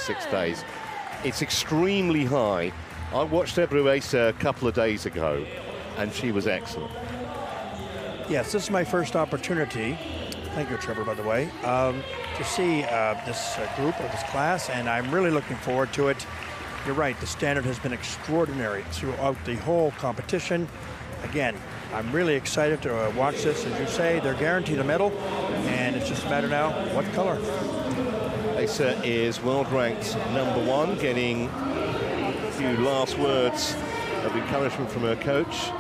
6 days. It's extremely high. I watched Ebru Iersel a couple of days ago, and she was excellent. Yes, this is my first opportunity, thank you, Trevor, by the way, to see this group or this class, and I'm really looking forward to it. You're right, the standard has been extraordinary throughout the whole competition. Again, I'm really excited to watch this. As you say, they're guaranteed a medal, and it's just a matter now, what color? Iersel is world-ranked #1, getting a few last words of encouragement from her coach.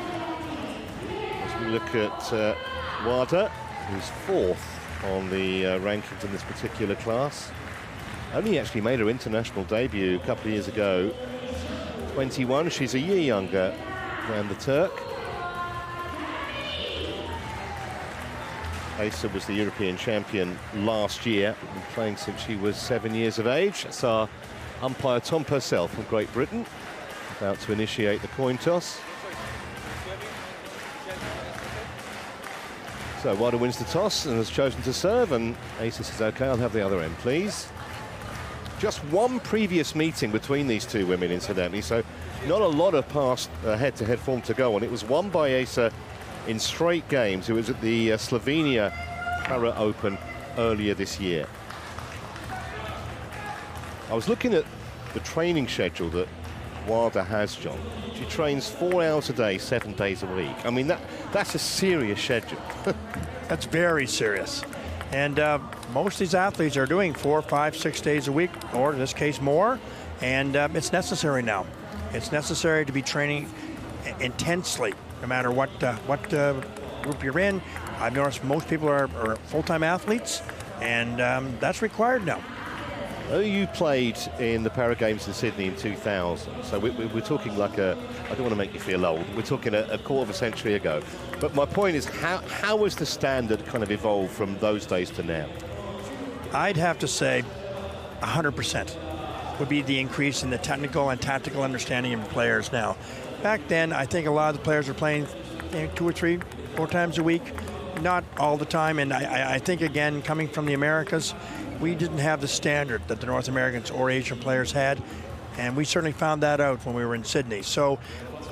As we look at Wada, who's 4th on the rankings in this particular class. Only actually made her international debut a couple of years ago. 21, she's a year younger than the Turk. Iersel was the European champion last year, been playing since she was 7 years of age. That's our umpire Tom Purcell from Great Britain, about to initiate the coin toss. So Wada wins the toss and has chosen to serve, and Iersel says, okay, I'll have the other end, please. Just one previous meeting between these two women, incidentally, so not a lot of past head-to-head form to go on. It was won by Iersel in straight games. It was at the Slovenia Para Open earlier this year. I was looking at the training schedule that Wada has, John. She trains 4 hours a day, 7 days a week. I mean, that's a serious schedule. That's very serious. And most of these athletes are doing 4, 5, 6 days a week, or in this case more, and it's necessary now. It's necessary to be training intensely, no matter what group you're in. I've noticed most people are full-time athletes, and that's required now. Oh, you played in the Para Games in Sydney in 2000, so we're talking like I don't want to make you feel old, we're talking a quarter of a century ago. But my point is, how has the standard kind of evolved from those days to now? I'd have to say 100% would be the increase in the technical and tactical understanding of players now. Back then, I think a lot of the players were playing 2 or 3, 4 times a week, not all the time. And I think, again, coming from the Americas, we didn't have the standard that the North Americans or Asian players had, and we certainly found that out when we were in Sydney. So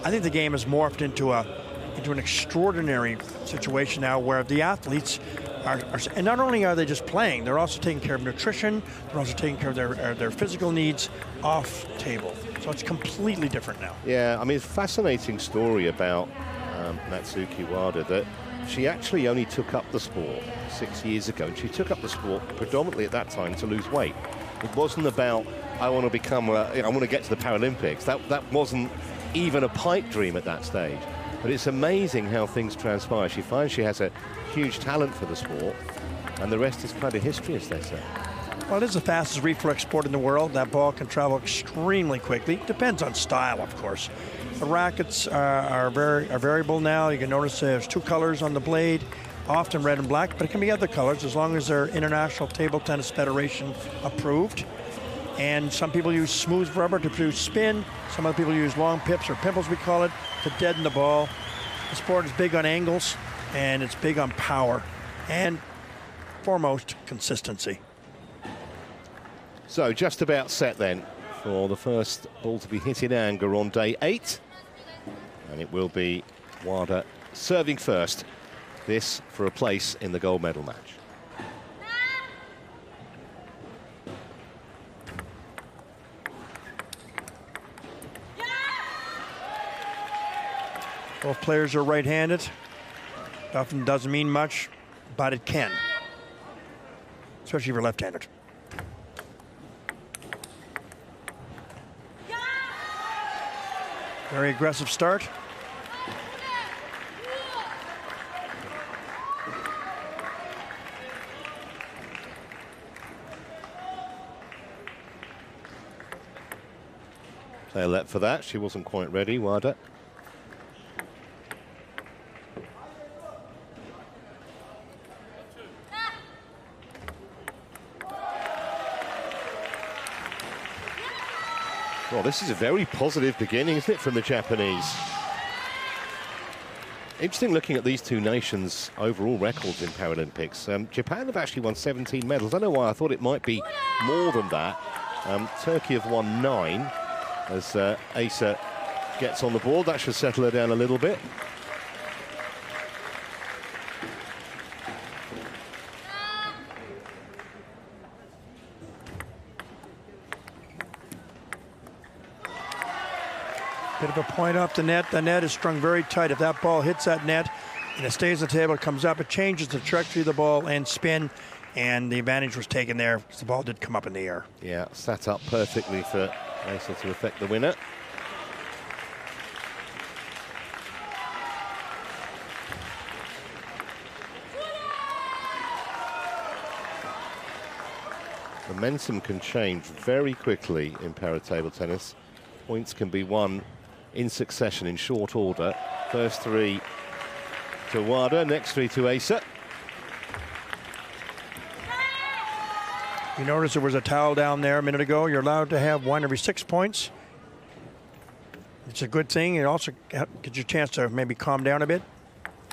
I think the game has morphed into an extraordinary situation now where the athletes are, and not only are they just playing, they're also taking care of nutrition, they're also taking care of their physical needs off table. So it's completely different now. Yeah, I mean, it's a fascinating story about Natsuki Wada, that she actually only took up the sport 6 years ago, and she took up the sport predominantly at that time to lose weight. It wasn't about, I want to become, I want to get to the Paralympics. That wasn't even a pipe dream at that stage. But it's amazing how things transpire. She finds she has a huge talent for the sport, and the rest is kind of history, as they say. Well, it is the fastest reflex sport in the world. That ball can travel extremely quickly. Depends on style, of course. The rackets are variable now. You can notice there's 2 colors on the blade, often red and black, but it can be other colors as long as they're International Table Tennis Federation approved. And some people use smooth rubber to produce spin. Some other people use long pips, or pimples we call it, to deaden the ball. The sport is big on angles, and it's big on power, and foremost, consistency. So just about set then for the first ball to be hit in anger on day 8. And it will be Wada serving first. This for a place in the gold medal match. Both players are right-handed. Often doesn't mean much, but it can, especially if you're left-handed. Very aggressive start. Play let for that. She wasn't quite ready, Wada. Well, this is a very positive beginning, isn't it, from the Japanese? Interesting looking at these two nations' overall records in Paralympics. Japan have actually won 17 medals. I don't know why I thought it might be more than that. Turkey have won 9 as Iersel gets on the board. That should settle her down a little bit. Bit of a point off the net. The net is strung very tight. If that ball hits that net and it stays on the table, it comes up, it changes the trajectory of the ball and spin, and the advantage was taken there because the ball did come up in the air. Yeah, sat up perfectly for Iersel to affect the winner. Momentum can change very quickly in para table tennis. Points can be won in succession in short order. First 3 to Wada, next 3 to Iersel. You notice there was a towel down there a minute ago. You're allowed to have 1 every 6 points. It's a good thing. It also gives you a chance to maybe calm down a bit.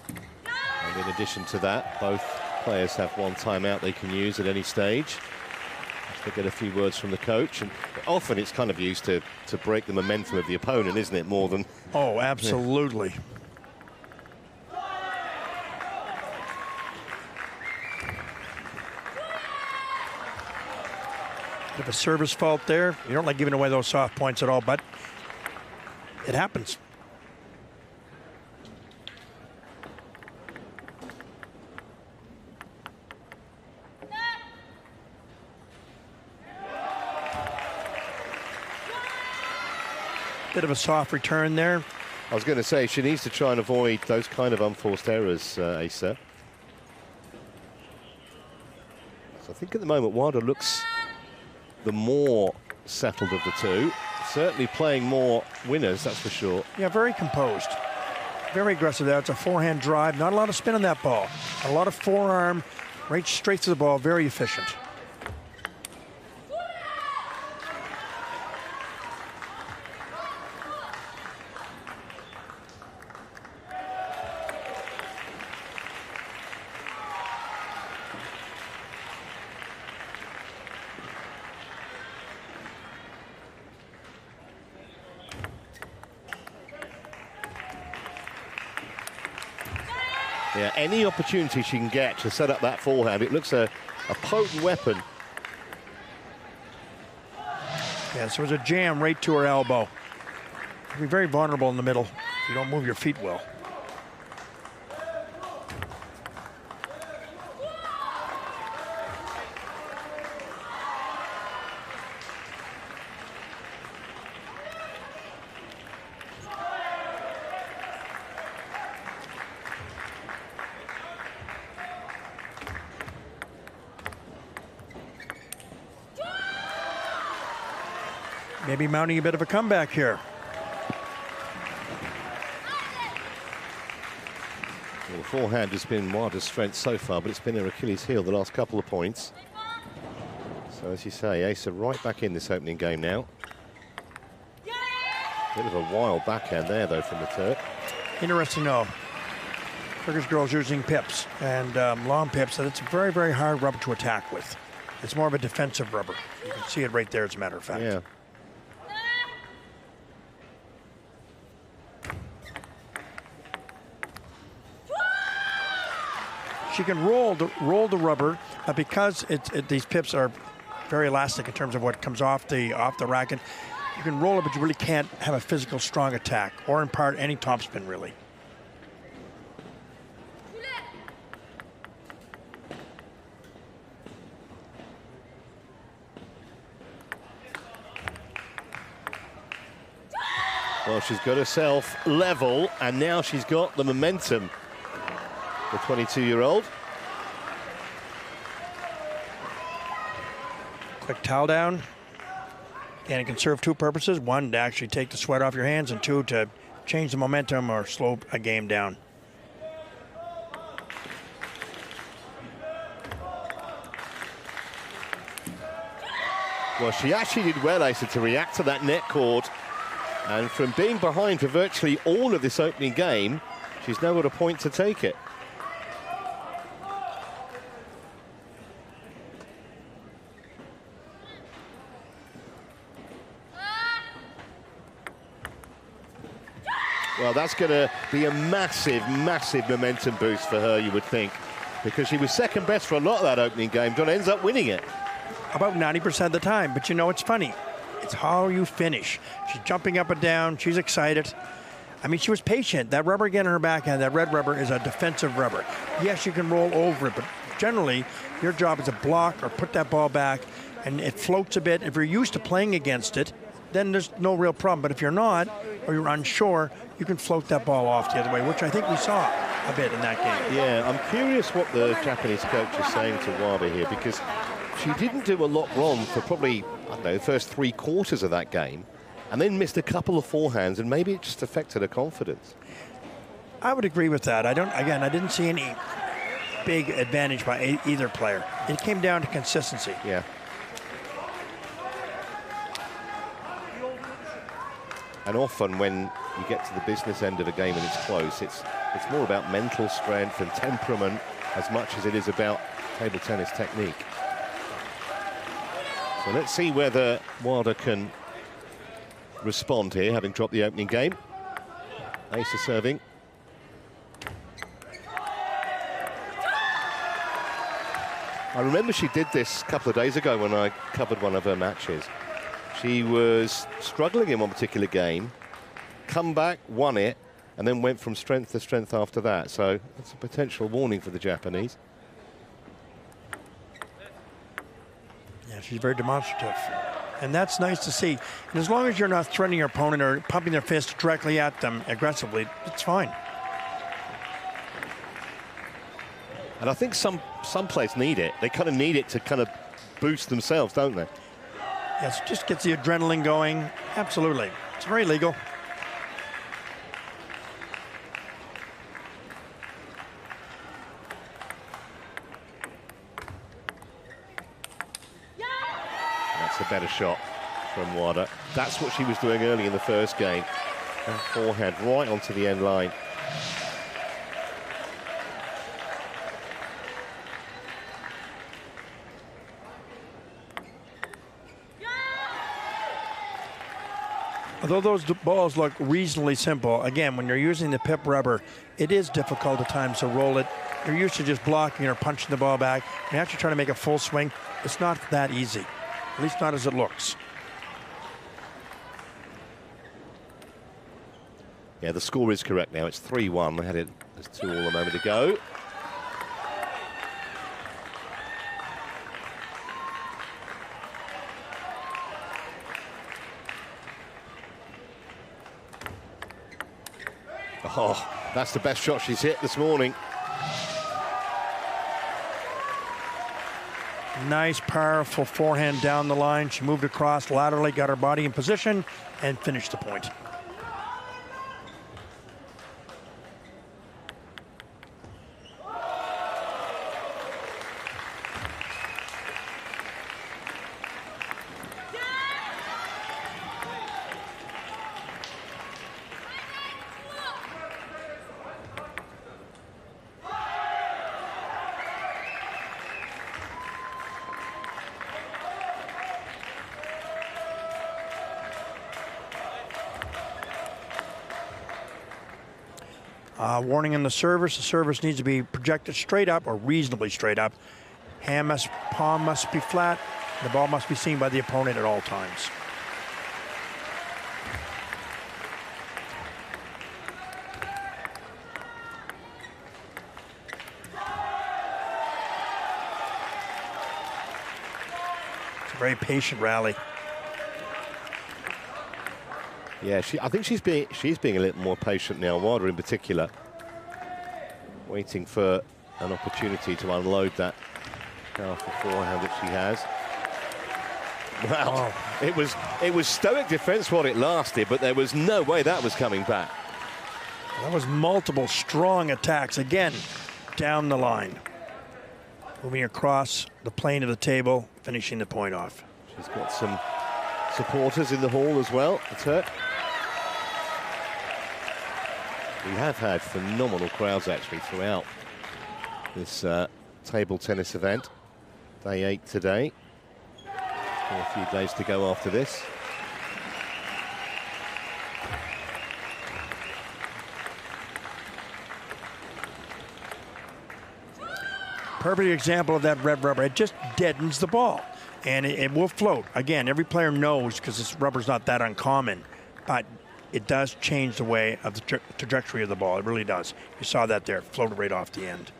And in addition to that, both players have 1 timeout they can use at any stage. They get a few words from the coach, and often it's kind of used to break the momentum of the opponent, isn't it, more than... Oh, absolutely. Yeah. Bit of a service fault there. You don't like giving away those soft points at all, but it happens. Bit of a soft return there. I was going to say, she needs to try and avoid those kind of unforced errors, Iersel. So I think at the moment, Wada looks the more settled of the two. Certainly playing more winners, that's for sure. Yeah, very composed. Very aggressive there. It's a forehand drive. Not a lot of spin on that ball. A lot of forearm, right straight to the ball. Very efficient. Yeah, any opportunity she can get to set up that forehand, it looks a potent weapon. Yeah, so it was a jam right to her elbow. You'll be very vulnerable in the middle if you don't move your feet well. Maybe mounting a bit of a comeback here. Well, the forehand has been Wada's strength so far, but it's been her Achilles heel the last couple of points. So as you say, Iersel right back in this opening game now. Bit of a wild backhand there, though, from the Turk. Interesting, though. Turkish girls using pips and long pips, and it's a very, very hard rubber to attack with. It's more of a defensive rubber. You can see it right there, as a matter of fact. Yeah. She can roll the rubber, because these pips are very elastic in terms of what comes off the racket. You can roll it, but you really can't have a physical, strong attack, or in part any topspin, really. Well, she's got herself level, and now she's got the momentum. The 22-year-old. Quick towel down. And it can serve 2 purposes. 1, to actually take the sweat off your hands, and 2, to change the momentum or slow a game down. Well, she actually did well, Iersel, to react to that net cord. And from being behind for virtually all of this opening game, she's now got a point to take it. Well, that's going to be a massive, massive momentum boost for her, you would think, because she was second best for a lot of that opening game. John ends up winning it. About 90% of the time, but you know, it's funny. It's how you finish. She's jumping up and down. She's excited. I mean, she was patient. That rubber again in her backhand, that red rubber is a defensive rubber. Yes, you can roll over it, but generally, your job is to block or put that ball back, and it floats a bit. If you're used to playing against it, then there's no real problem. But if you're not, or you're unsure, you can float that ball off the other way, which I think we saw a bit in that game. Yeah, I'm curious what the Japanese coach is saying to Wada here, because she didn't do a lot wrong for probably, I don't know, the first 3 quarters of that game, and then missed a couple of forehands, and maybe it just affected her confidence. I would agree with that. I didn't see any big advantage by either player. It came down to consistency. Yeah. And often when you get to the business end of a game and it's close, it's more about mental strength and temperament as much as it is about table tennis technique. So let's see whether Wada can respond here, having dropped the opening game. Ace is serving. I remember she did this a couple of days ago when I covered one of her matches. She was struggling in one particular game, come back, won it, and then went from strength to strength after that. So that's a potential warning for the Japanese. Yeah, she's very demonstrative. And that's nice to see. And as long as you're not threatening your opponent or pumping their fist directly at them aggressively, it's fine. And I think some players need it. They kind of need it to kind of boost themselves, don't they? Yes, just gets the adrenaline going. Absolutely. It's very legal. That's a better shot from Wada. That's what she was doing early in the first game. Her forehand right onto the end line. Although those balls look reasonably simple, again, when you're using the pip rubber, it is difficult at times to roll it. You're used to just blocking or punching the ball back. You're actually trying to make a full swing. It's not that easy, at least not as it looks. Yeah, the score is correct now. It's 3-1. I had it as 2-2 a moment ago. Oh, that's the best shot she's hit this morning. Nice, powerful forehand down the line. She moved across laterally, got her body in position, and finished the point. Warning on the service. The service needs to be projected straight up or reasonably straight up. Palm must be flat. The ball must be seen by the opponent at all times. It's a very patient rally. Yeah, I think she's being a little more patient now, Wada in particular. Waiting for an opportunity to unload that powerful forehand that she has. Wow, it was stoic defense while it lasted, but there was no way that was coming back. That was multiple strong attacks, again, down the line. Moving across the plane of the table, finishing the point off. She's got some supporters in the hall as well. That's her. We have had phenomenal crowds actually throughout this table tennis event. Day 8 today. Still a few days to go after this. Perfect example of that red rubber. It just deadens the ball, and it will float. Again, every player knows, because this rubber's not that uncommon, but it does change the way of the trajectory of the ball. It really does. You saw that there. It floated right off the end.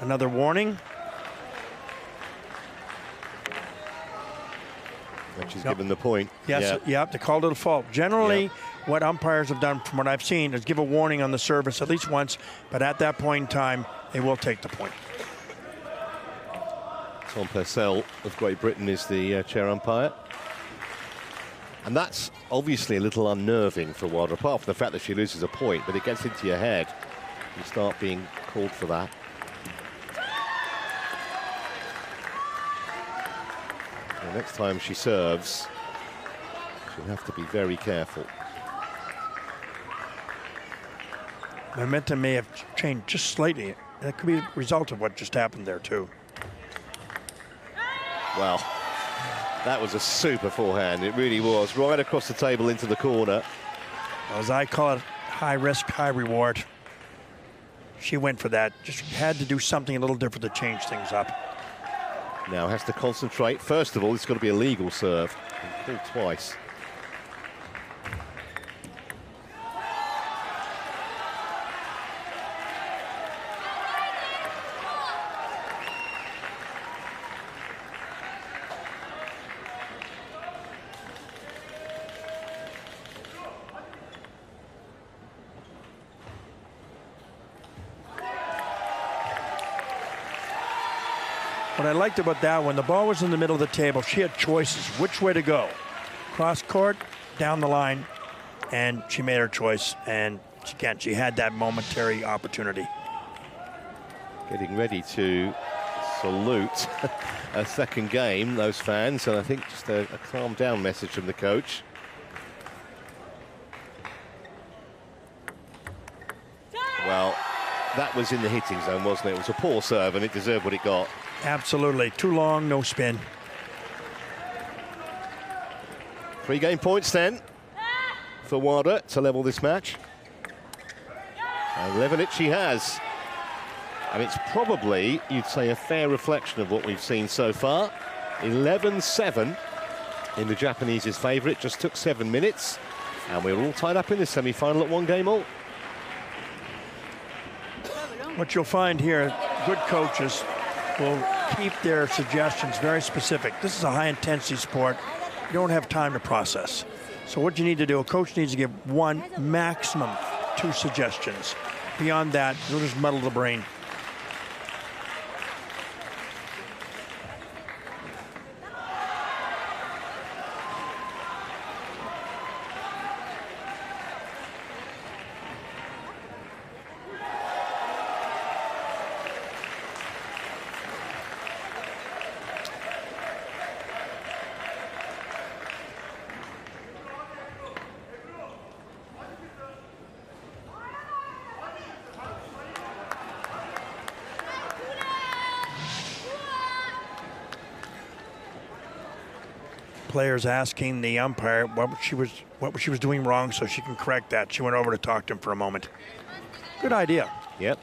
Another warning. And she's given the point. Yes, yep, they called it a fault. Generally, what umpires have done, from what I've seen, is give a warning on the service at least once, but at that point in time, they will take the point. Tom Purcell of Great Britain is the chair umpire. And that's obviously a little unnerving for Wilder, apart from the fact that she loses a point, but it gets into your head. You start being called for that. The next time she serves, she'll have to be very careful. Momentum may have changed just slightly. That could be a result of what just happened there, too. Well, that was a super forehand. It really was. Right across the table into the corner. As I call it, high risk, high reward. She went for that. Just had to do something a little different to change things up. Now has to concentrate. First of all, it's got to be a legal serve. Called twice. What I liked about that, when the ball was in the middle of the table, she had choices which way to go. Cross court, down the line, and she made her choice. And she had that momentary opportunity. Getting ready to salute a second game, those fans, and I think just a calm down message from the coach. Well, that was in the hitting zone, wasn't it? It was a poor serve, and it deserved what it got. Absolutely. Too long, no spin. 3 game points then for Wilder to level this match. And level it she has. And it's probably, you'd say, a fair reflection of what we've seen so far. 11-7 in the Japanese's favour. It just took 7 minutes. And we're all tied up in the semi-final at 1 game all. What you'll find here, good coaches will keep their suggestions very specific. This is a high-intensity sport. You don't have time to process. So what you need to do, a coach needs to give 1, maximum 2 suggestions. Beyond that, you'll just muddle the brain. Players asking the umpire what she was doing wrong so she can correct that. She went over to talk to him for a moment. Good idea. Yep.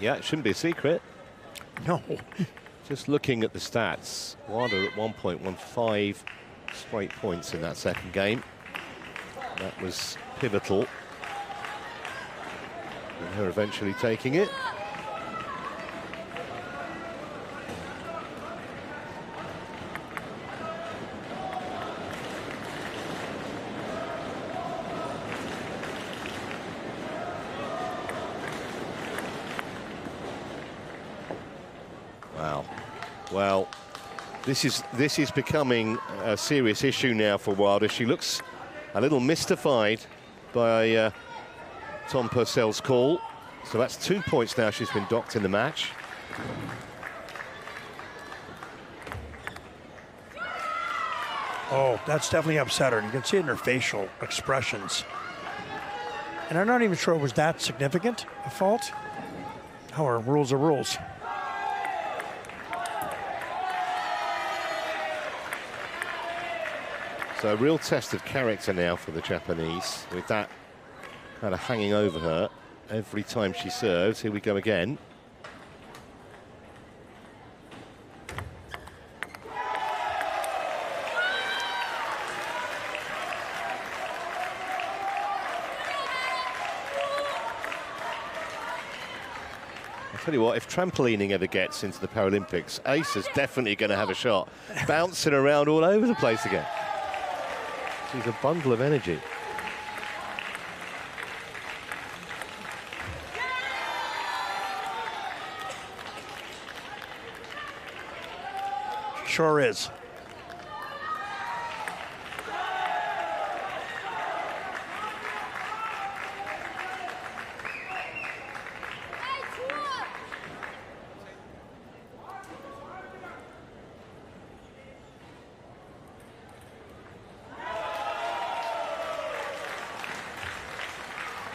Yeah, it shouldn't be a secret. No. Just looking at the stats, Wilder at 1.15 straight points in that second game. That was pivotal. And her eventually taking it. Wow. Well, this is becoming a serious issue now for Wilder. She looks a little mystified by Tom Purcell's call. So that's 2 points now she's been docked in the match. Oh, that's definitely upset her. You can see it in her facial expressions. And I'm not even sure it was that significant a fault. However, rules are rules. So a real test of character now for the Japanese, with that kind of hanging over her every time she serves. Here we go again. I'll tell you what, if trampolining ever gets into the Paralympics, Ace is definitely going to have a shot. Bouncing around all over the place again. She's a bundle of energy. Sure is.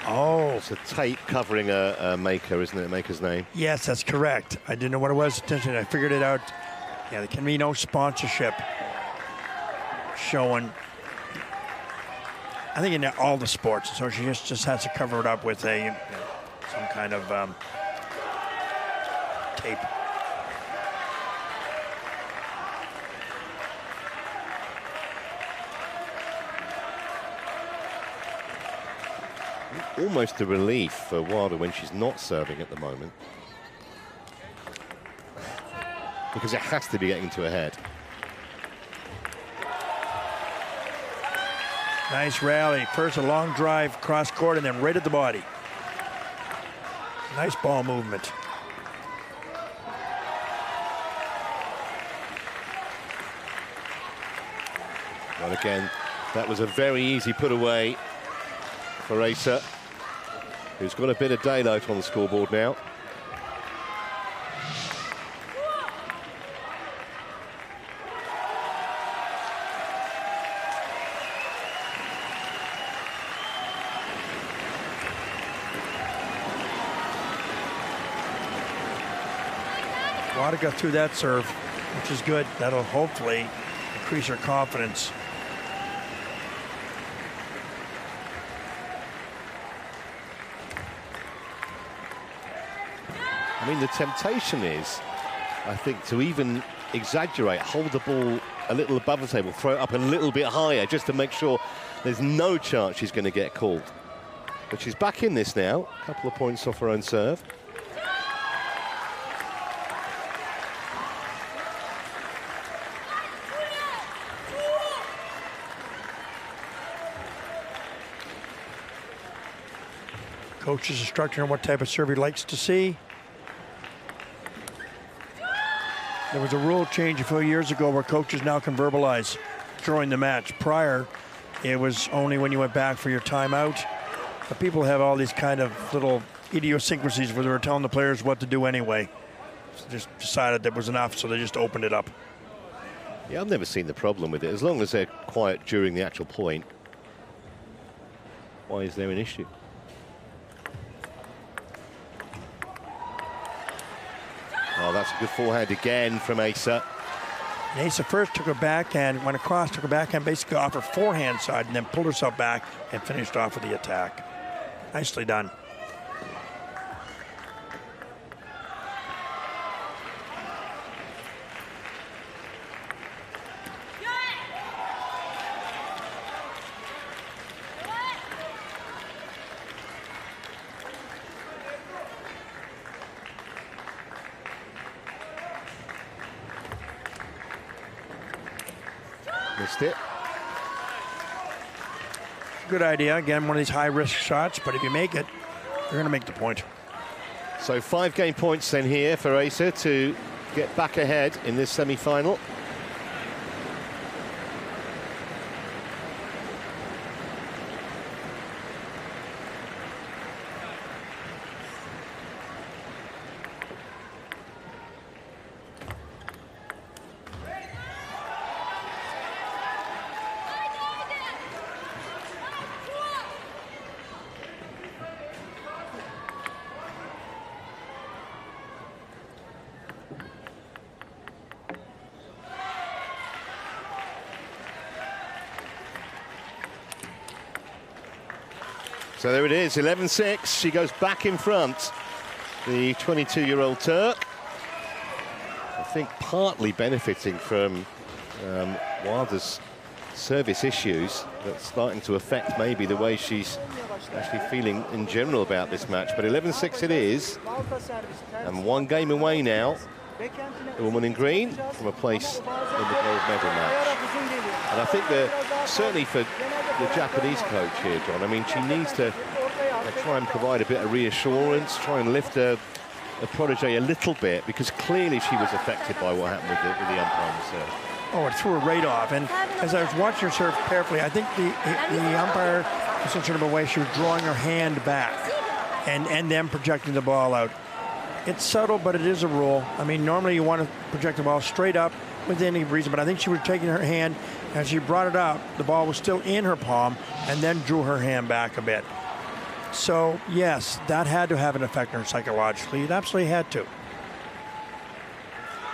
Oh, it's a tape covering a maker, isn't it? A maker's name. Yes, that's correct. I didn't know what it was. Attention, I figured it out. Yeah, there can be no sponsorship showing. I think in all the sports, so she just has to cover it up with a some kind of tape. Almost a relief for Wilder when she's not serving at the moment, because it has to be getting to her head. Nice rally. First a long drive cross court and then right at the body. Nice ball movement. Well, again, that was a very easy put away for Iersel, who's got a bit of daylight on the scoreboard now. Wilder got through that serve, which is good. That'll hopefully increase her confidence. I mean, the temptation is, I think, to even exaggerate, hold the ball a little above the table, throw it up a little bit higher, just to make sure there's no chance she's going to get called. But she's back in this now, a couple of points off her own serve. Coach is instructing her what type of serve he likes to see. There was a rule change a few years ago where coaches now can verbalize during the match. Prior, it was only when you went back for your timeout. But people have all these kind of little idiosyncrasies where they were telling the players what to do anyway. So just decided that was enough, so they just opened it up. Yeah, I've never seen the problem with it. As long as they're quiet during the actual point, why is there an issue? Oh, that's a good forehand again from Iersel. Iersel first took her backhand, went across, took her backhand, basically off her forehand side, and then pulled herself back and finished off with the attack. Nicely done. Missed it. Good idea. Again, one of these high-risk shots, but if you make it, you're going to make the point. So 5 game points then here for Iersel to get back ahead in this semi-final. So there it is, 11-6. She goes back in front. The 22-year-old Turk. I think partly benefiting from Wilder's service issues that's starting to affect maybe the way she's actually feeling in general about this match. But 11-6 it is. And one game away now, the woman in green, from a place in the gold medal match. And I think that certainly for the Japanese coach here, John, I mean, she needs to try and provide a bit of reassurance, try and lift her protege a little bit, because clearly she was affected by what happened with the umpire's serve. Oh, it threw her right off. And as I was watching her serve carefully, I think the umpire was in sort of a way she was drawing her hand back and then projecting the ball out. It's subtle, but it is a rule. I mean, normally you want to project the ball straight up within any reason, but I think she was taking her hand, and she brought it up. The ball was still in her palm, and then drew her hand back a bit. So, yes, that had to have an effect on her psychologically. It absolutely had to.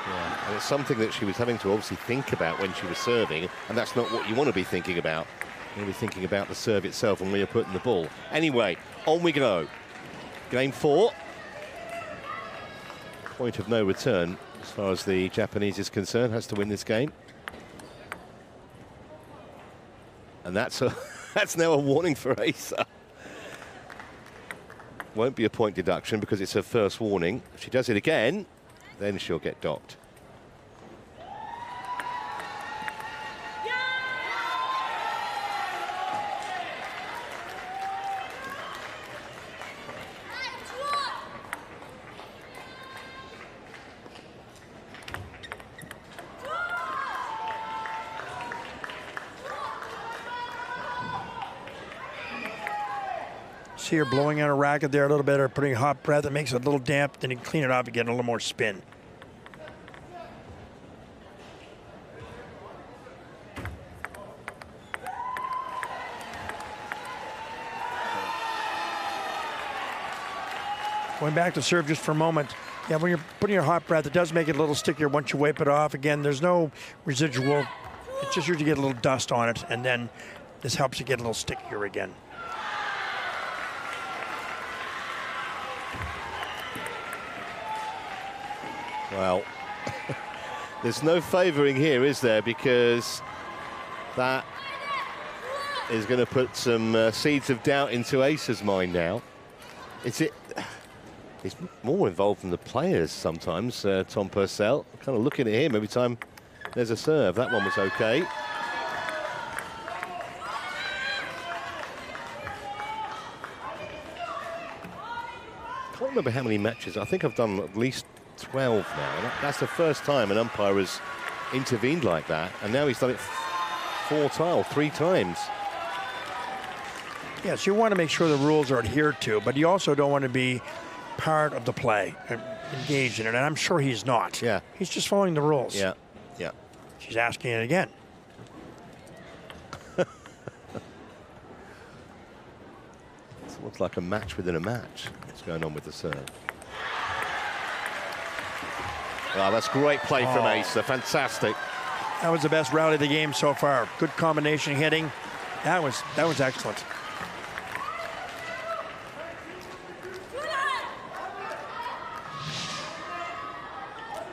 Yeah, and it's something that she was having to obviously think about when she was serving, and that's not what you want to be thinking about. You want to be thinking about the serve itself and where you're putting the ball. Anyway, on we go. Game 4. Point of no return as far as the Japanese is concerned. Has to win this game. And that's now a warning for Iersel. Won't be a point deduction because it's her first warning. If she does it again, then she'll get docked. See her blowing on a racket there a little bit, or putting hot breath. It makes it a little damp, then you clean it off and get a little more spin. Going back to serve just for a moment. Yeah, when you're putting your hot breath, it does make it a little stickier once you wipe it off. Again, there's no residual. It's just usually get a little dust on it, and then this helps you get a little stickier again. Well, there's no favouring here, is there? Because that is going to put some seeds of doubt into Ierssel's mind now. He's more involved than the players sometimes, Tom Purcell. Kind of looking at him every time there's a serve. That one was okay. I can't remember how many matches. I think I've done at least 12 now. That's the first time an umpire has intervened like that, and now he's done it 3 times. Yes, you want to make sure the rules are adhered to, but you also don't want to be part of the play, engaged in it, and I'm sure he's not. Yeah. He's just following the rules. Yeah, yeah. She's asking it again. It looks like a match within a match. What's going on with the serve? Oh, that's great play from Iersel. Fantastic. That was the best rally of the game so far. Good combination hitting. That was excellent.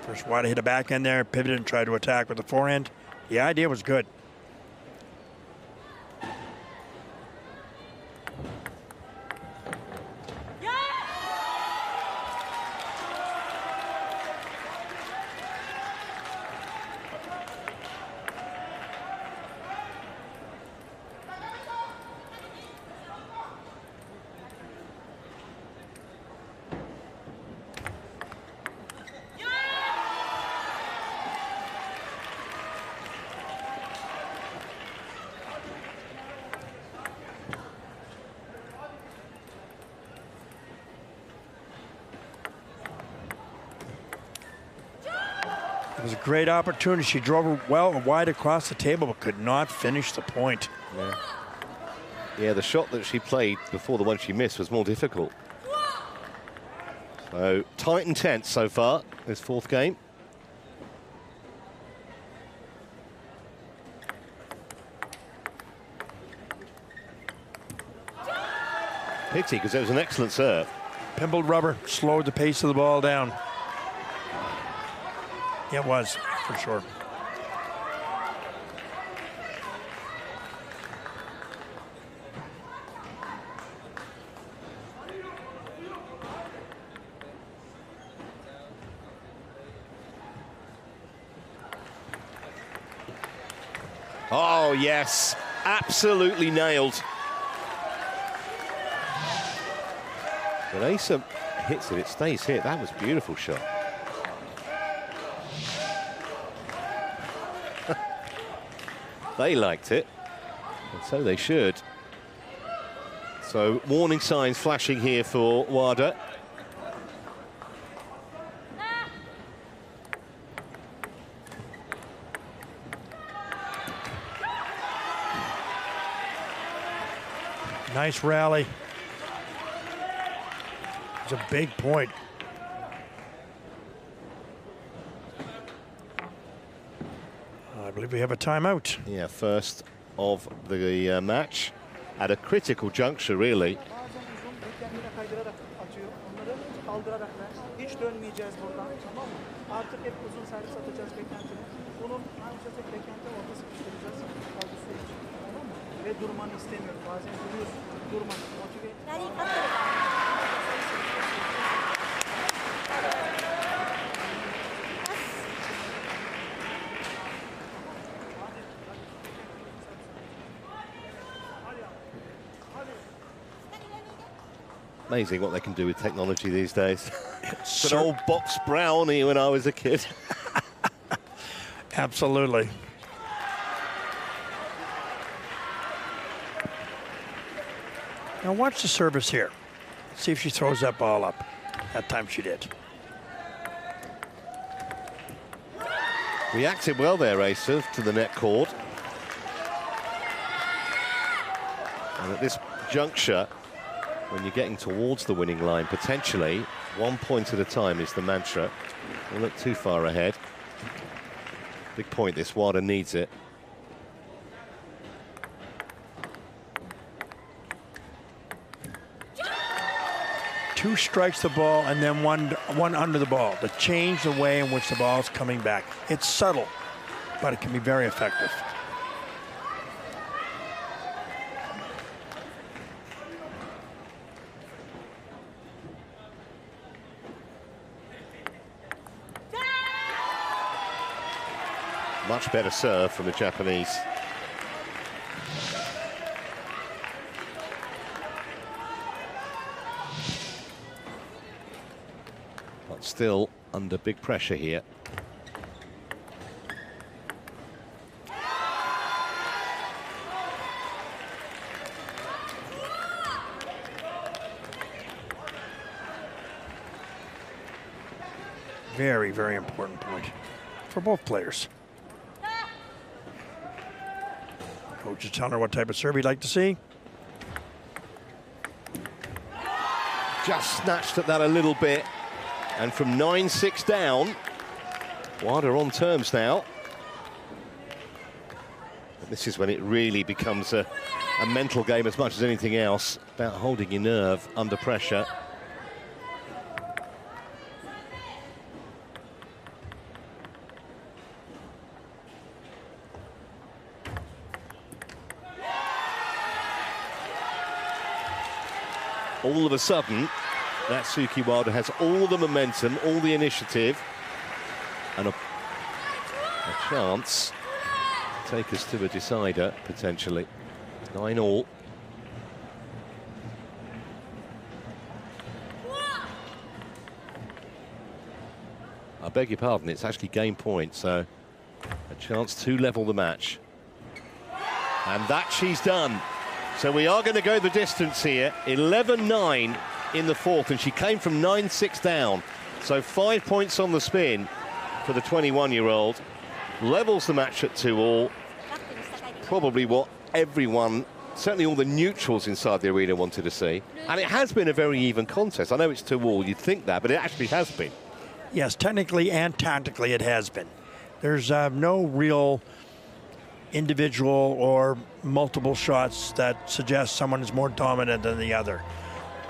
First Wada hit a backhand there, pivoted and tried to attack with the forehand. The idea was good. It was a great opportunity. She drove her well and wide across the table, but could not finish the point. Yeah, the shot that she played before the one she missed was more difficult. So tight and tense so far, this fourth game. Pity, because it was an excellent serve. Pimpled rubber slowed the pace of the ball down. It was, for sure. Oh, yes. Absolutely nailed. When Iersel hits it, it stays hit. That was a beautiful shot. They liked it, and so they should. So warning signs flashing here for Wada. Nice rally. It's a big point. I believe we have a timeout. Yeah, first of the match at a critical juncture, really. Amazing what they can do with technology these days. It's an old box brownie when I was a kid. Absolutely. Now watch the service here. See if she throws that ball up. That time she did. Reacted well there, Iersel, to the net cord. And at this juncture, when you're getting towards the winning line, potentially 1 point at a time is the mantra. Don't look too far ahead. Big point, this Wada needs it. Two strikes the ball and then one under the ball to change the way in which the ball is coming back. It's subtle, but it can be very effective. Much better serve from the Japanese. But still under big pressure here. Very, very important point for both players. Coach is telling her what type of serve he'd like to see. Just snatched at that a little bit. And from 9-6 down, Wada on terms now. And this is when it really becomes a mental game as much as anything else, about holding your nerve under pressure. All of a sudden, Natsuki Wada has all the momentum, all the initiative, and a chance to take us to a decider, potentially. 9-all. I beg your pardon, it's actually game point, so a chance to level the match. And that she's done. So we are going to go the distance here. 11-9 in the fourth, and she came from 9-6 down. So 5 points on the spin for the 21-year-old. Levels the match at 2-all. Probably what everyone, certainly all the neutrals inside the arena, wanted to see. And it has been a very even contest. I know it's 2-all, you'd think that, but it actually has been. Yes, technically and tactically it has been. There's no real individual or multiple shots that suggest someone is more dominant than the other.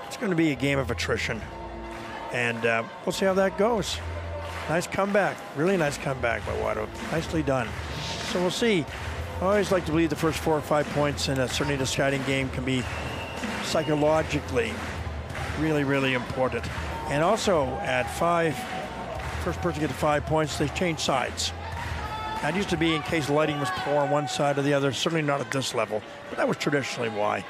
It's going to be a game of attrition. And we'll see how that goes. Nice comeback. Really nice comeback by Wada. Nicely done. So we'll see. I always like to believe the first 4 or 5 points in a certainly deciding game can be psychologically really, really important. And also at 5, first person to get to 5 points, they change sides. That used to be in case lighting was poor on one side or the other, certainly not at this level, but that was traditionally why.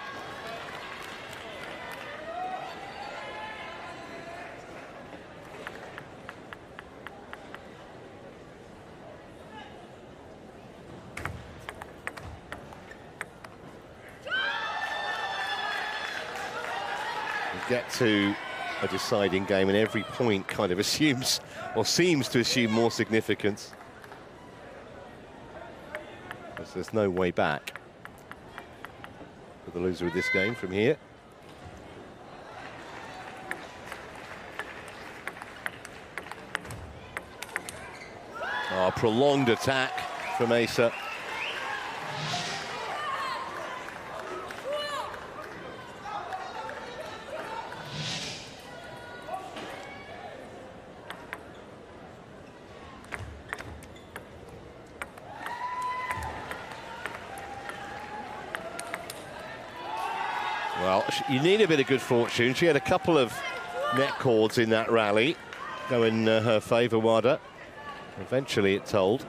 Get to a deciding game and every point kind of assumes or seems to assume more significance. Because there's no way back for the loser of this game from here. Oh, prolonged attack from Iersel. Well, you need a bit of good fortune. She had a couple of net cords in that rally go in her favour, Wada. Eventually it told.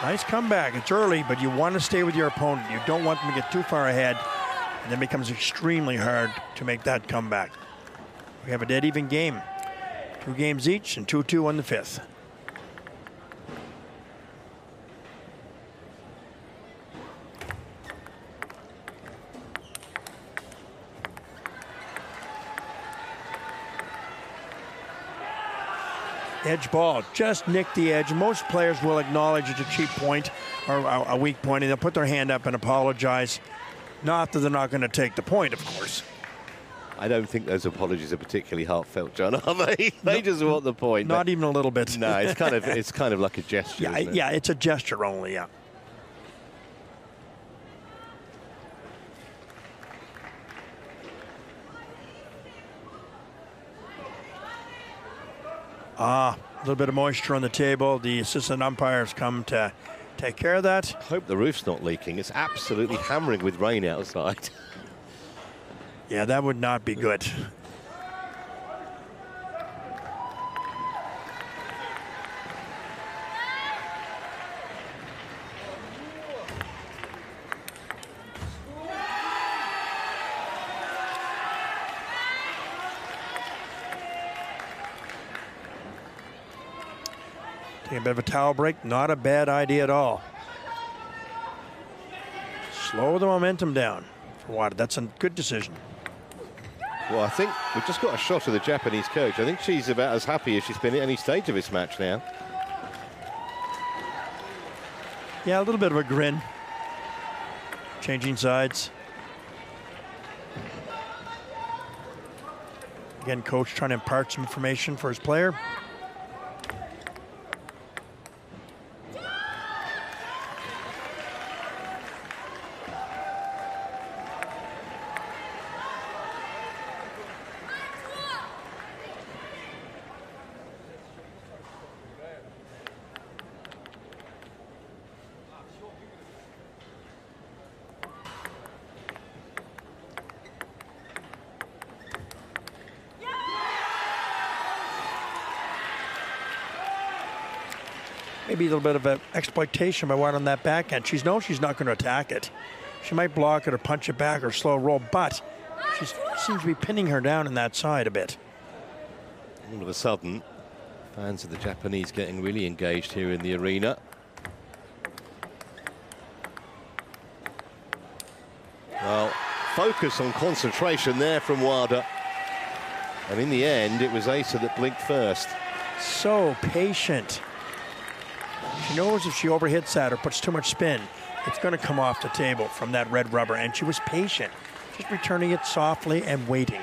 Nice comeback. It's early, but you want to stay with your opponent. You don't want them to get too far ahead, and then it becomes extremely hard to make that comeback. We have a dead even game. 2 games each and 2-2 on the 5th. Edge ball, just nicked the edge. Most players will acknowledge it's a cheap point or a weak point, and they'll put their hand up and apologize. Not that they're not going to take the point, of course. I don't think those apologies are particularly heartfelt, John, are they? They just want the point. Not even a little bit. No, it's kind of like a gesture. Yeah, isn't it? Yeah, it's a gesture only. Yeah. A little bit of moisture on the table. The assistant umpires come to take care of that. I hope the roof's not leaking. It's absolutely hammering with rain outside. Yeah, that would not be good. Take a bit of a towel break, not a bad idea at all. Slow the momentum down for Wada. That's a good decision. Well, I think we've just got a shot of the Japanese coach. I think she's about as happy as she's been at any stage of this match now. Yeah, a little bit of a grin. Changing sides. Again, coach trying to impart some information for his player. Maybe a little bit of an exploitation by Wada on that backhand. She knows she's not going to attack it. She might block it or punch it back or slow roll, but she seems to be pinning her down in that side a bit. All of a sudden, fans of the Japanese getting really engaged here in the arena. Well, focus on concentration there from Wada. And in the end, it was Iersel that blinked first. So patient. She knows if she overhits that or puts too much spin, it's going to come off the table from that red rubber, and she was patient, just returning it softly and waiting.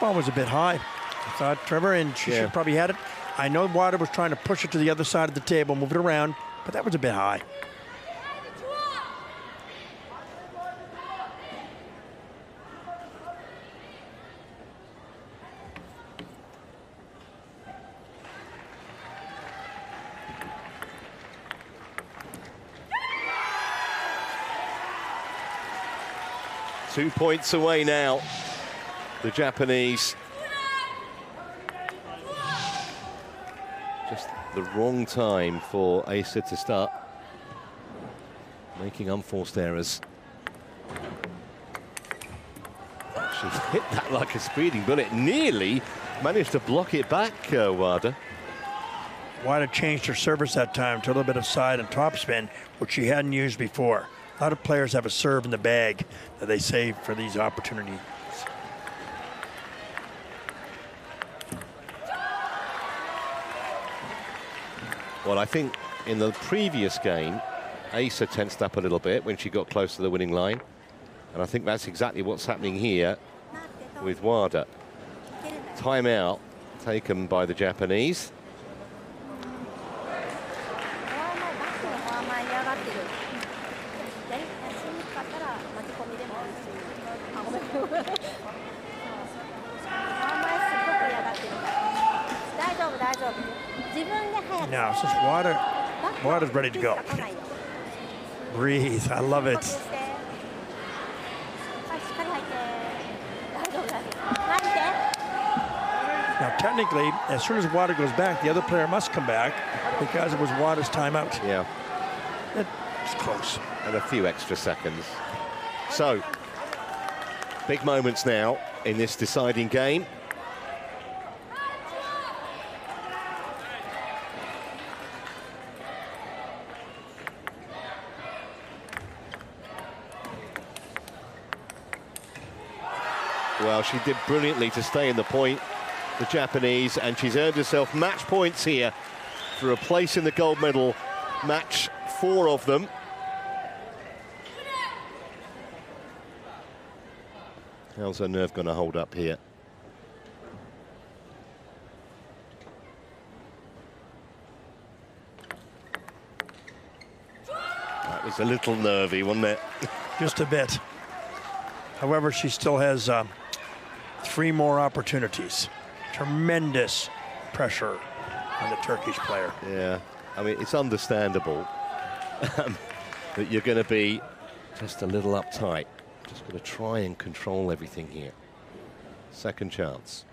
ball was a bit high. I thought, Trevor, and she should probably had it. I know Wada was trying to push it to the other side of the table, move it around, but that was a bit high. Two points away now, the Japanese. Just the wrong time for Iersel to start making unforced errors. She hit that like a speeding bullet, nearly managed to block it back, Wada. Wada changed her service that time to a little bit of side and topspin, which she hadn't used before. A lot of players have a serve in the bag that they save for these opportunities. Well, I think in the previous game, Iersel tensed up a little bit when she got close to the winning line. And I think that's exactly what's happening here with Wada. Timeout taken by the Japanese. Now, since Wada's ready to go. Breathe, I love it. Now, technically, as soon as Wada goes back, the other player must come back because it was Wada's timeout. Yeah. It's close. And a few extra seconds. So, big moments now in this deciding game. Well, she did brilliantly to stay in the point, the Japanese, and she's earned herself match points here for a place in the gold medal match, 4 of them. How's her nerve going to hold up here? That was a little nervy, wasn't it? Just a bit. However, she still has 3 more opportunities. Tremendous pressure on the Turkish player. Yeah, I mean, it's understandable that you're going to be just a little uptight. Just going to try and control everything here. Second chance.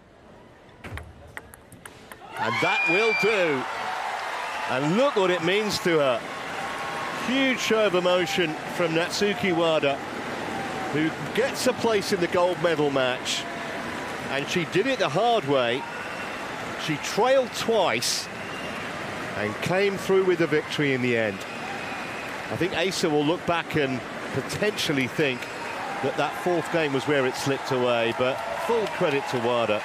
And that will do. And look what it means to her. Huge show of emotion from Natsuki Wada, who gets a place in the gold medal match. And she did it the hard way. She trailed twice and came through with the victory in the end. I think Iersel will look back and potentially think that that 4th game was where it slipped away, but full credit to Wada.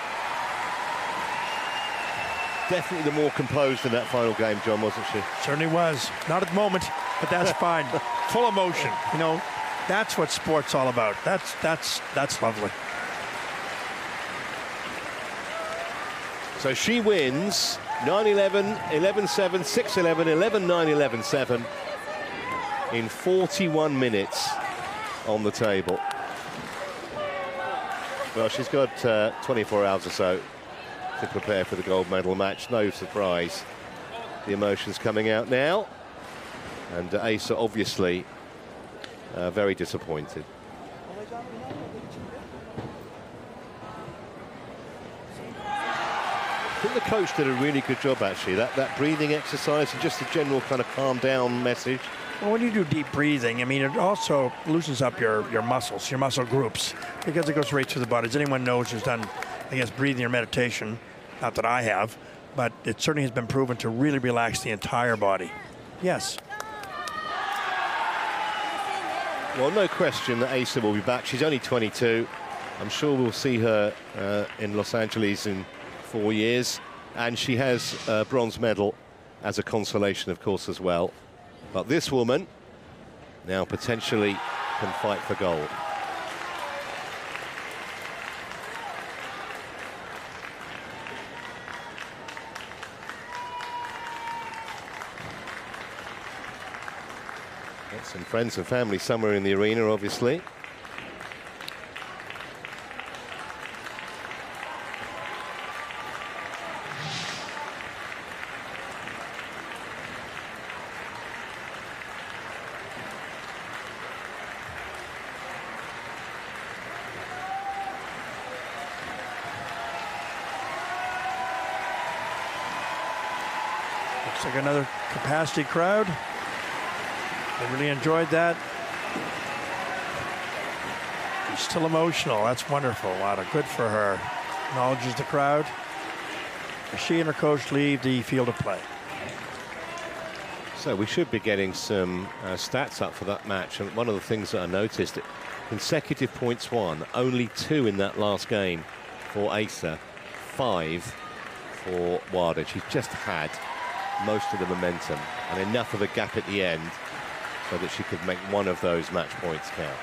Definitely the more composed in that final game, John, wasn't she? Certainly was. Not at the moment, but that's fine. Full emotion. You know, that's what sport's all about. That's lovely. So she wins 9-11, 11-7, 6-11, 11-9, 11-7 in 41 minutes on the table. Well, she's got 24 hours or so to prepare for the gold medal match. No surprise. The emotions coming out now. And Iersel obviously very disappointed. I think the coach did a really good job, actually. That breathing exercise and just a general kind of calm down message. Well, when you do deep breathing, I mean, it also loosens up your muscles, your muscle groups, because it goes right through the body. As anyone knows who's done, I guess, breathing or meditation, not that I have, but it certainly has been proven to really relax the entire body. Yes. Well, no question that Iersel will be back. She's only 22. I'm sure we'll see her in Los Angeles in 4 years. And she has a bronze medal as a consolation, of course, as well. But this woman now potentially can fight for gold. Got some friends and family somewhere in the arena, obviously. Looks like another capacity crowd. They really enjoyed that. She's still emotional. That's wonderful. Wow, good for her. Acknowledges the crowd. She and her coach leave the field of play. So we should be getting some stats up for that match. And one of the things that I noticed, consecutive points won, only 2 in that last game for Iersel, 5 for Wada. She's just had most of the momentum and enough of a gap at the end so that she could make one of those match points count.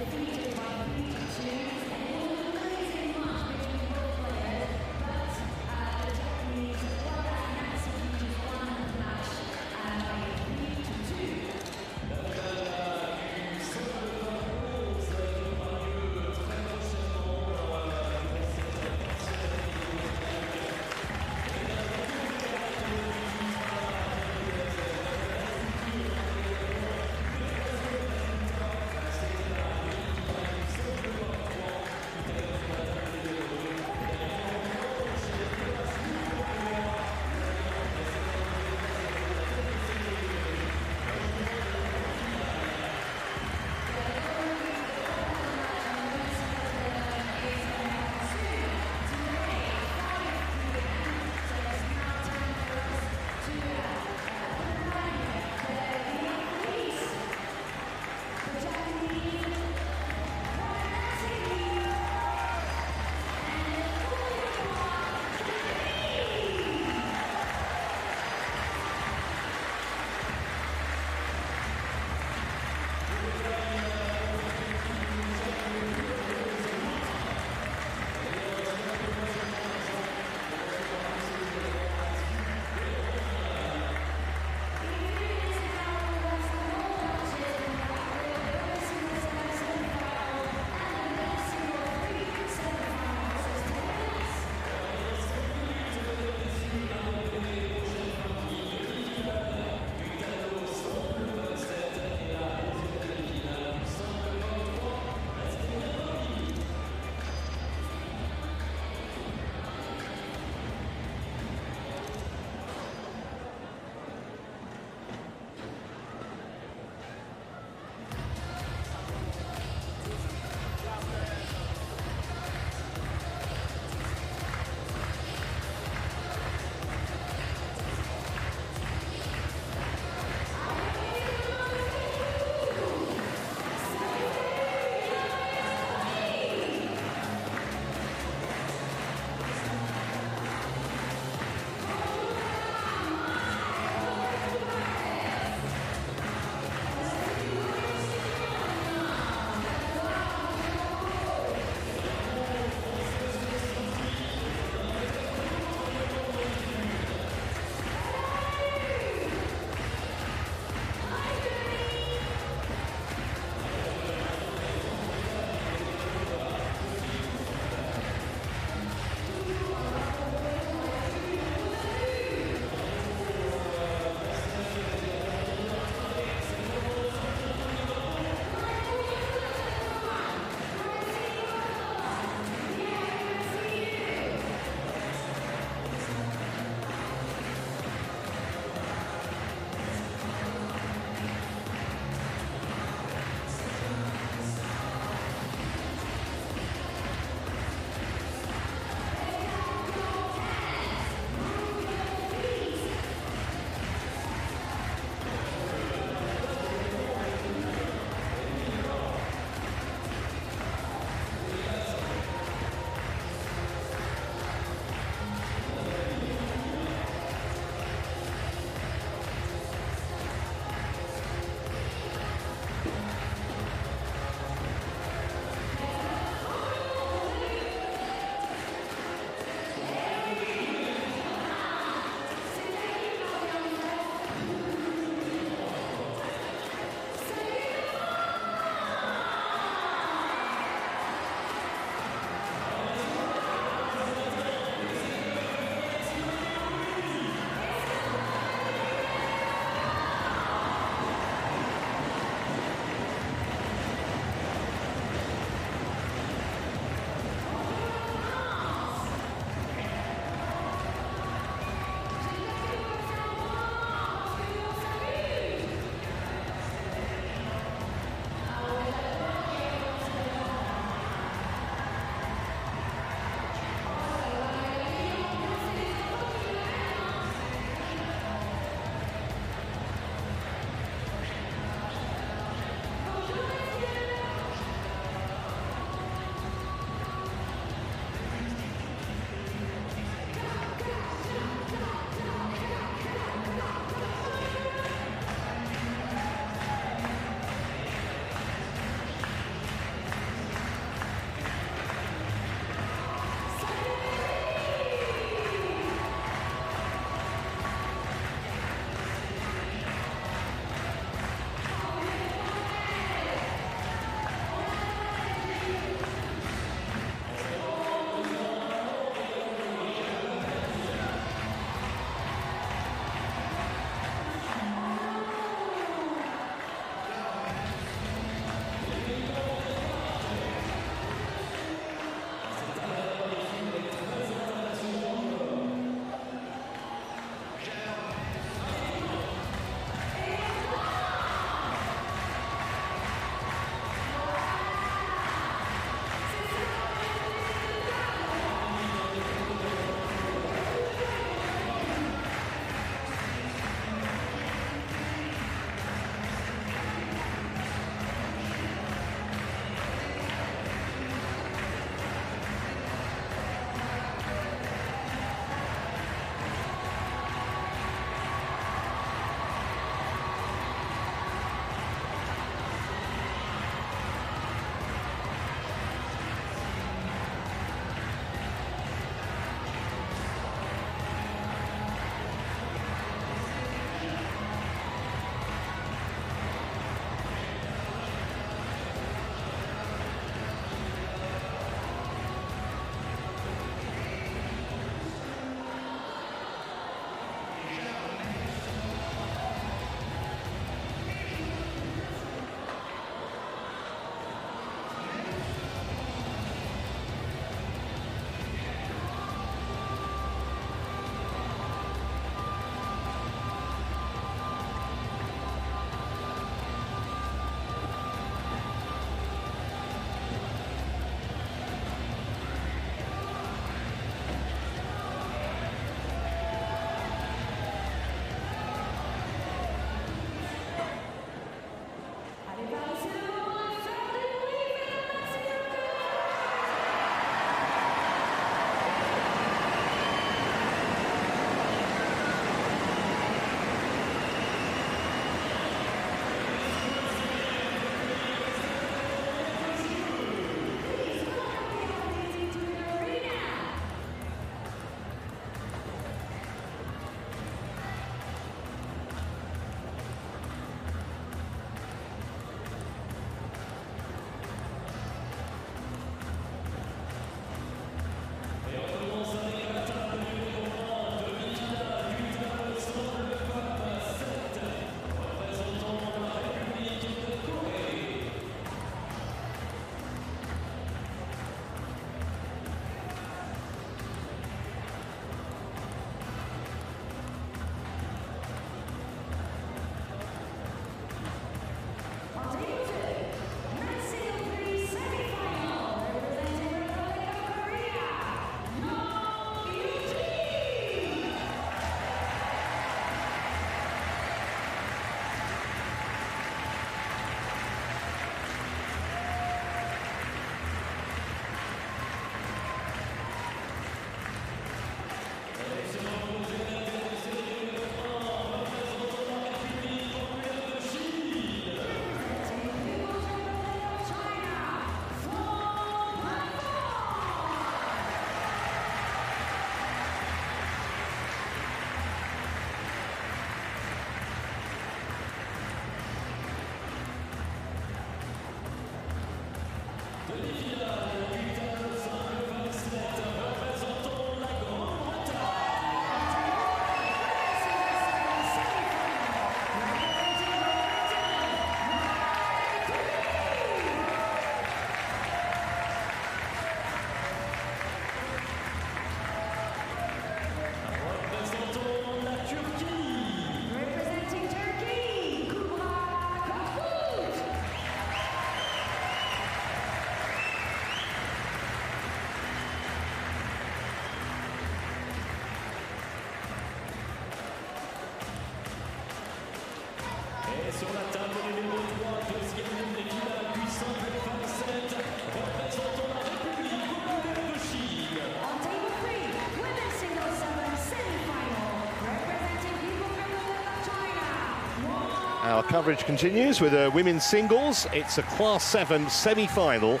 Our coverage continues with women's singles. It's a Class 7 semi-final.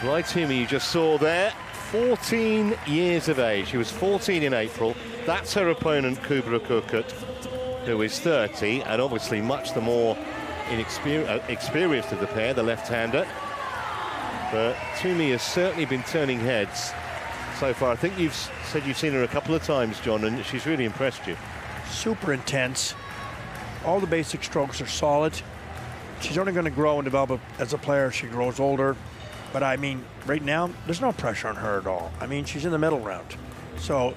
Right, Twomey, you just saw there, 14 years of age. She was 14 in April. That's her opponent, Kubra Korkut, who is 30, and obviously much the more experienced of the pair, the left-hander. But Twomey has certainly been turning heads so far. I think you've said you've seen her a couple of times, John, and she's really impressed you. Super intense. All the basic strokes are solid. She's only going to grow and develop as a player as she grows older. But I mean, right now, there's no pressure on her at all. I mean, she's in the middle round. So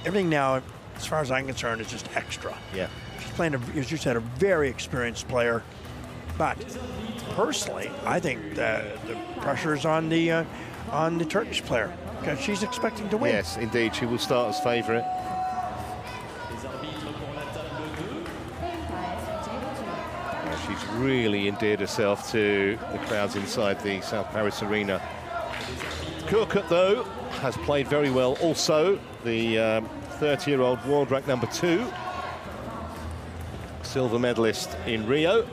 everything now, as far as I'm concerned, is just extra. Yeah. She's playing, as you said, a very experienced player. But personally, I think the pressure is on the Turkish player, because she's expecting to win. Yes, indeed. She will start as favourite. She's really endeared herself to the crowds inside the South Paris arena. Korkut, though, has played very well also. The 30-year-old world rank number 2. Silver medalist in Rio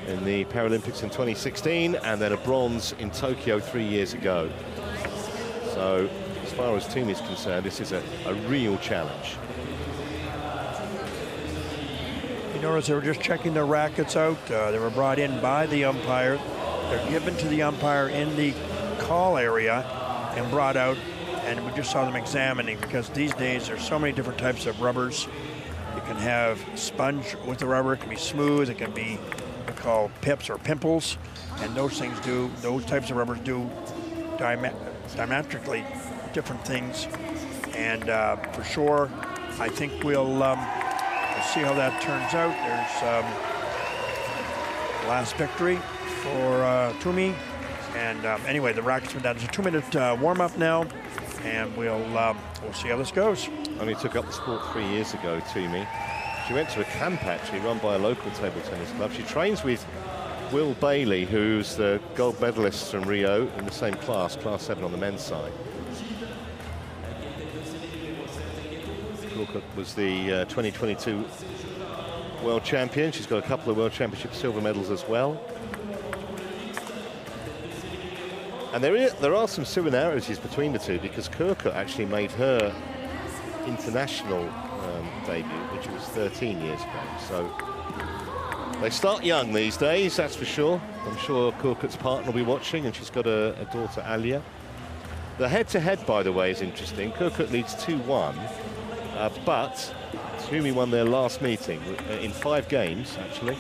in the Paralympics in 2016, and then a bronze in Tokyo 3 years ago. So, as far as Twomey is concerned, this is a real challenge. You notice they were just checking their rackets out. They were brought in by the umpire. They're given to the umpire in the call area and brought out, and we just saw them examining, because these days there's so many different types of rubbers. You can have sponge with the rubber, it can be smooth, it can be what we call pips or pimples, and those types of rubbers do diametrically different things. And for sure, I think we'll see how that turns out. There's last victory for Twomey. And anyway, the racket's been down. There's a 2-minute warm-up now, and we'll see how this goes. Only took up the sport 3 years ago, Twomey. She went to a camp, actually, run by a local table tennis club. She trains with Will Bailey, who's the gold medalist from Rio in the same class, Class 7 on the men's side. Korkut was the 2022 world champion. She's got a couple of world championship silver medals as well. And there are some similarities between the two, because Korkut actually made her international debut, which was 13 years ago. So they start young these days, that's for sure. I'm sure Korkut's partner will be watching, and she's got a daughter, Alia. The head-to-head, by the way, is interesting. Korkut leads 2-1, but Twomey won their last meeting in 5 games, actually.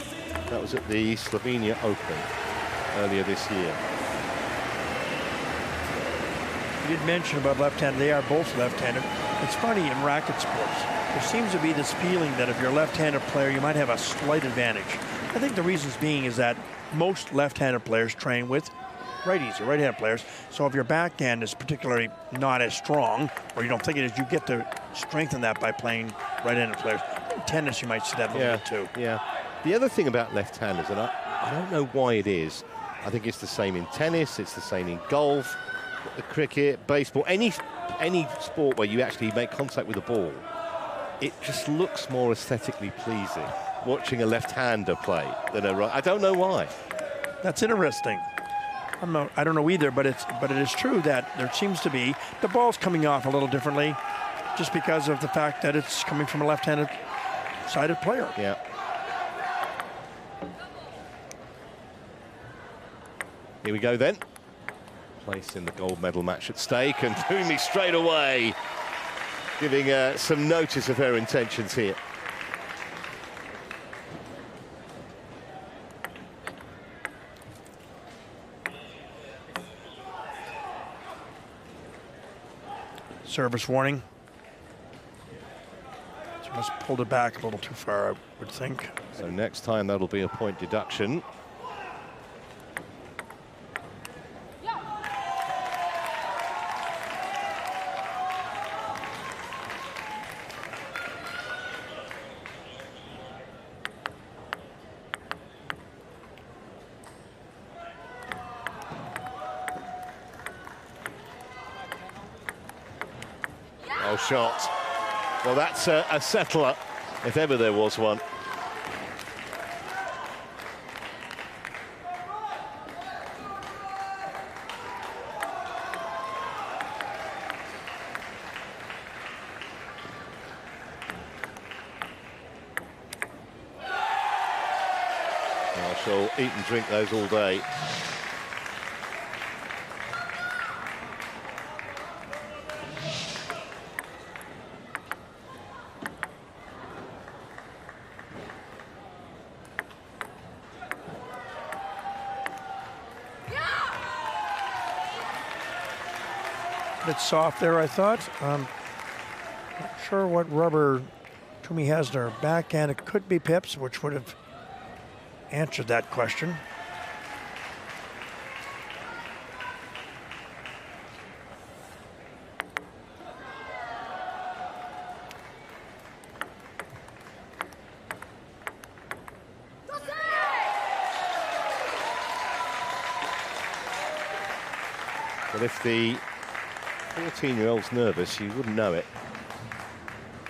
That was at the Slovenia Open earlier this year. You did mention about left-handed. They are both left-handed. It's funny in racket sports. There seems to be this feeling that if you're a left-handed player, you might have a slight advantage. I think the reasons being is that most left-handed players train with righties or right-handed players. So if your backhand is particularly not as strong, or you don't think it is, you get to strengthen that by playing right-handed players. In tennis, you might see that a little bit too. Yeah. The other thing about left-handers, and I don't know why it is. I think it's the same in tennis. It's the same in golf, cricket, baseball, any sport where you actually make contact with the ball. It just looks more aesthetically pleasing watching a left-hander play than a right. I don't know why. That's interesting. I don't know either, but it is true that there seems to be the ball's coming off a little differently, just because of the fact that it's coming from a left-handed sided player. Yeah. Here we go then. Place in the gold medal match at stake, and Twomey straight away giving some notice of her intentions here. Service warning. She must have pulled it back a little too far, I would think. So next time that'll be a point deduction. Oh, shot. Well, that's a settler, if ever there was one. I shall eat and drink those all day. Bit soft there, I thought. Not sure what rubber Twomey has in her backhand. It could be pips, which would have answered that question. But if the 14-year-old's nervous, you wouldn't know it.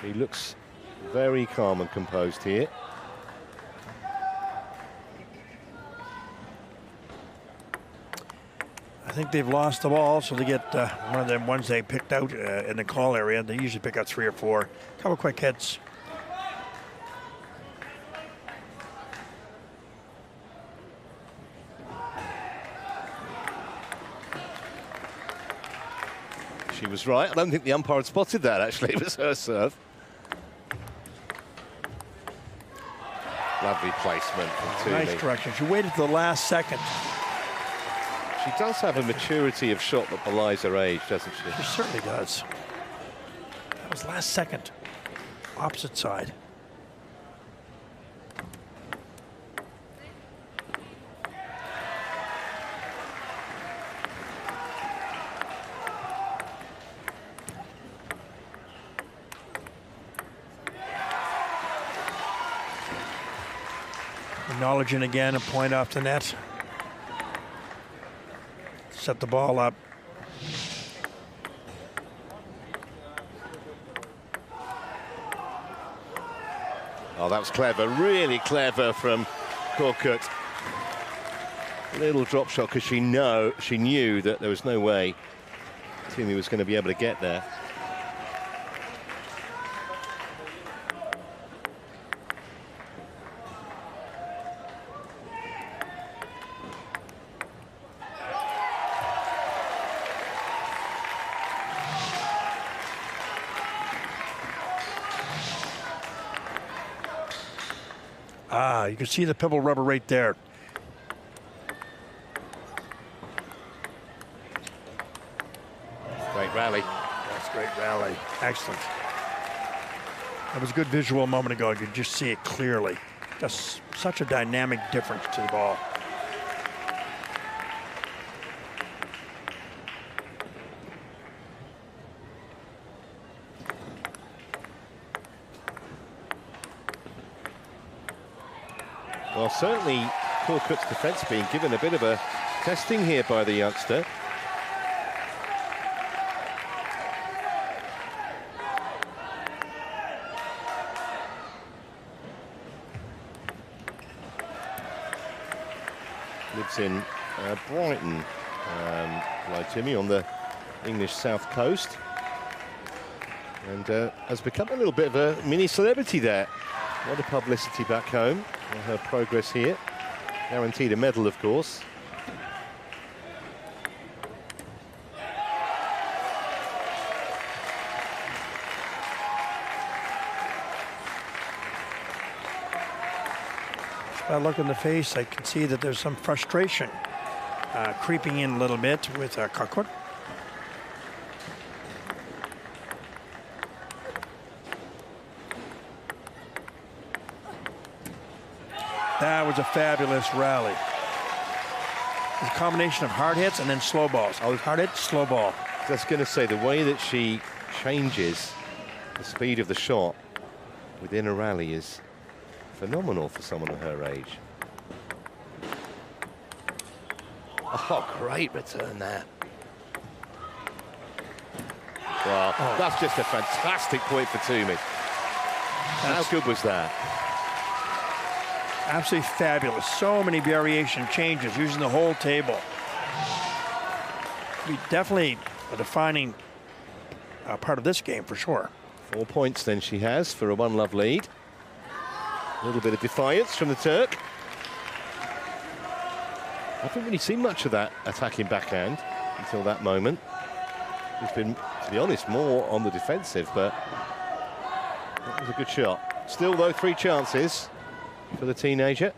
He looks very calm and composed here. I think they've lost the ball, so they get one of them ones they picked out in the call area. They usually pick out 3 or 4. A couple quick hits. She was right. I don't think the umpire had spotted that, actually. It was her serve. Lovely placement from Twomey. Nice direction. She waited to the last second. She does have a maturity of shot that belies her age, doesn't she? She certainly does. That was last second. Opposite side. Acknowledging again a point off the net. Set the ball up. Oh, that was clever, really clever from Korkut. Little drop shot because she knew that there was no way Twomey was going to be able to get there. You can see the pebble rubber right there. Great rally. That's great rally. Excellent. That was a good visual a moment ago. You could just see it clearly. Just such a dynamic difference to the ball. Well, certainly Korkut's defence being given a bit of a testing here by the youngster. Lives in Brighton, like Jimmy, on the English south coast. And has become a little bit of a mini celebrity there. A lot of publicity back home on her progress here. Guaranteed a medal, of course. By look in the face, I can see that there's some frustration creeping in a little bit with Korkut. That was a fabulous rally. It's a combination of hard hits and then slow balls. Hard hit, slow ball. I was going to say, the way that she changes the speed of the shot within a rally is phenomenal for someone of her age. Oh, great return there. Well, that's just a fantastic point for Twomey. How good was that? Absolutely fabulous. So many variation changes using the whole table. Definitely a defining part of this game for sure. 4 points then she has for a 1-love lead. A little bit of defiance from the Turk. I haven't really seen much of that attacking backhand until that moment. He's been, to be honest, more on the defensive, but that was a good shot. Still, though, 3 chances for the teenager.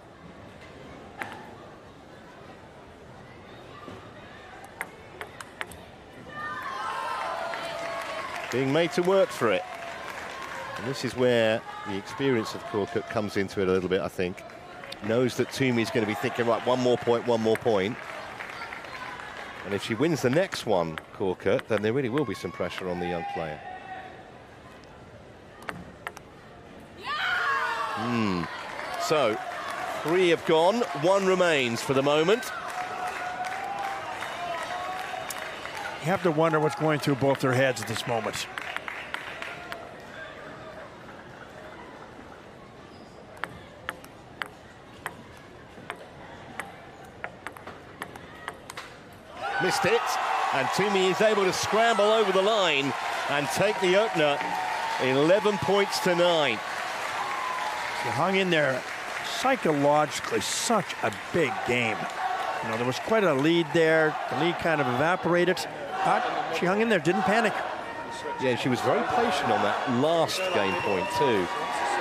Being made to work for it. And this is where the experience of Korkut comes into it a little bit, I think. Knows that Twomey's going to be thinking, right, one more point. And if she wins the next one, Korkut, then there really will be some pressure on the young player. So, 3 have gone, 1 remains for the moment. You have to wonder what's going through both their heads at this moment. Missed it, and Twomey is able to scramble over the line and take the opener 11 points to 9. She hung in there psychologically, such a big game. You know, there was quite a lead there. The lead kind of evaporated, but she hung in there, didn't panic. Yeah, she was very patient on that last game point too.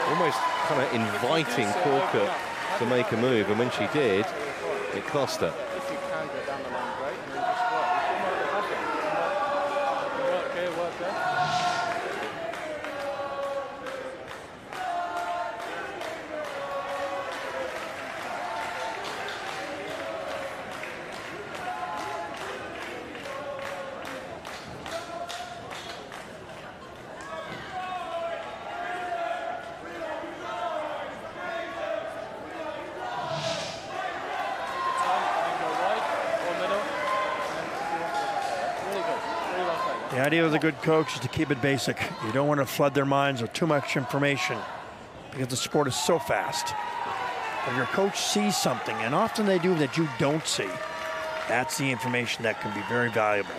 Almost kind of inviting Korkut to make a move, and when she did, it cost her. The idea of the good coach is to keep it basic. You don't want to flood their minds with too much information because the sport is so fast. If your coach sees something, and often they do, that you don't see, that's the information that can be very valuable.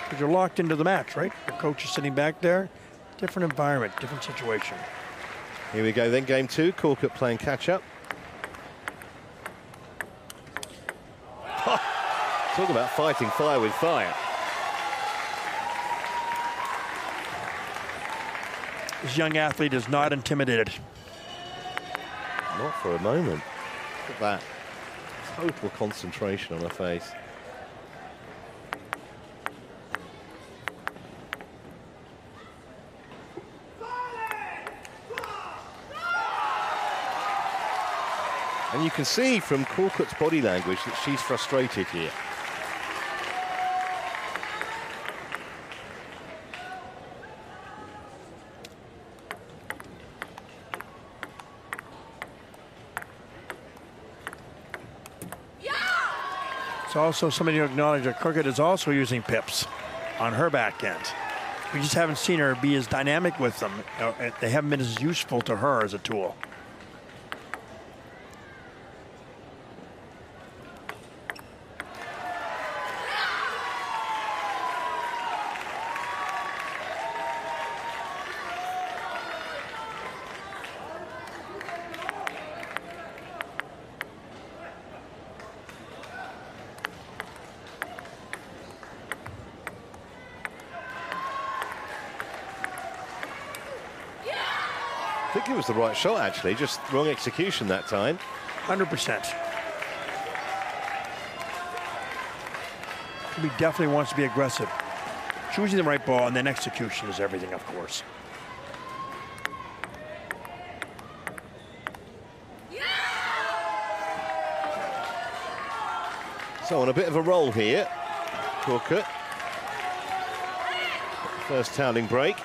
Because you're locked into the match, right? Your coach is sitting back there. Different environment, different situation. Here we go then, game 2. Korkut playing catch-up. Talk about fighting fire with fire. This young athlete is not intimidated. Not for a moment. Look at that. Total concentration on her face. And you can see from Korkut's body language that she's frustrated here. It's also somebody to acknowledge that Korkut is also using pips on her back end. We just haven't seen her be as dynamic with them. They haven't been as useful to her as a tool. I think it was the right shot, actually, just wrong execution that time. 100%. He definitely wants to be aggressive. Choosing the right ball and then execution is everything, of course. So on a bit of a roll here, Korkut. First toweling break.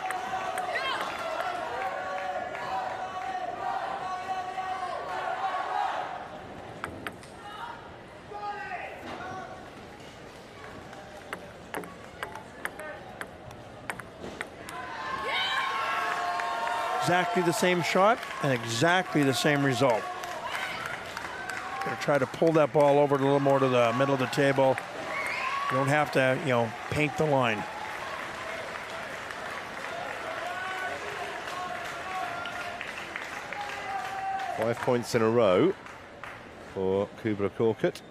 exactly the same shot and exactly the same result. Gonna try to pull that ball over a little more to the middle of the table. You don't have to, you know, paint the line. Five points in a row for Kubra Korkut.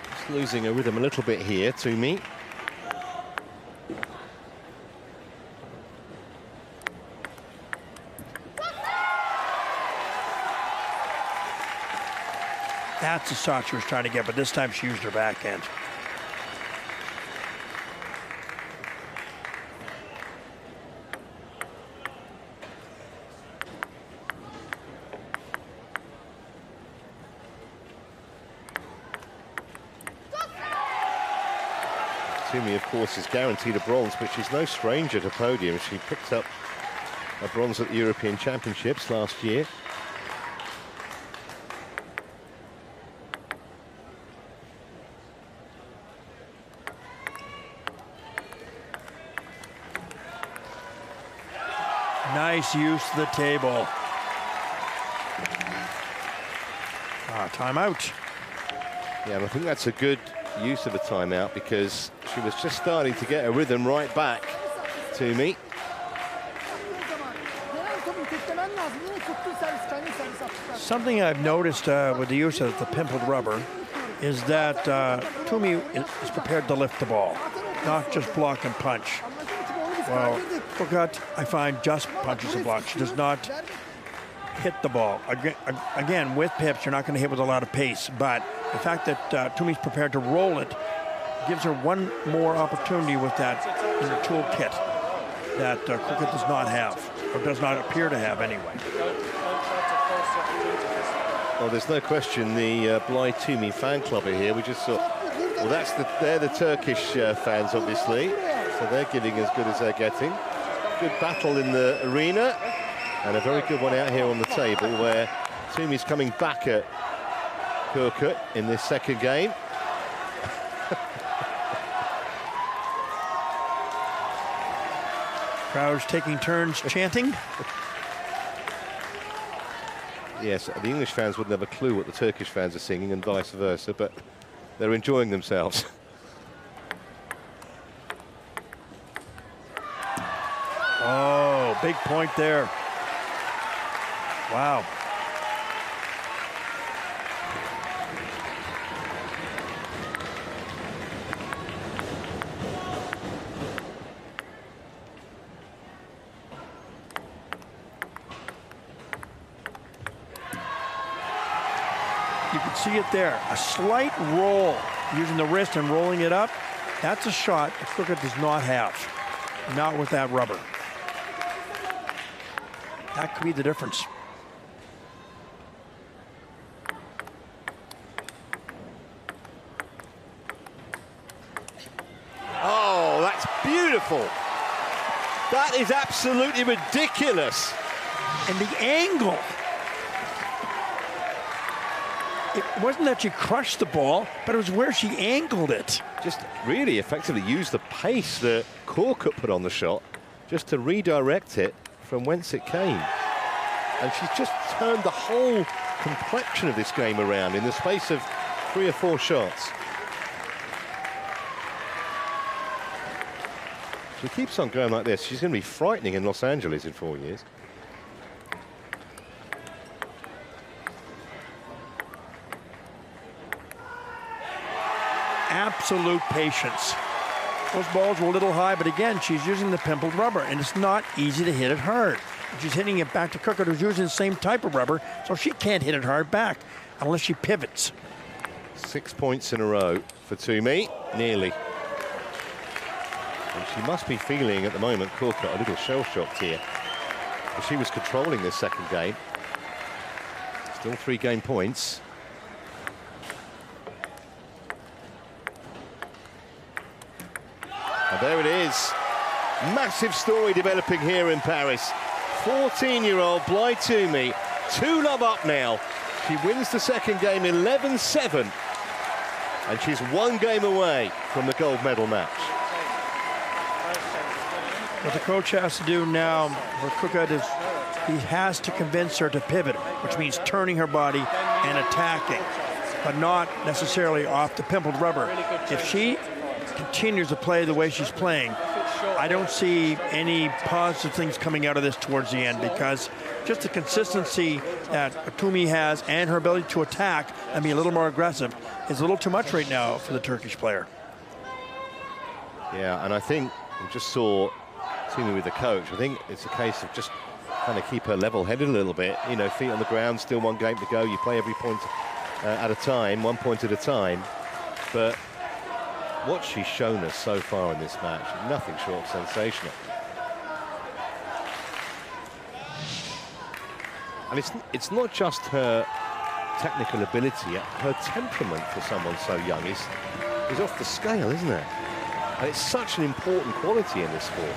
Just losing a rhythm a little bit here, Twomey. That's the shot she was trying to get, but this time she used her backhand. Twomey, of course, is guaranteed a bronze, but she's no stranger to podium. She picked up a bronze at the European Championships last year. Nice use of the table. Timeout. Yeah, and I think that's a good use of a timeout because she was just starting to get a rhythm right back to me. Something I've noticed with the use of the pimpled rubber is that Twomey is prepared to lift the ball, not just block and punch. Well, Korkut, I find, just punches and blocks. She does not hit the ball. Again, with pips, you're not going to hit with a lot of pace, but the fact that Twomey's prepared to roll it gives her one more opportunity with that in her toolkit that Korkut does not have, or does not appear to have anyway. Well, there's no question the Blythe Twomey fan club are here. We just saw, well, they're the Turkish fans, obviously, so they're giving as good as they're getting. Good battle in the arena, and a very good one out here on the table where Twomey's coming back at Korkut in this second game. Crowd's taking turns chanting. Yes, the English fans wouldn't have a clue what the Turkish fans are singing and vice versa, but they're enjoying themselves. Oh, big point there. Wow. You can see it there. A slight roll using the wrist and rolling it up. That's a shot that Korkut does not have. Not with that rubber. That could be the difference. Oh, that's beautiful. That is absolutely ridiculous. And the angle. It wasn't that she crushed the ball, but it was where she angled it. Just really effectively used the pace that Korkut put on the shot just to redirect it from whence it came. And she's just turned the whole complexion of this game around in the space of 3 or 4 shots. She keeps on going like this. She's going to be frightening in Los Angeles in 4 years. Absolute patience. Those balls were a little high, but again, she's using the pimpled rubber, and it's not easy to hit it hard. She's hitting it back to Korkut, who's using the same type of rubber, so she can't hit it hard back unless she pivots. 6 points in a row for Twomey, nearly. And she must be feeling at the moment, Korkut, a little shell-shocked here. But she was controlling this second game. Still 3 game points. And there it is. Massive story developing here in Paris. 14-year-old Blythe Twomey, 2-love up now. She wins the second game 11-7, and she's one game away from the gold medal match. What the coach has to do now for Korkut is he has to convince her to pivot, which means turning her body and attacking, but not necessarily off the pimpled rubber. If she continues to play the way she's playing, I don't see any positive things coming out of this towards the end, because just the consistency that Twomey has and her ability to attack and be a little more aggressive is a little too much right now for the Turkish player. Yeah, and I think we just saw Twomey with the coach. I think it's a case of just kind of keep her level-headed a little bit. You know, feet on the ground, still one game to go. You play every point at a time, 1 point at a time. But what she's shown us so far in this match, nothing short of sensational. And it's not just her technical ability, her temperament for someone so young is off the scale, isn't it? And it's such an important quality in this sport.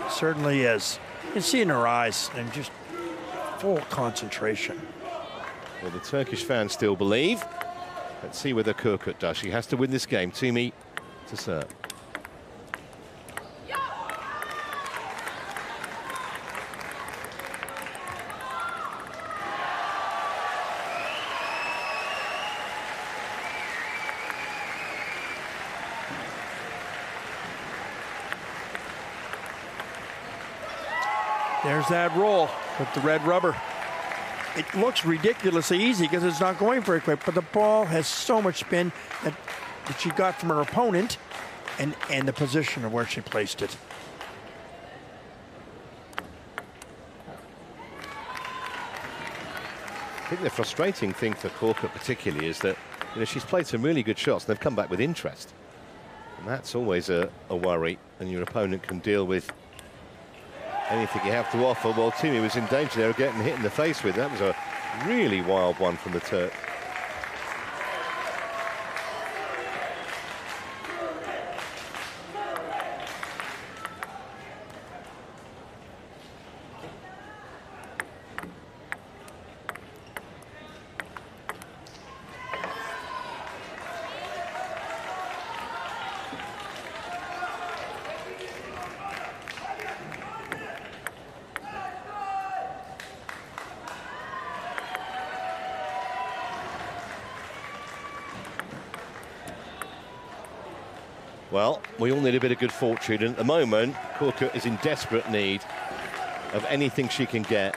It certainly is. You can see in her eyes and just full concentration. Well, the Turkish fans still believe. Let's see whether Korkut does. She has to win this game. Twomey to serve. There's that roll with the red rubber. It looks ridiculously easy because it's not going very quick, but the ball has so much spin that she got from her opponent and the position of where she placed it. I think the frustrating thing for Korkut particularly is that, you know, she's played some really good shots and they've come back with interest. And that's always a worry, and your opponent can deal with anything you have to offer. Well, Twomey was in danger there of getting hit in the face with. That was a really wild one from the Turk. Well, we all need a bit of good fortune, and at the moment, Korkut is in desperate need of anything she can get.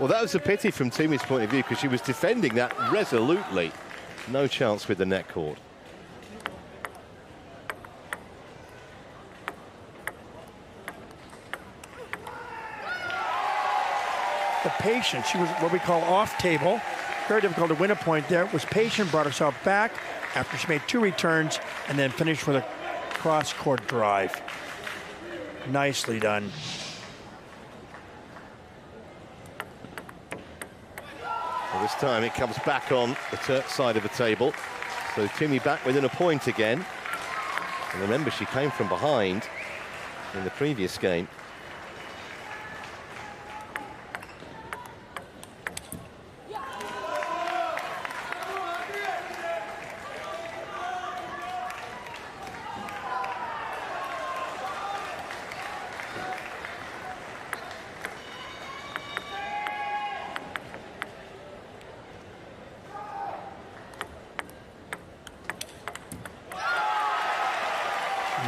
Well, that was a pity from Twomey's point of view, because she was defending that resolutely. No chance with the net cord. The patience, she was what we call off table. Very difficult to win a point there. Was patient, brought herself back after she made 2 returns, and then finished with a cross-court drive. Nicely done. Well, this time it comes back on the Turk side of the table. So Twomey back within a point again. And remember, she came from behind in the previous game.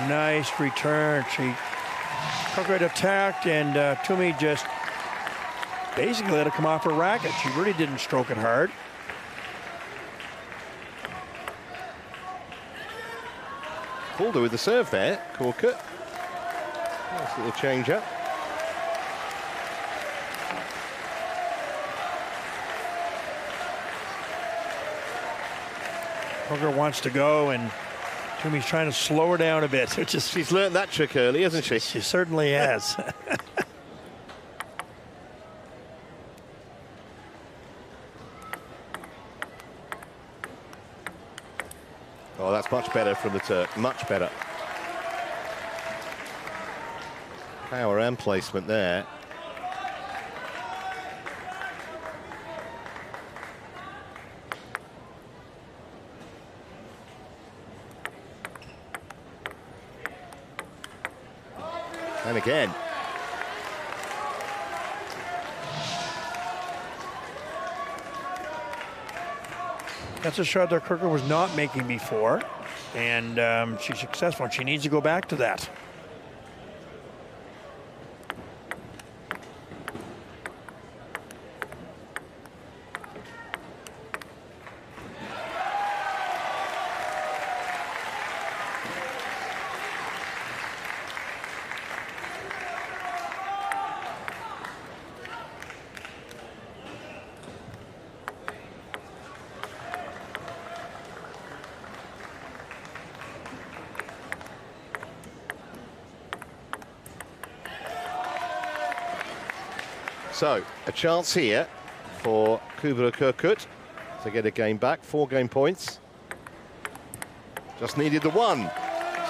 Nice return. Korkut attacked, and Twomey just basically let it come off her racket. She really didn't stroke it hard. Pulled her with the serve there, Korkut. Nice little change up. Korkut wants to go, and Twomey's trying to slow her down a bit. Which is, she's learned that trick early, hasn't she? She certainly has. Oh, that's much better from the Turk. Much better. Power and placement there. And again. That's a shot that Korkut was not making before, and she's successful. She needs to go back to that. So, a chance here for Korkut to get a game back, 4 game points. Just needed the 1.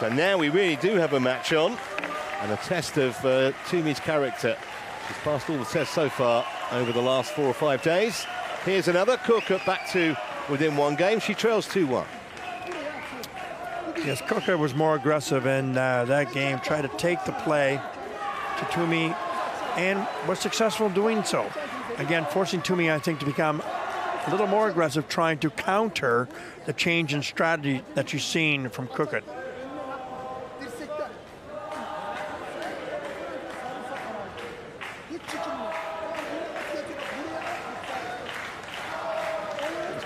So now we really do have a match on, and a test of Twomey's character. She's passed all the tests so far over the last 4 or 5 days. Here's another. Korkut back to within 1 game. She trails 2-1. Yes, Korkut was more aggressive in that game, tried to take the play to Twomey, and was successful doing so. Again, forcing Twomey, I think, to become a little more aggressive, trying to counter the change in strategy that you've seen from Korkut. He's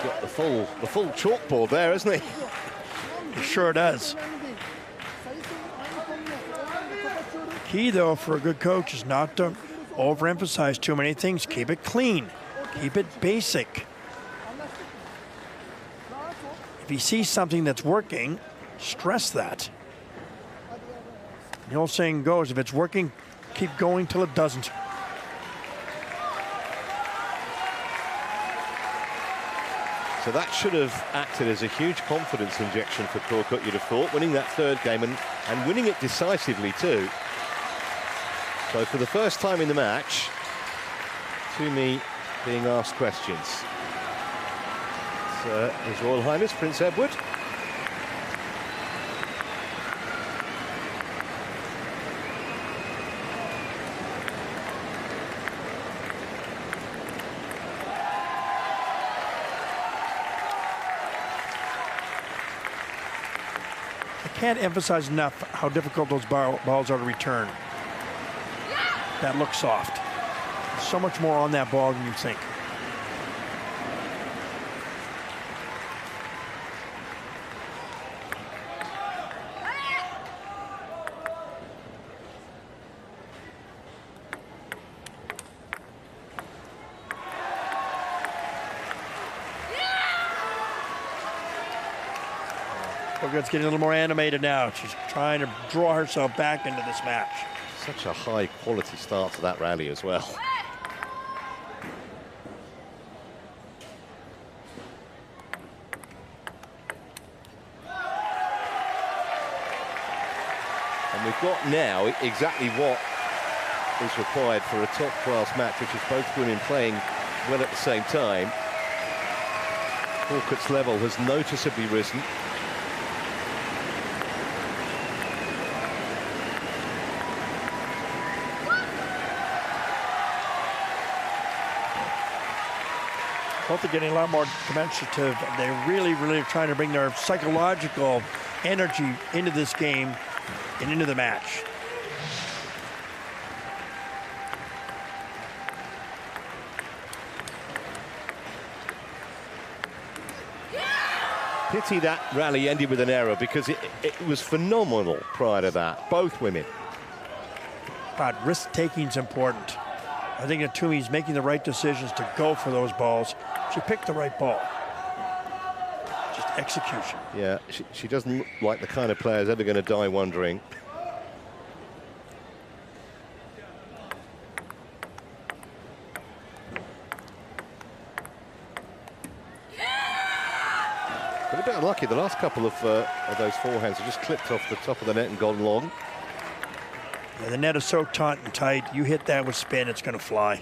got the full chalkboard there, hasn't he? He sure does. Key, though, for a good coach is not to overemphasize too many things. Keep it clean. Keep it basic. If you see something that's working, stress that. The old saying goes, if it's working, keep going till it doesn't. So that should have acted as a huge confidence injection for Korkut, you'd have thought, winning that 3rd game and winning it decisively too. So for the first time in the match, Twomey being asked questions. His Royal Highness Prince Edward. I can't emphasize enough how difficult those balls are to return. That looks soft. There's so much more on that ball than you think. Korkut's getting a little more animated now. She's trying to draw herself back into this match. Such a high quality start to that rally as well. And we've got now exactly what is required for a top class match, which is both women playing well at the same time. Korkut's level has noticeably risen. Both are getting a lot more demonstrative. They're really trying to bring their psychological energy into this game and into the match. Pity that rally ended with an error, because it was phenomenal prior to that, both women. But risk-taking is important. I think that Twomey's making the right decisions to go for those balls. She picked the right ball. Just execution. Yeah, she doesn't look like the kind of player who's ever going to die wondering. But a bit unlucky. The last couple of those forehands have just clipped off the top of the net and gone long. Yeah, the net is so taut and tight. You hit that with spin, it's going to fly.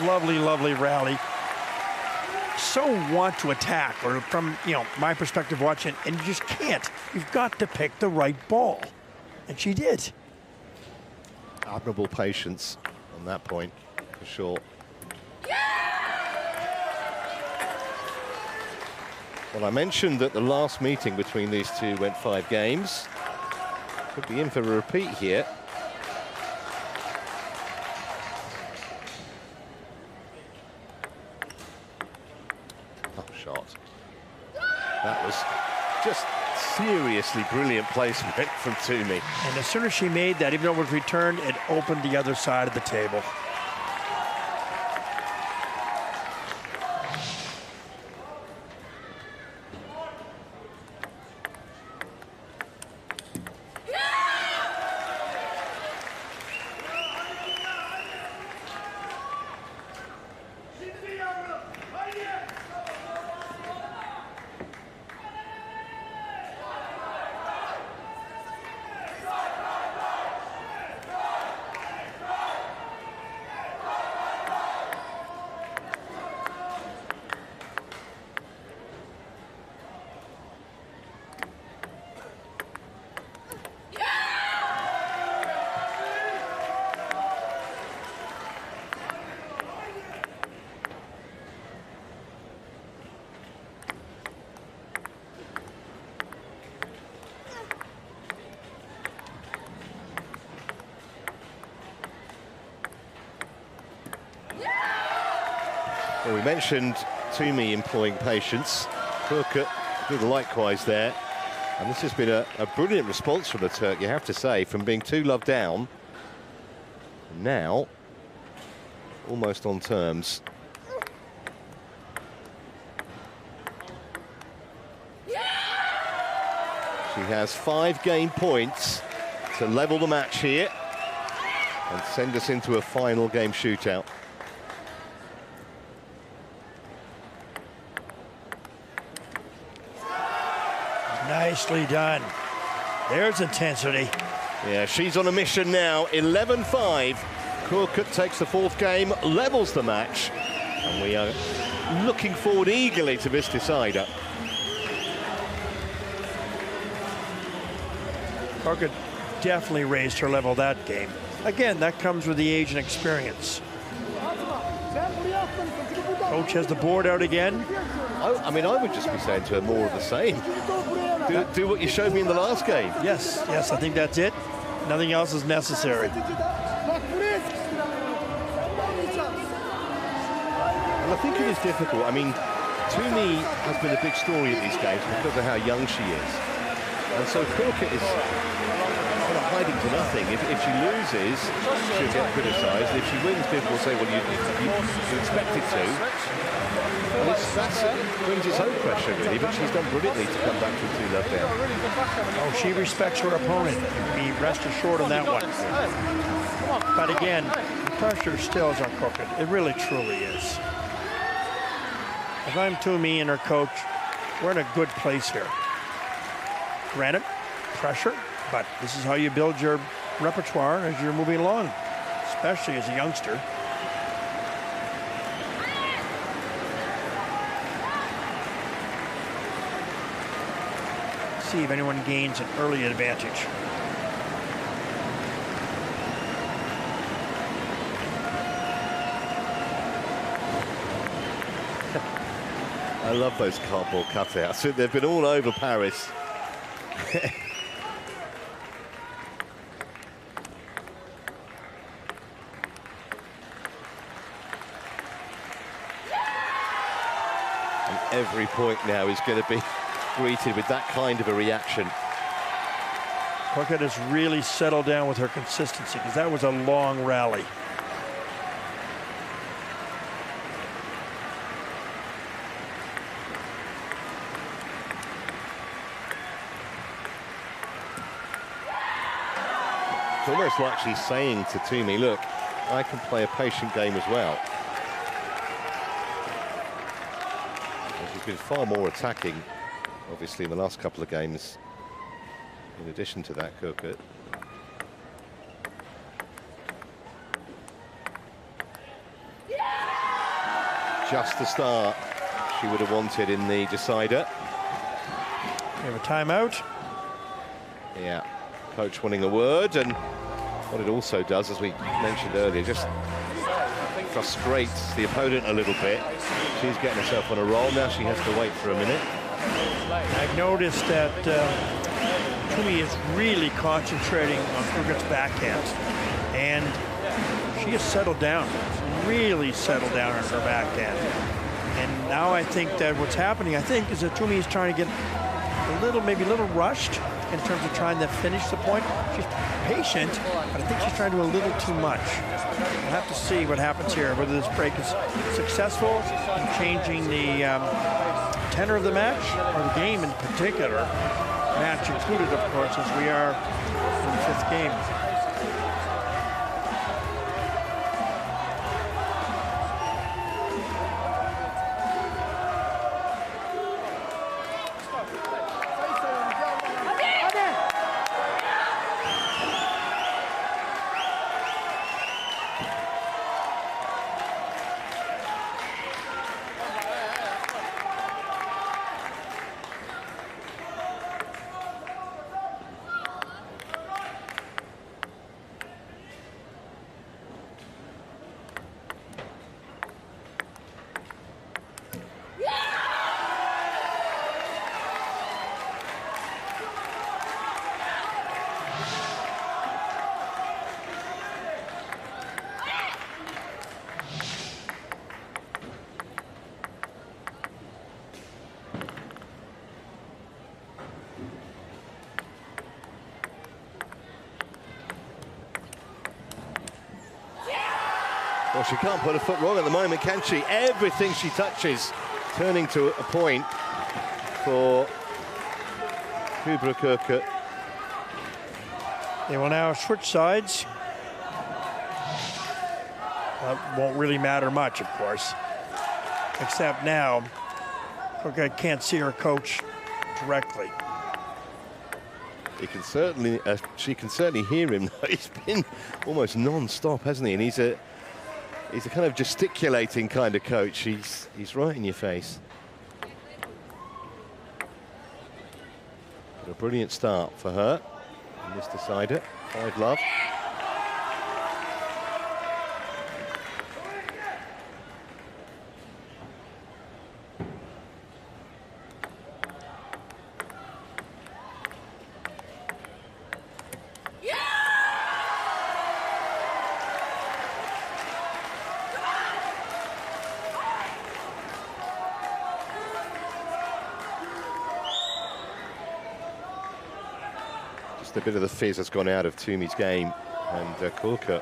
Lovely, lovely rally. So want to attack, or from my perspective watching, and you just can't. You've got to pick the right ball, and she did. Admirable patience on that point, for sure. Well, I mentioned that the last meeting between these two went 5 games. Could be in for a repeat here. That was just seriously brilliant placement from Twomey. And as soon as she made that, even though it was returned, it opened the other side of the table. Well, we mentioned Twomey employing patience. Korkut did likewise there. And this has been a brilliant response from the Turk, you have to say, from being 2-love down. Now, almost on terms. She has 5 game points to level the match here and send us into a final game shootout. Nicely done. There's intensity. Yeah, she's on a mission now. 11-5. Korkut takes the 4th game, levels the match, and we are looking forward eagerly to this decider. Korkut definitely raised her level that game. Again, that comes with the age and experience. Coach has the board out again. I mean, I would just be saying to her more of the same. Do what you showed me in the last game. Yes, I think that's it. Nothing else is necessary. And I think it is difficult. I mean, Twomey has been a big story at these games because of how young she is. And so Korkut is kind of hiding to nothing. If she loses, she'll get criticised. If she wins, people will say, well, you expected to. And that brings its own pressure, really, but she's done brilliantly to come back from 2-love down. Oh, she respects her opponent. Be rest assured on that one. But again, the pressure still is on Korkut. It really, truly is. If I'm Twomey and her coach, we're in a good place here. Granted, pressure, but this is how you build your repertoire as you're moving along, especially as a youngster. See if anyone gains an early advantage. I love those cardboard cutouts. They've been all over Paris. And every point now is going to be greeted with that kind of a reaction. Korkut has really settled down with her consistency, because that was a long rally. It's almost like she's saying to Twomey, look, I can play a patient game as well. And she's been far more attacking, obviously, in the last couple of games. In addition to that, Korkut. Just the start she would have wanted in the decider. We have a timeout. Yeah, coach wanting a word, and what it also does, as we mentioned earlier, just frustrates the opponent a little bit. She's getting herself on a roll. Now she has to wait for a minute. I've noticed that Twomey is really concentrating on Korkut's backhand, and she has settled down, really settled down on her backhand. And now I think that what's happening, is that Twomey is trying to get a little, maybe a little rushed in terms of trying to finish the point. She's patient, but I think she's trying to do a little too much. We'll have to see what happens here, whether this break is successful in changing the tenor of the match, or the game in particular, match included, of course, as we are in the 5th game. Well, she can't put a foot wrong at the moment, can she? Everything she touches turning to a point for Korkut. They will now switch sides. That won't really matter much, of course, except now Korkut can't see her coach directly. He can certainly, she can certainly hear him. He's been almost non-stop, hasn't he? And he's a kind of gesticulating kind of coach. He's right in your face. But a brilliant start for her in this decider. 5-love. A bit of the fizz has gone out of Twomey's game, and Korkut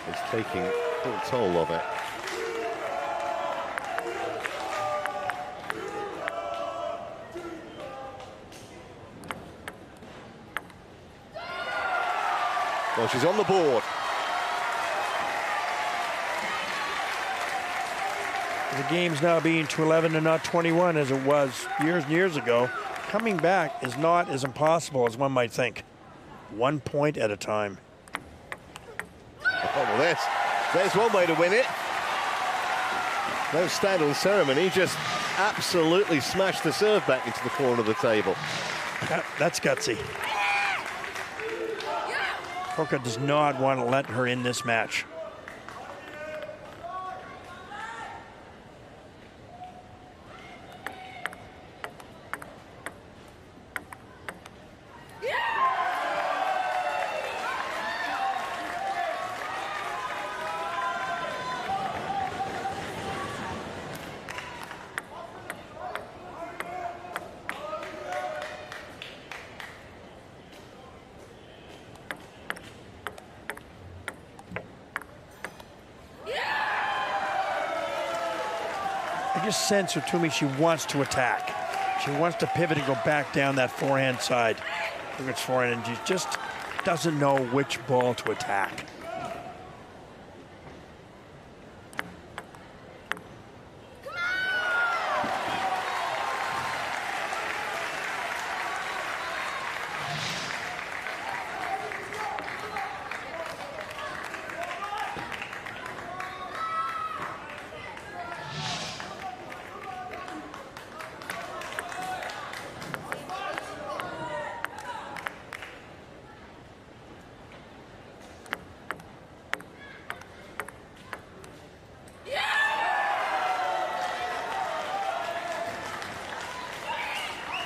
is taking full toll of it. Well, she's on the board. The game's now being to 11 and not 21 as it was years and years ago. Coming back is not as impossible as one might think. 1 point at a time. Oh, well, there's one way to win it. No stand on ceremony, just absolutely smashed the serve back into the corner of the table. That's gutsy. Korkut does not want to let her in this match. just sense with Twomey she wants to attack. She wants to pivot and go back down that forehand side. It's forehand, and she just doesn't know which ball to attack.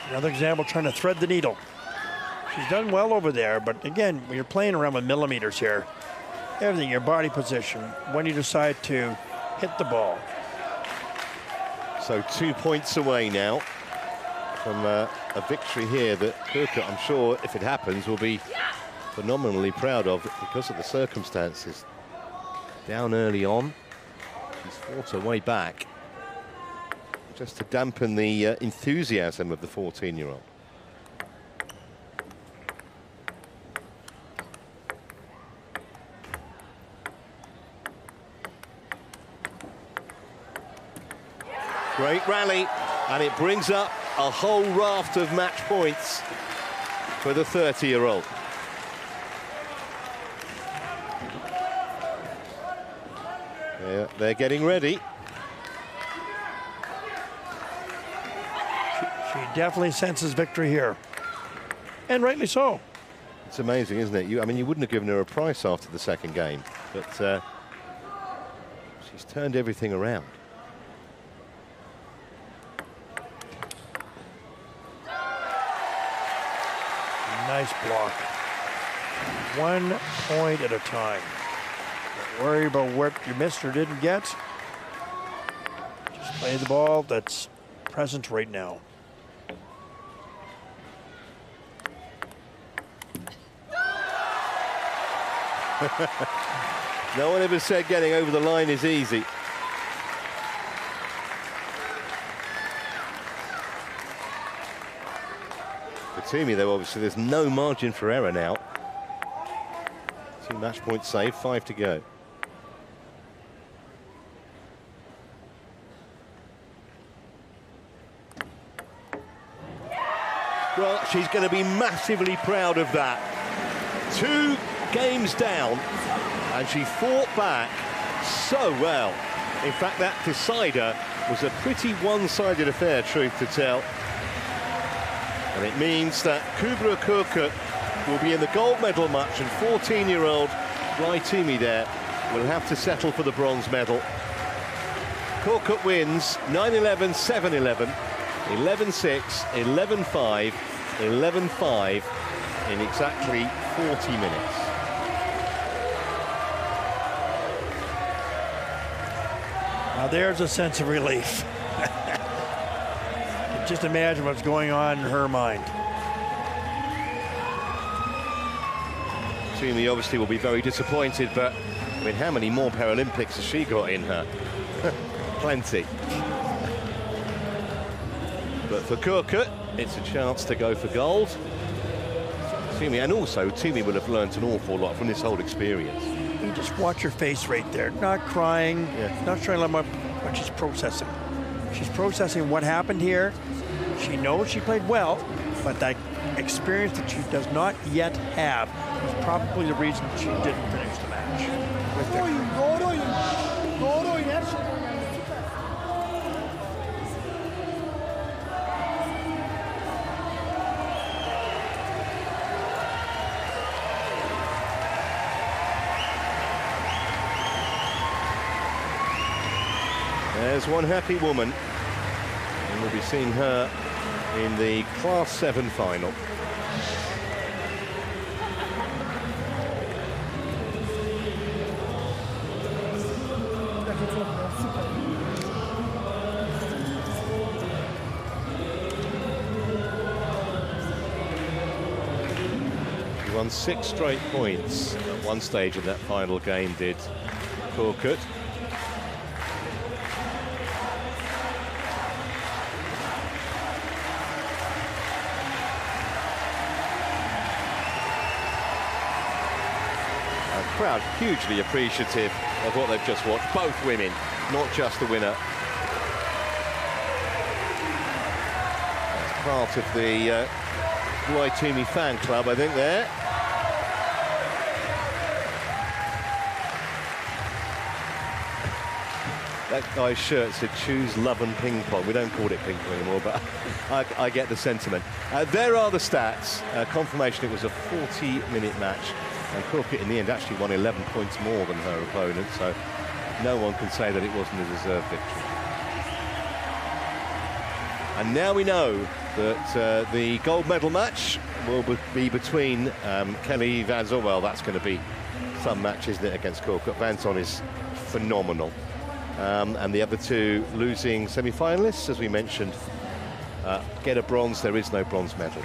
Another example, trying to thread the needle. She's done well over there, but again, when you're playing around with millimeters here, everything, your body position, when you decide to hit the ball. So 2 points away now from a victory here that Korkut, I'm sure, if it happens, will be phenomenally proud of because of the circumstances. Down early on, she's fought her way back, just to dampen the enthusiasm of the 14-year-old. Great rally, and it brings up a whole raft of match points for the 30-year-old. They're getting ready. She definitely senses victory here, and rightly so. It's amazing, isn't it? I mean, you wouldn't have given her a price after the second game, but she's turned everything around. Nice block. 1 point at a time. Don't worry about what you missed or didn't get. Just play the ball that's present right now. No one ever said getting over the line is easy. For Twomey, though, obviously there's no margin for error now. 2 match points saved, 5 to go. Well, she's going to be massively proud of that. 2 games down, and she fought back so well. In fact, that decider was a pretty one-sided affair, truth to tell. And it means that Kubra Korkut will be in the gold medal match, and 14-year-old Twomey there will have to settle for the bronze medal. Korkut wins 9-11, 7-11, 11-6, 11-5, 11-5 in exactly 40 minutes. Now there's a sense of relief. Just imagine what's going on in her mind. Twomey obviously will be very disappointed, but I mean, how many more Paralympics has she got in her? Plenty. But for Korkut, it's a chance to go for gold. Twomey, and also Twomey will have learnt an awful lot from this whole experience. You just watch her face right there, not crying, not trying to let up what she's processing. She's processing what happened here. She knows she played well, but that experience that she does not yet have was probably the reason she didn't finish the match with victory. There's one happy woman, and we'll be seeing her in the Class 7 final. He won 6 straight points at one stage in that final game, did Korkut. crowd hugely appreciative of what they've just watched. Both women, not just the winner. That's part of the Twomey fan club, I think, there. That guy's shirt said choose love and ping pong. We don't call it ping pong anymore, but I get the sentiment. There are the stats. Confirmation it was a 40-minute match, and Korkut in the end actually won 11 points more than her opponent, so no one can say that it wasn't a deserved victory. And now we know that the gold medal match will be between Kelly Van Zon. Well, that's going to be some match, isn't it, against Korkut. Van Zon is phenomenal. And the other two losing semi-finalists, as we mentioned, get a bronze. There is no bronze medal.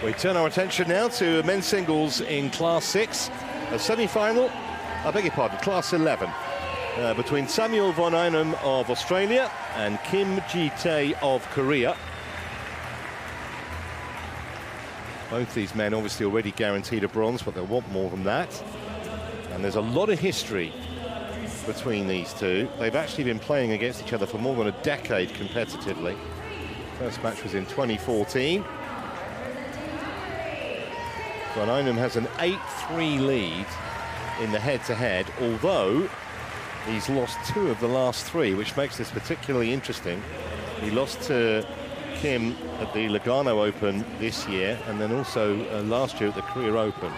We turn our attention now to men's singles in Class 6, a semi-final, I beg your pardon, Class 11, between Samuel von Einem of Australia and Kim Ji-tae of Korea. Both these men obviously already guaranteed a bronze, but they'll want more than that. And there's a lot of history between these two. They've actually been playing against each other for more than a decade competitively. First match was in 2014. Von Einem has an 8-3 lead in the head-to-head, although he's lost 2 of the last 3, which makes this particularly interesting. He lost to Kim at the Lugano Open this year, and then also last year at the Korea Open.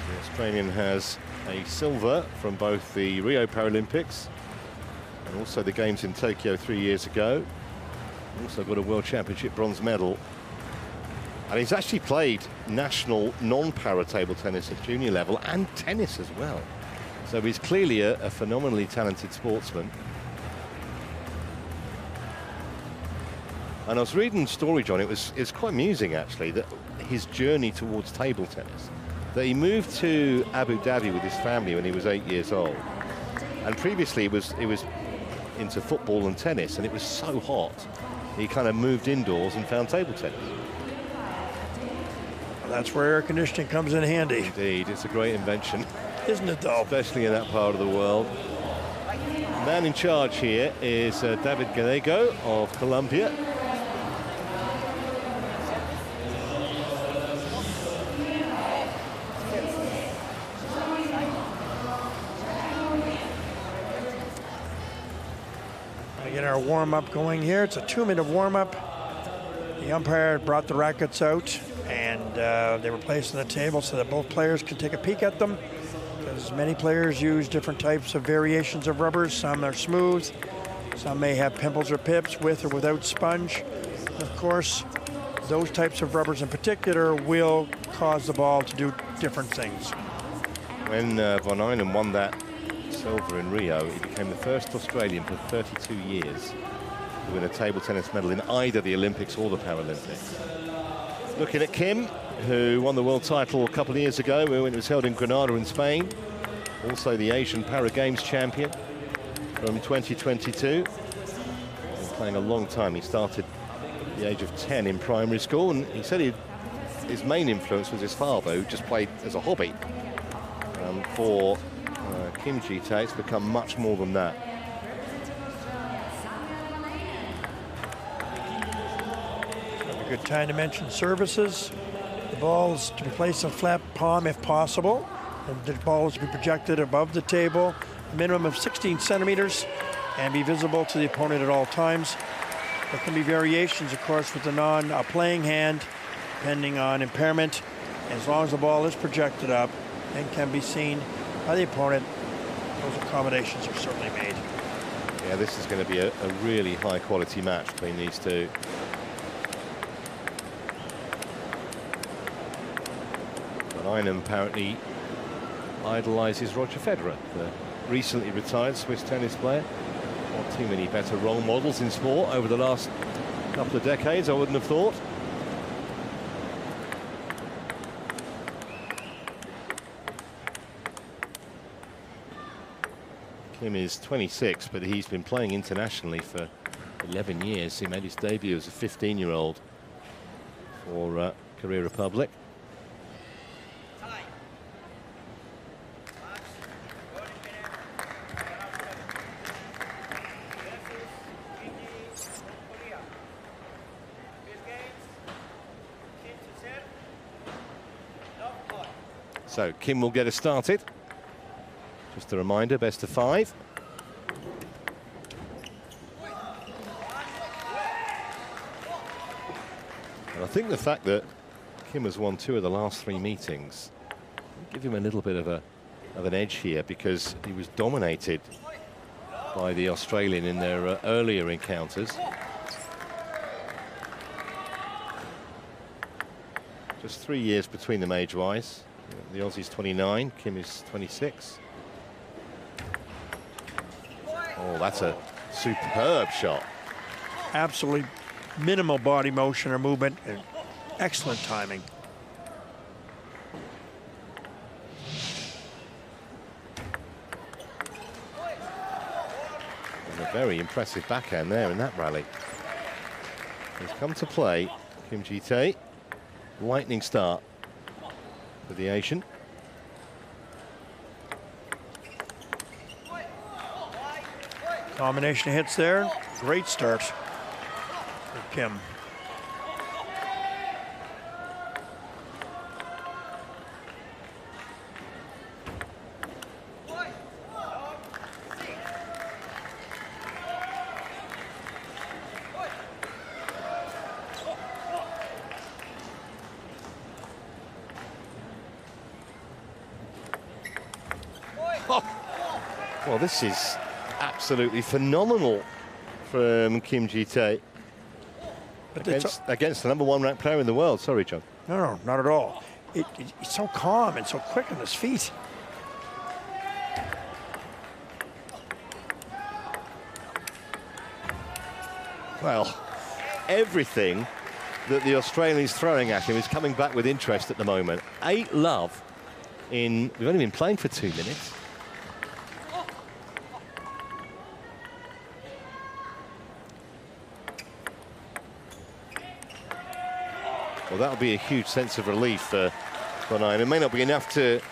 The Australian has a silver from both the Rio Paralympics and also the Games in Tokyo 3 years ago. Also got a World Championship bronze medal. And he's actually played national non-para table tennis at junior level and tennis as well. So he's clearly a phenomenally talented sportsman. And I was reading a story, John, it's quite amusing actually, that his journey towards table tennis. That he moved to Abu Dhabi with his family when he was 8 years old. And previously he was into football and tennis, and it was so hot he kind of moved indoors and found table tennis. Well, that's where air conditioning comes in handy. Indeed, it's a great invention. Isn't it though? Especially in that part of the world. The man in charge here is David Gallego of Colombia. Get our warm-up going here. It's a 2-minute warm-up. The umpire brought the rackets out, and they were placed on the table so that both players could take a peek at them, because many players use different types of variations of rubbers. Some are smooth, some may have pimples or pips with or without sponge. And of course, those types of rubbers in particular will cause the ball to do different things. When von Einem won that silver in Rio, he became the first Australian for 32 years to win a table tennis medal in either the Olympics or the Paralympics. Looking at Kim, who won the world title a couple of years ago when it was held in Granada in Spain. Also the Asian Para Games champion from 2022. Been playing a long time. He started at the age of 10 in primary school, and he said his main influence was his father, who just played as a hobby. For Kim Ji-tae, it's become much more than that. A good time to mention services. The ball is to be placed on flat palm if possible, and the ball is to be projected above the table, a minimum of 16 centimeters, and be visible to the opponent at all times. There can be variations, of course, with the non-playing hand, depending on impairment. As long as the ball is projected up and can be seen by the opponent, those accommodations are certainly made. Yeah, this is going to be a really high-quality match between these two. Von Einem apparently idolizes Roger Federer, the recently retired Swiss tennis player. Not too many better role models in sport over the last couple of decades, I wouldn't have thought. Kim is 26, but he's been playing internationally for 11 years. He made his debut as a 15-year-old for Korea Republic. So Kim will get us started. Just a reminder, best of 5. And I think the fact that Kim has won 2 of the last 3 meetings will give him a little bit of an edge here, because he was dominated by the Australian in their earlier encounters. Just 3 years between them age-wise. The Aussie's 29, Kim is 26. Oh, that's a superb shot. Absolutely minimal body motion or movement, and excellent timing. And a very impressive backhand there in that rally. He's come to play, Kim Ji-tae. Lightning start for the Asian. Combination of hits there. Great start for Kim. Well, this is absolutely phenomenal from Kim Ji-tae against the #1 ranked player in the world. Sorry, John. No, not at all. He's so calm and so quick on his feet. Well, everything that the Australian's throwing at him is coming back with interest at the moment. 8-love in, we've only been playing for 2 minutes. Well, that'll be a huge sense of relief for Bonaine. It may not be enough to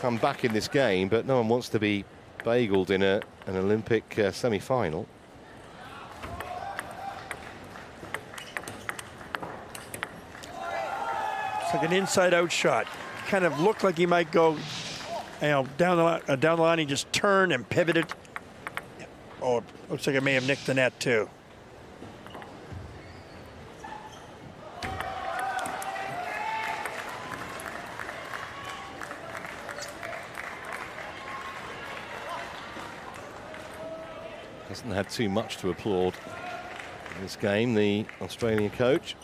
come back in this game, but no one wants to be bageled in an Olympic semi-final. It's like an inside-out shot. Kind of looked like he might go, down the line. He just turned and pivoted. Oh, looks like it may have nicked the net too. Hasn't had too much to applaud in this game, the Australian coach.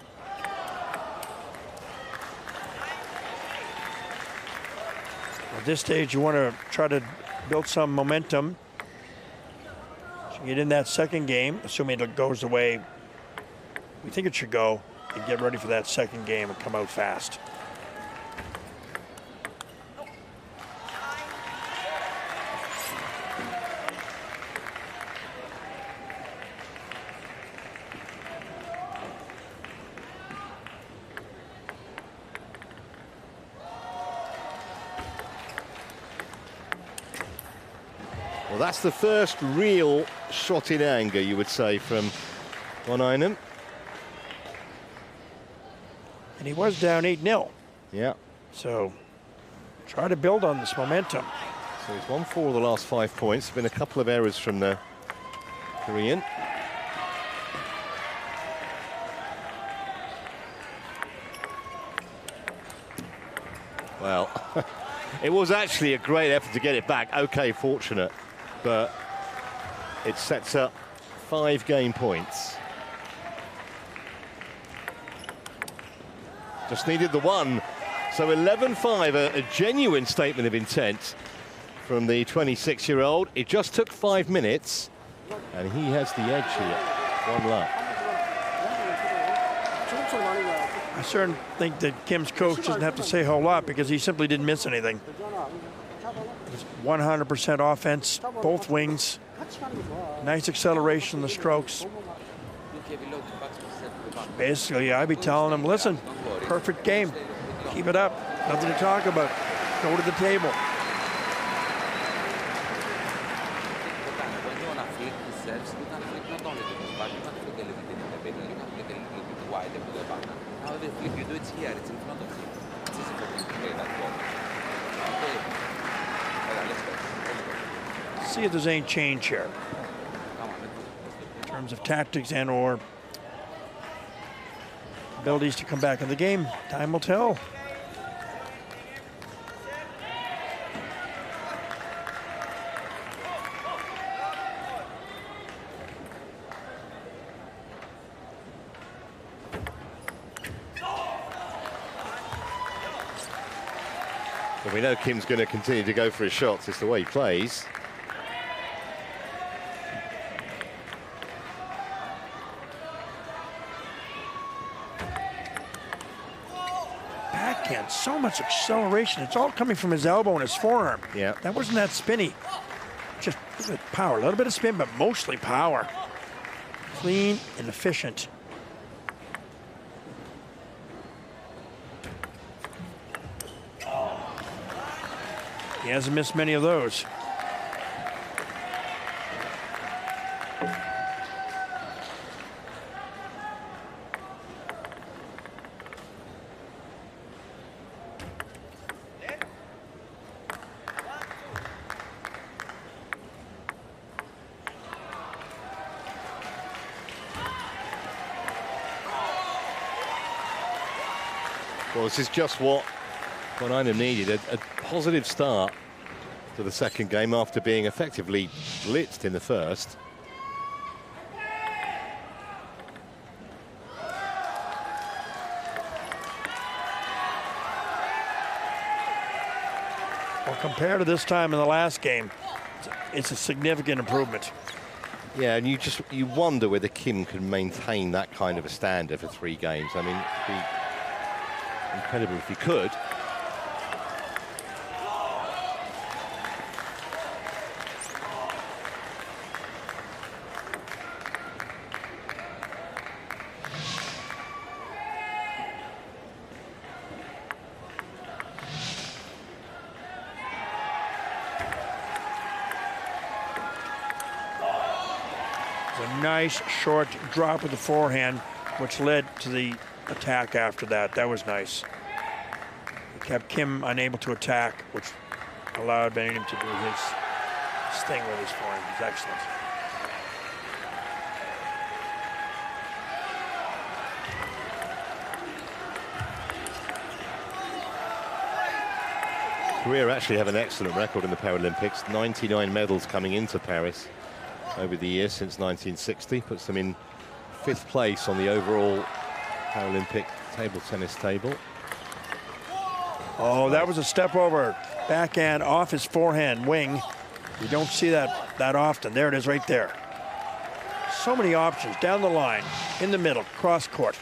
At this stage, you want to try to build some momentum. So get in that second game, assuming it goes the way we think it should go, and get ready for that second game and come out fast. Well, that's the first real shot in anger, you would say, from Bonaine. And he was down 8-0. Yeah. So try to build on this momentum. So he's won 4 of the last 5 points. Been a couple of errors from the Korean. Well, it was actually a great effort to get it back. Okay, fortunate, but it sets up 5 game points. Just needed the one. So 11-5, a genuine statement of intent from the 26-year-old. It just took 5 minutes, and he has the edge here. 1 luck. I certainly think that Kim's coach doesn't have to say a whole lot because he simply didn't miss anything. 100% offense, both wings. Nice acceleration in the strokes. Basically, I'd be telling him, listen, perfect game. Keep it up. Nothing to talk about. Go to the table. You do it here, it's in front of you. It's easy for you to play that ball. See if there's any change here in terms of tactics and or abilities to come back in the game. Time will tell. Well, we know Kim's going to continue to go for his shots. It's the way he plays. backhand. So much acceleration. It's all coming from his elbow and his forearm. Yeah. That wasn't that spinny. Just power. A little bit of spin, but mostly power. Clean and efficient. He hasn't missed many of those. Well, this is just what Einam needed, a positive start to the second game after being effectively blitzed in the first. Well, compared to this time in the last game, it's a significant improvement. Yeah, and you wonder whether Kim can maintain that kind of a standard for 3 games. I mean, it'd be incredible if he could. Nice short drop with the forehand, which led to the attack after that. That was nice. It kept Kim unable to attack, which allowed Benjamin to do his thing with his forehand. He's excellent. Korea actually have an excellent record in the Paralympics. 99 medals coming into Paris over the years since 1960, puts them in 5th place on the overall Paralympic table tennis table. Oh, that was a step over. Backhand off his forehand wing. You don't see that often. There it is right there. So many options down the line, in the middle, cross court.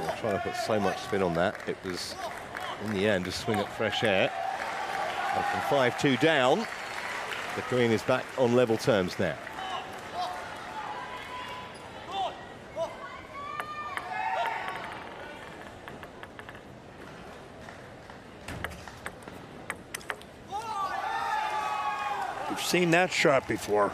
I'm trying to put so much spin on that. It was, in the end, a swing at fresh air. And from 5-2 down, the Korean is back on level terms now. We've seen that shot before.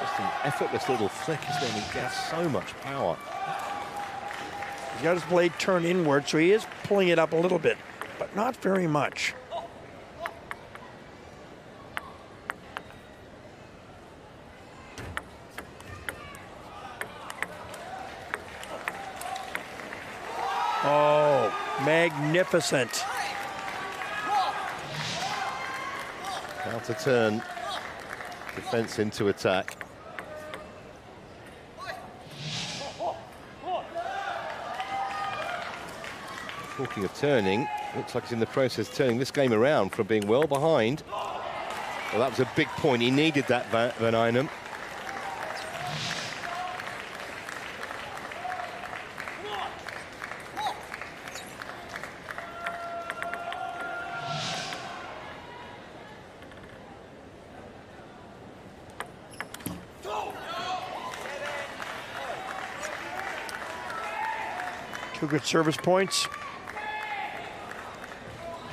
Just an effortless little flick, isn't it? He gets so much power. He's got his blade turned inward, so he is pulling it up a little bit, but not very much. Oh, magnificent. Now to turn defense into attack. Talking of turning, looks like he's in the process of turning this game around from being well behind. Well, that was a big point. He needed that, Van Einam. Two good service points.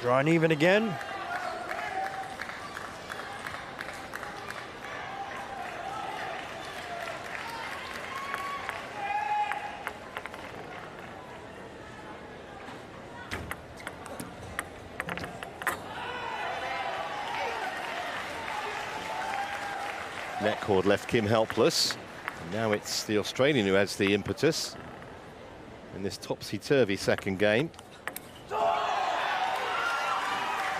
Drawing even again. Net cord left Kim helpless. And now it's the Australian who has the impetus in this topsy-turvy second game.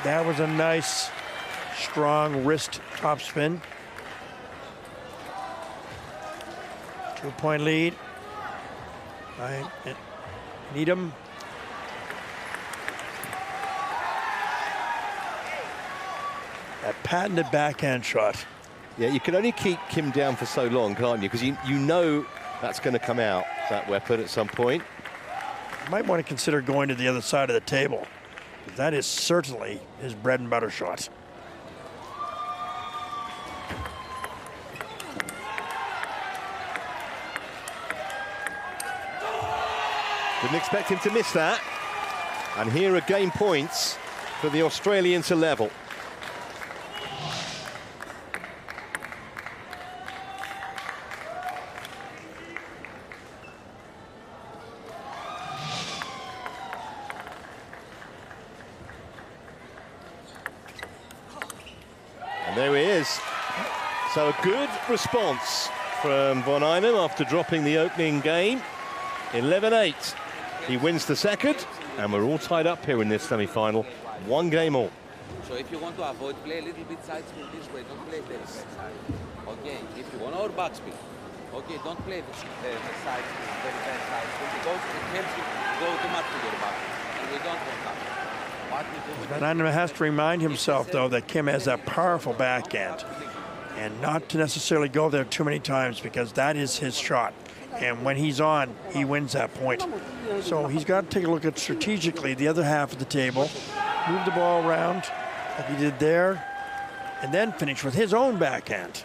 That was a nice, strong wrist topspin. 2-point lead. Right. Needham. That patented backhand shot. Yeah, you can only keep Kim down for so long, can't you? Because you know that's going to come out, that weapon, at some point. You might want to consider going to the other side of the table. That is certainly his bread and butter shot. Didn't expect him to miss that. And here are game points for the Australian to level. And there he is. So a good response from Von Einem after dropping the opening game. 11-8. He wins the second, and we're all tied up here in this semi-final. One game all. So if you want to avoid, play a little bit side spin this way. Don't play the back side. Okay, if you want, or back spin. Okay, don't play the side spin, very bad side spin, because it helps you go too much to your back. And we don't want that. Van Einem has to remind himself, though, that Kim has that powerful backhand, and not to necessarily go there too many times, because that is his shot. And when he's on, he wins that point. So he's got to take a look at strategically the other half of the table, move the ball around like he did there, and then finish with his own backhand.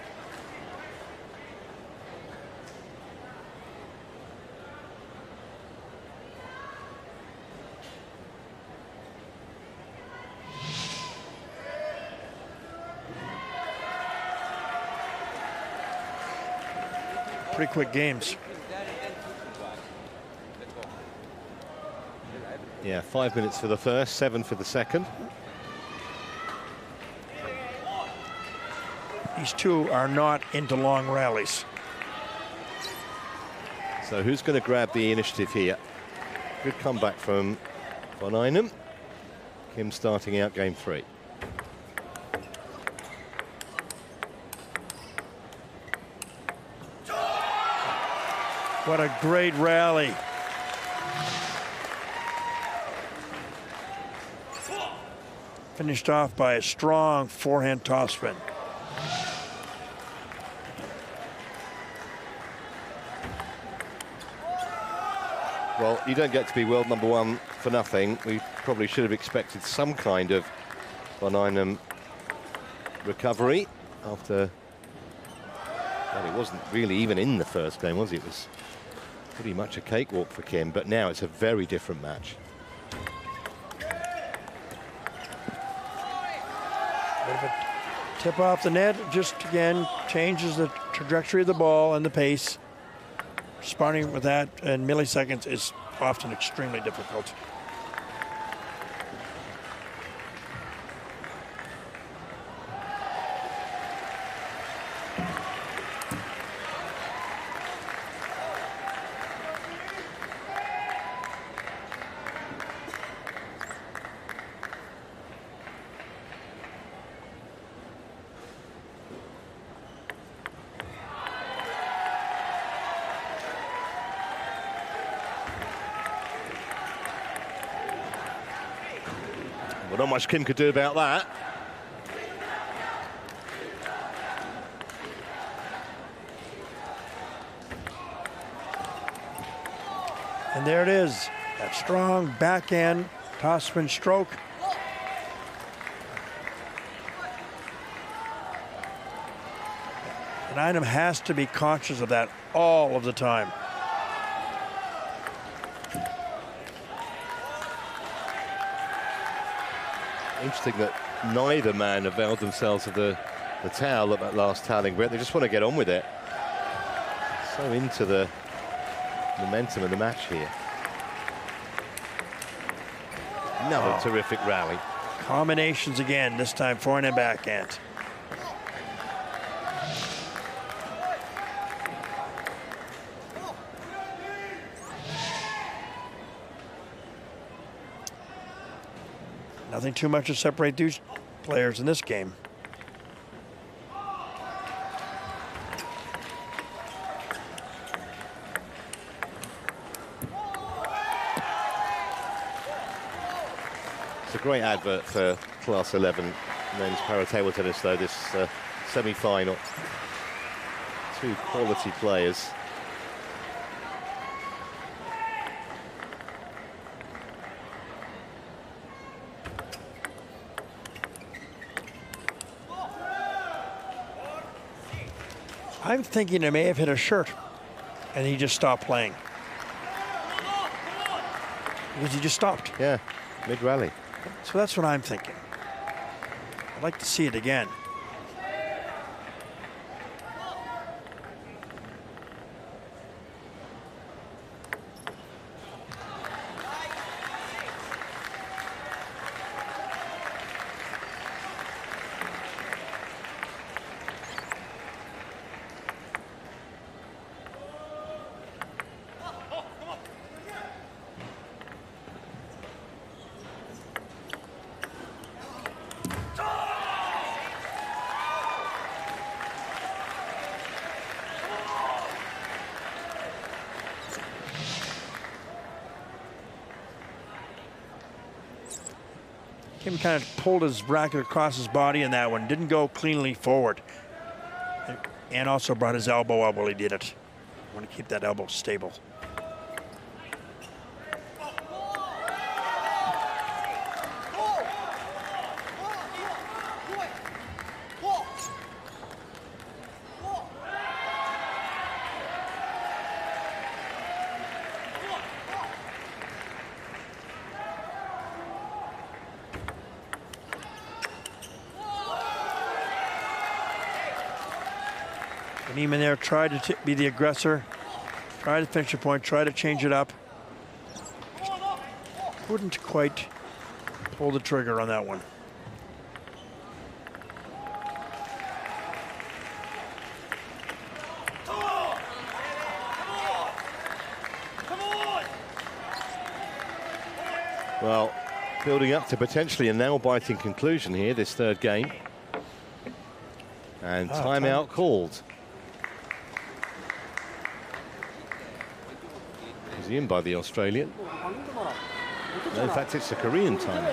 Pretty quick games. Yeah, 5 minutes for the first, 7 for the second. These two are not into long rallies. So who's going to grab the initiative here? Good comeback from Von Einem. Kim starting out game 3. What a great rally. Finished off by a strong forehand topspin. Well, you don't get to be world number 1 for nothing. We probably should have expected some kind of Von Einem recovery after, well, it wasn't really even in the first game, was it? It was pretty much a cakewalk for Kim, but now it's a very different match. Bit of a tip off the net, just again changes the trajectory of the ball and the pace. Responding with that in milliseconds is often extremely difficult. Well, not much Kim could do about that. And there it is, that strong backhand topspin stroke. And Einem has to be conscious of that all of the time. Interesting that neither man availed themselves of the towel at that last toweling break. They just want to get on with it. So into the momentum of the match here. Another terrific rally. Combinations again, this time forehand and backhand. Nothing too much to separate these players in this game. It's a great advert for Class 11 men's para table tennis, though, this semi-final. Two quality players. I'm thinking he may have hit a shirt and he just stopped playing. Because he just stopped. Yeah, mid-rally. So that's what I'm thinking. I'd like to see it again. Kim kind of pulled his racket across his body in that one. Didn't go cleanly forward. And also brought his elbow up while he did it. Want to keep that elbow stable. Neiman there tried to be the aggressor, tried to finish the point, tried to change it up. Just couldn't quite pull the trigger on that one. Well, building up to potentially a nail-biting conclusion here, this third game. And timeout called. Is he in by the Australian? No, in fact, it's a Korean time.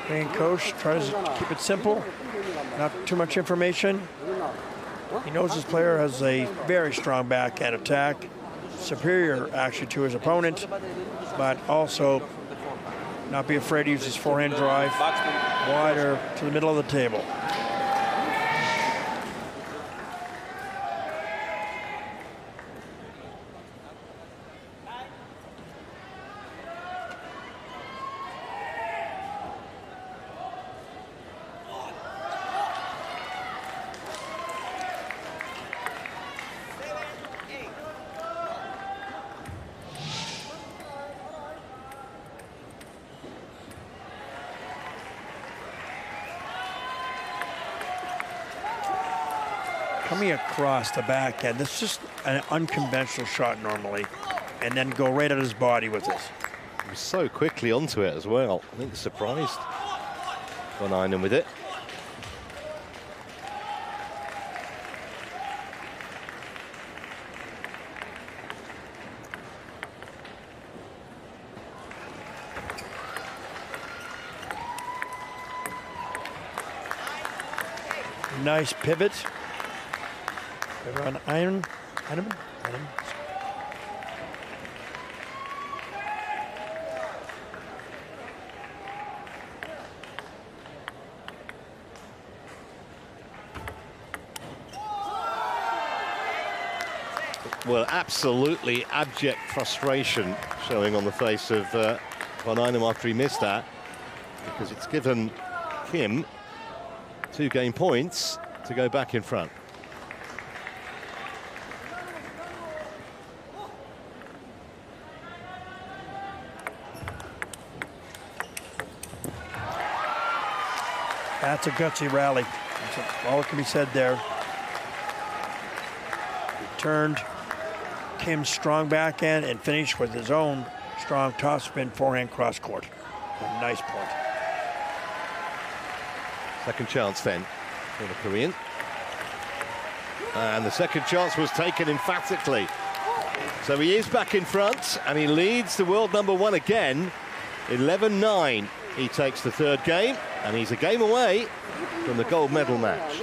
Korean coach tries to keep it simple, not too much information. He knows his player has a very strong backhand attack, superior actually to his opponent, but also not be afraid to use his forehand drive wider to the middle of the table. Coming across the backhand, that's just an unconventional shot normally, and then go right at his body with it. He was so quickly onto it as well. I think surprised Von Einem with it. Nice pivot. On Einem. Well, absolutely abject frustration showing on the face of Von Einem after he missed that, because it's given Kim 2 game points to go back in front. That's a gutsy rally. That's all that can be said there. He turned Kim's strong backhand and finished with his own strong topspin forehand cross court. A nice point. Second chance then for the Korean. And the second chance was taken emphatically. So he is back in front, and he leads the world number 1 again, 11-9. He takes the third game, and he's a game away from the gold medal match.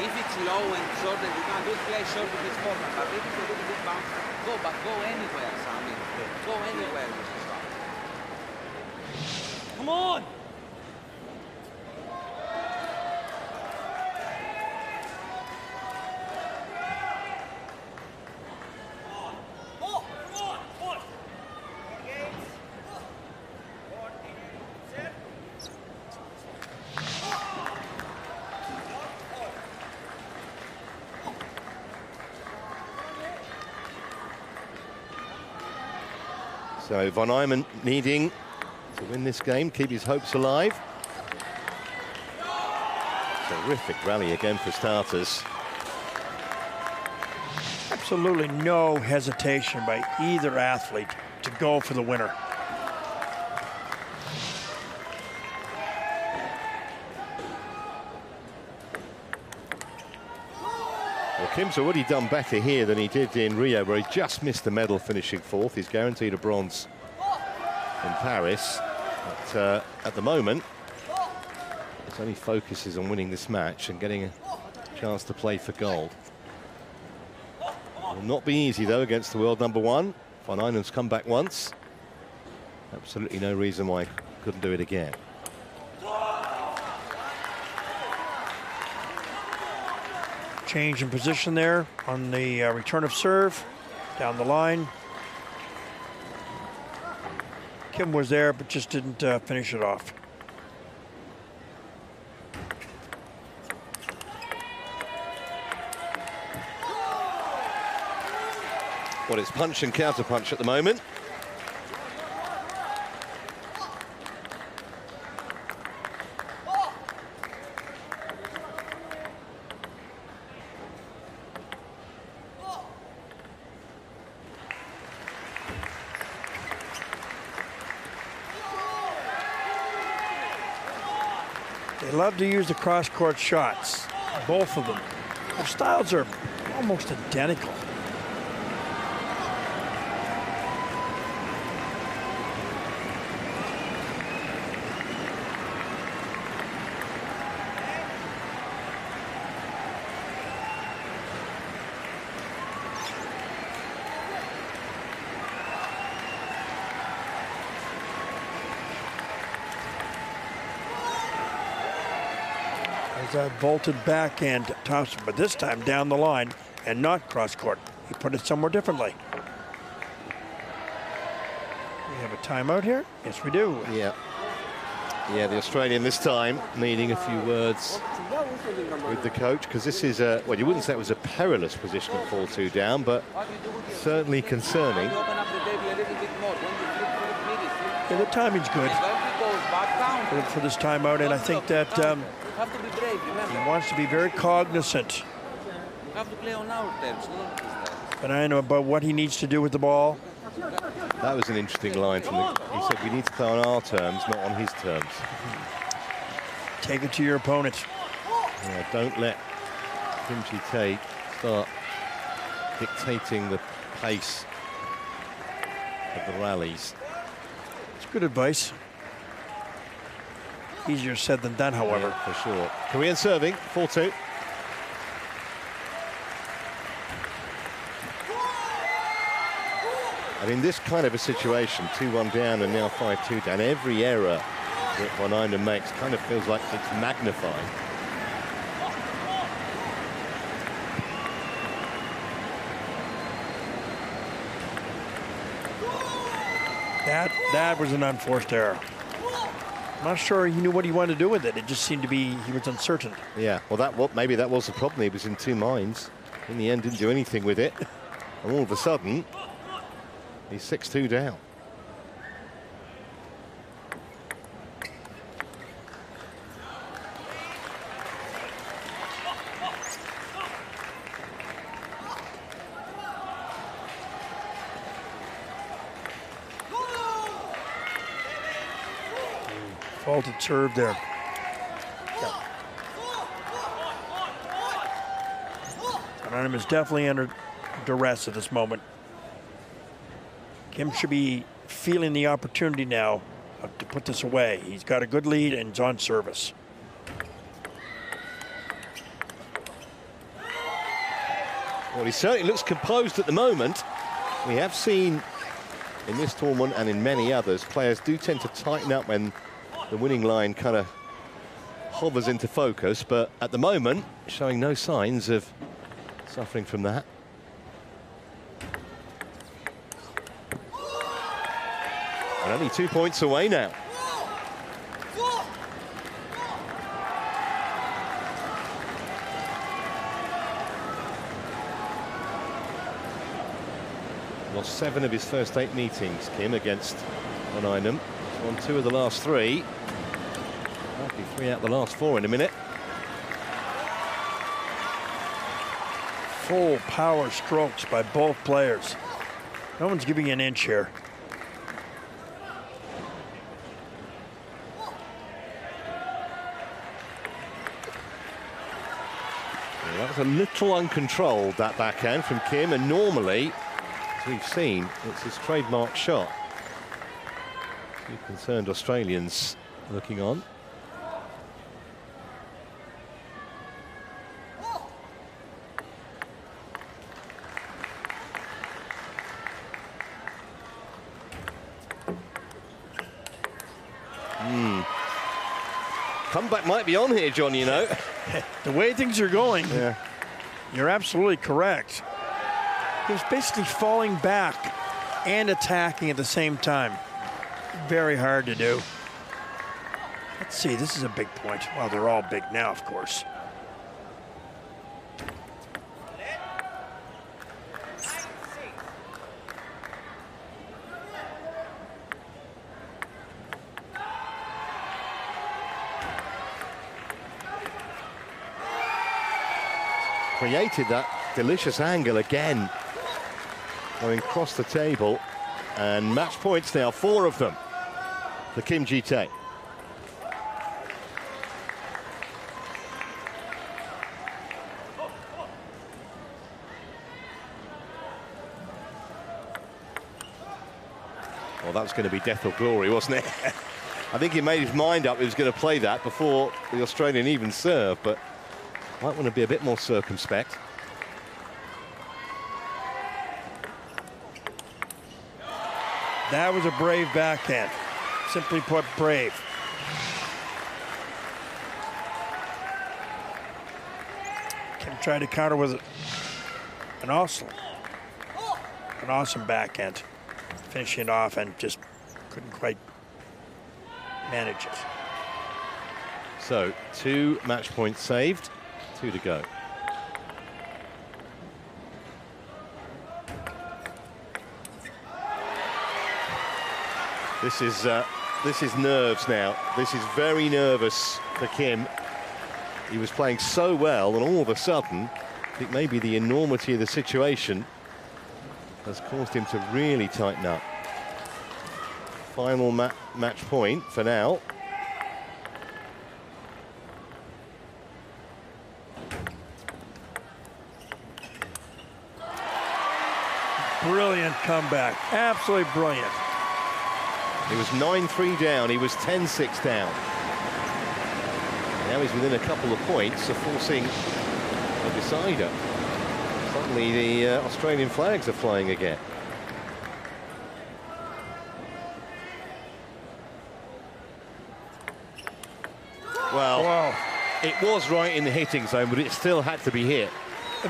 If it's low and short, then you can do play short with his forehand. But if it's a little bit bounce, go anywhere, Sammy. Go anywhere with this one. Come on! So Von Eyman needing to win this game, keep his hopes alive. Terrific rally again for starters. Absolutely no hesitation by either athlete to go for the winner. Well, Kim's already done better here than he did in Rio, where he just missed the medal, finishing 4th. He's guaranteed a bronze in Paris. But at the moment, his only focus is on winning this match and getting a chance to play for gold. Will not be easy, though, against the world number 1. Von Eyman's come back once. Absolutely no reason why he couldn't do it again. Change in position there on the return of serve down the line. Kim was there, but just didn't finish it off. Well, it's punch and counter punch at the moment. They love to use the cross-court shots, both of them. Their styles are almost identical. That vaulted backhand toss, but this time down the line and not cross court. He put it somewhere differently. We have a timeout here? Yes, we do. Yeah. Yeah, the Australian this time needing a few words with the coach, because this is a, well, you wouldn't say it was a perilous position to fall 2 down, but certainly concerning. Yeah, the timing's good for this timeout, and I think that he wants to be very cognizant. You have to play on our terms, not his terms. But I know about what he needs to do with the ball. That was an interesting line from the, he said we need to play on our terms, not on his terms. Take it to your opponent. Yeah, don't let Kimchi Tae start dictating the pace of the rallies. It's good advice. Easier said than done, however. Yeah, for sure. Korean serving, 4-2. And in this kind of a situation, 2-1 down and now 5-2 down, every error that Von Eyman makes kind of feels like it's magnified. That was an unforced error. I'm not sure he knew what he wanted to do with it. It just seemed to be he was uncertain. Yeah, well, maybe that was the problem. He was in two minds. In the end, didn't do anything with it. And all of a sudden, he's 6-2 down. Faulted serve there. Arnhem is definitely under duress at this moment. Kim should be feeling the opportunity now to put this away. He's got a good lead and he's on service. Well, he certainly looks composed at the moment. We have seen in this tournament and in many others, players do tend to tighten up when the winning line kind of hovers into focus, but at the moment, showing no signs of suffering from that. And only 2 points away now. Lost 7 of his first 8 meetings, Kim, against Van Einem. He's won 2 of the last 3. Might be 3 out of the last 4 in a minute. Full power strokes by both players. No one's giving you an inch here. Well, that was a little uncontrolled, that backhand from Kim, and normally, as we've seen, it's his trademark shot. 2 concerned Australians looking on. Comeback might be on here, John, you know. The way things are going, yeah. You're absolutely correct. He was basically falling back and attacking at the same time. Very hard to do. Let's see, this is a big point. Well, they're all big now, of course. Created that delicious angle again, going across the table, and match points now, 4 of them for Kim Ji-tae. Well, that was going to be death or glory, wasn't it? I think he made his mind up he was going to play that before the Australian even served, but might want to be a bit more circumspect. That was a brave backhand. Simply put, brave. Kim tried to counter with an awesome backhand. Finishing it off and just couldn't quite manage it. So 2 match points saved. 2 to go. This is nerves now. This is very nervous for Kim. He was playing so well, and all of a sudden, I think maybe the enormity of the situation has caused him to really tighten up. Final match point for now. Brilliant comeback, absolutely brilliant. He was 9-3 down, he was 10-6 down. Now he's within a couple of points of forcing a decider. Suddenly the Australian flags are flying again. Well, wow. It was right in the hitting zone, but it still had to be hit.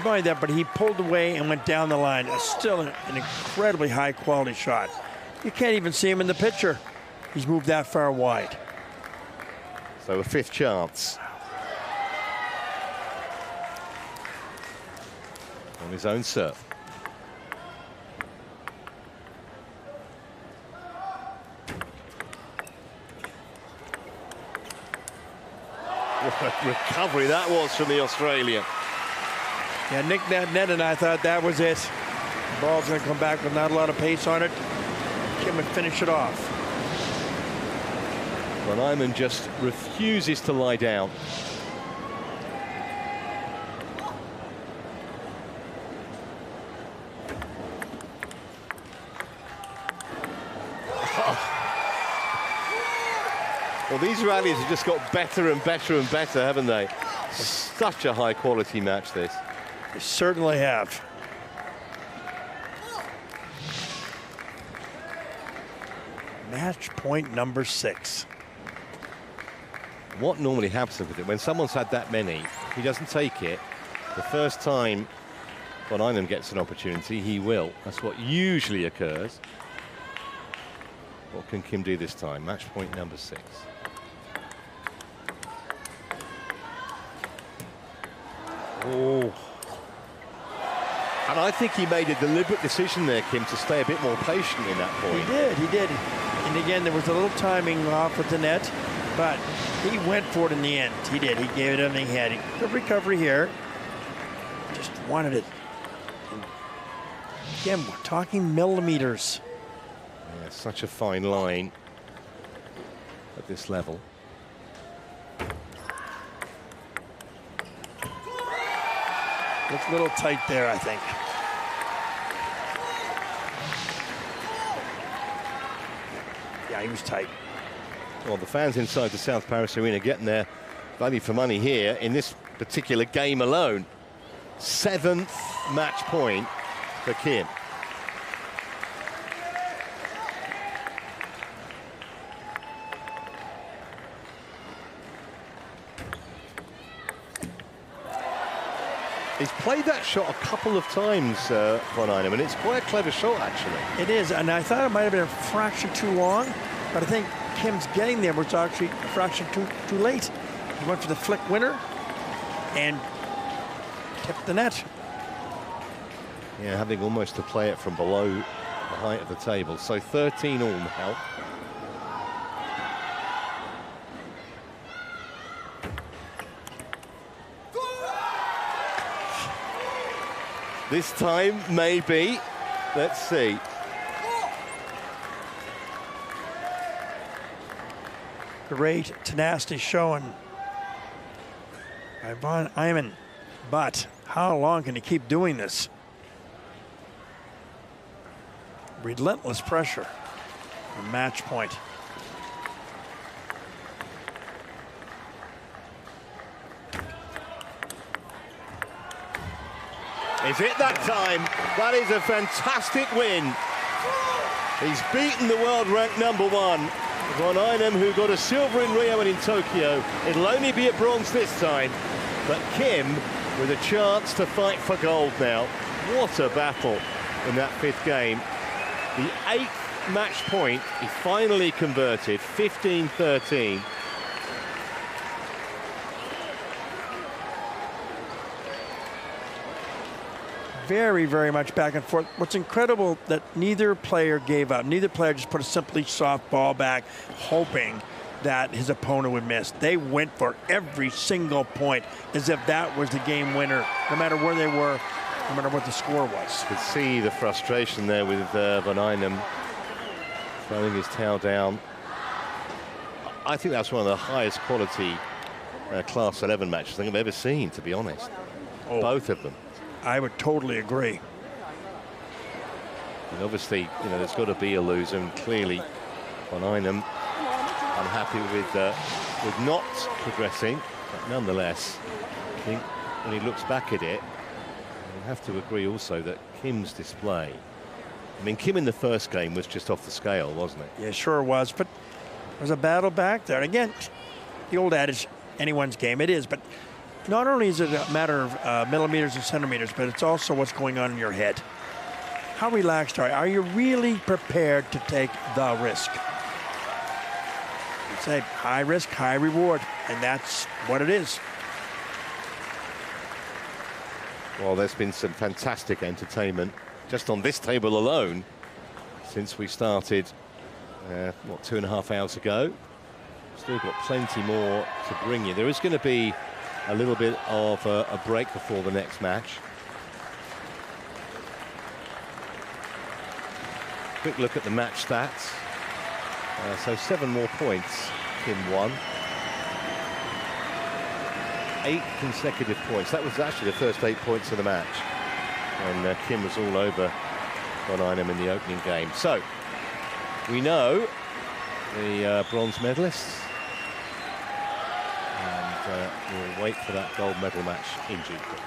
Mind that, but he pulled away and went down the line. It's still an incredibly high quality shot. You can't even see him in the picture. He's moved that far wide. So a 5th chance. On his own serve. What a recovery that was from the Australian. Yeah, Nick that net, and I thought that was it. The ball's going to come back with not a lot of pace on it. Kim would finish it off. Von Eyman just refuses to lie down. Well, these rallies have just got better and better and better, haven't they? Such a high-quality match, this. They certainly have. Match point number 6. What normally happens with it, when someone's had that many, he doesn't take it. The first time Von Eyman gets an opportunity, he will. That's what usually occurs. What can Kim do this time? Match point number 6. Oh. And I think he made a deliberate decision there, Kim, to stay a bit more patient in that point. He did. And again, there was a little timing off with the net, but he went for it in the end. He did. He gave it everything he had. Good recovery here. Just wanted it. And again, we're talking millimeters. Yeah, such a fine line at this level. Looks a little tight there, I think. Yeah, he was tight. Well, the fans inside the South Paris Arena getting their value for money here in this particular game alone. 7th match point for Kim. He's played that shot a couple of times, Von Eyman, and it's quite a clever shot, actually. It is, and I thought it might have been a fraction too long, but I think Kim's getting there was actually a fraction too late. He went for the flick winner and kept the net. Yeah, having almost to play it from below the height of the table. So 13 all now. This time, maybe. Let's see. Great tenacity showing by Von Eyman. But how long can he keep doing this? Relentless pressure. A match point. Is it that time? That is a fantastic win. He's beaten the world ranked #1. Von Eyman, who got a silver in Rio and in Tokyo. It'll only be a bronze this time. But Kim with a chance to fight for gold now. What a battle in that 5th game. The 8th match point, he finally converted, 15-13. Very, very much back and forth. What's incredible that neither player gave up. Neither player just put a simply soft ball back, hoping that his opponent would miss. They went for every single point as if that was the game winner, no matter where they were, no matter what the score was. You could see the frustration there with Von Eyman throwing his towel down. I think that's one of the highest quality Class 11 matches I think I've ever seen, to be honest. Oh. Both of them. I would totally agree. And obviously, you know, there's got to be a loser, and clearly Von Eyman unhappy with not progressing, but nonetheless, I think when he looks back at it, we'll have to agree also that Kim's display. I mean, Kim in the first game was just off the scale, wasn't it? Yeah, sure was, but there was a battle back there. And again, the old adage, anyone's game, it is, but not only is it a matter of millimeters and centimeters, but it's also what's going on in your head. How relaxed are you? Are you really prepared to take the risk? You say high risk, high reward, and that's what it is. Well, there's been some fantastic entertainment just on this table alone since we started, what, 2.5 hours ago. Still got plenty more to bring you. There is going to be a little bit of a break before the next match. Quick look at the match stats. So 7 more points Kim won. 8 consecutive points. That was actually the first 8 points of the match. And Kim was all over Von Einem in the opening game. So, we know the bronze medalists. And we'll wait for that gold medal match in due course.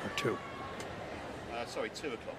Or 2. Sorry, 2 o'clock.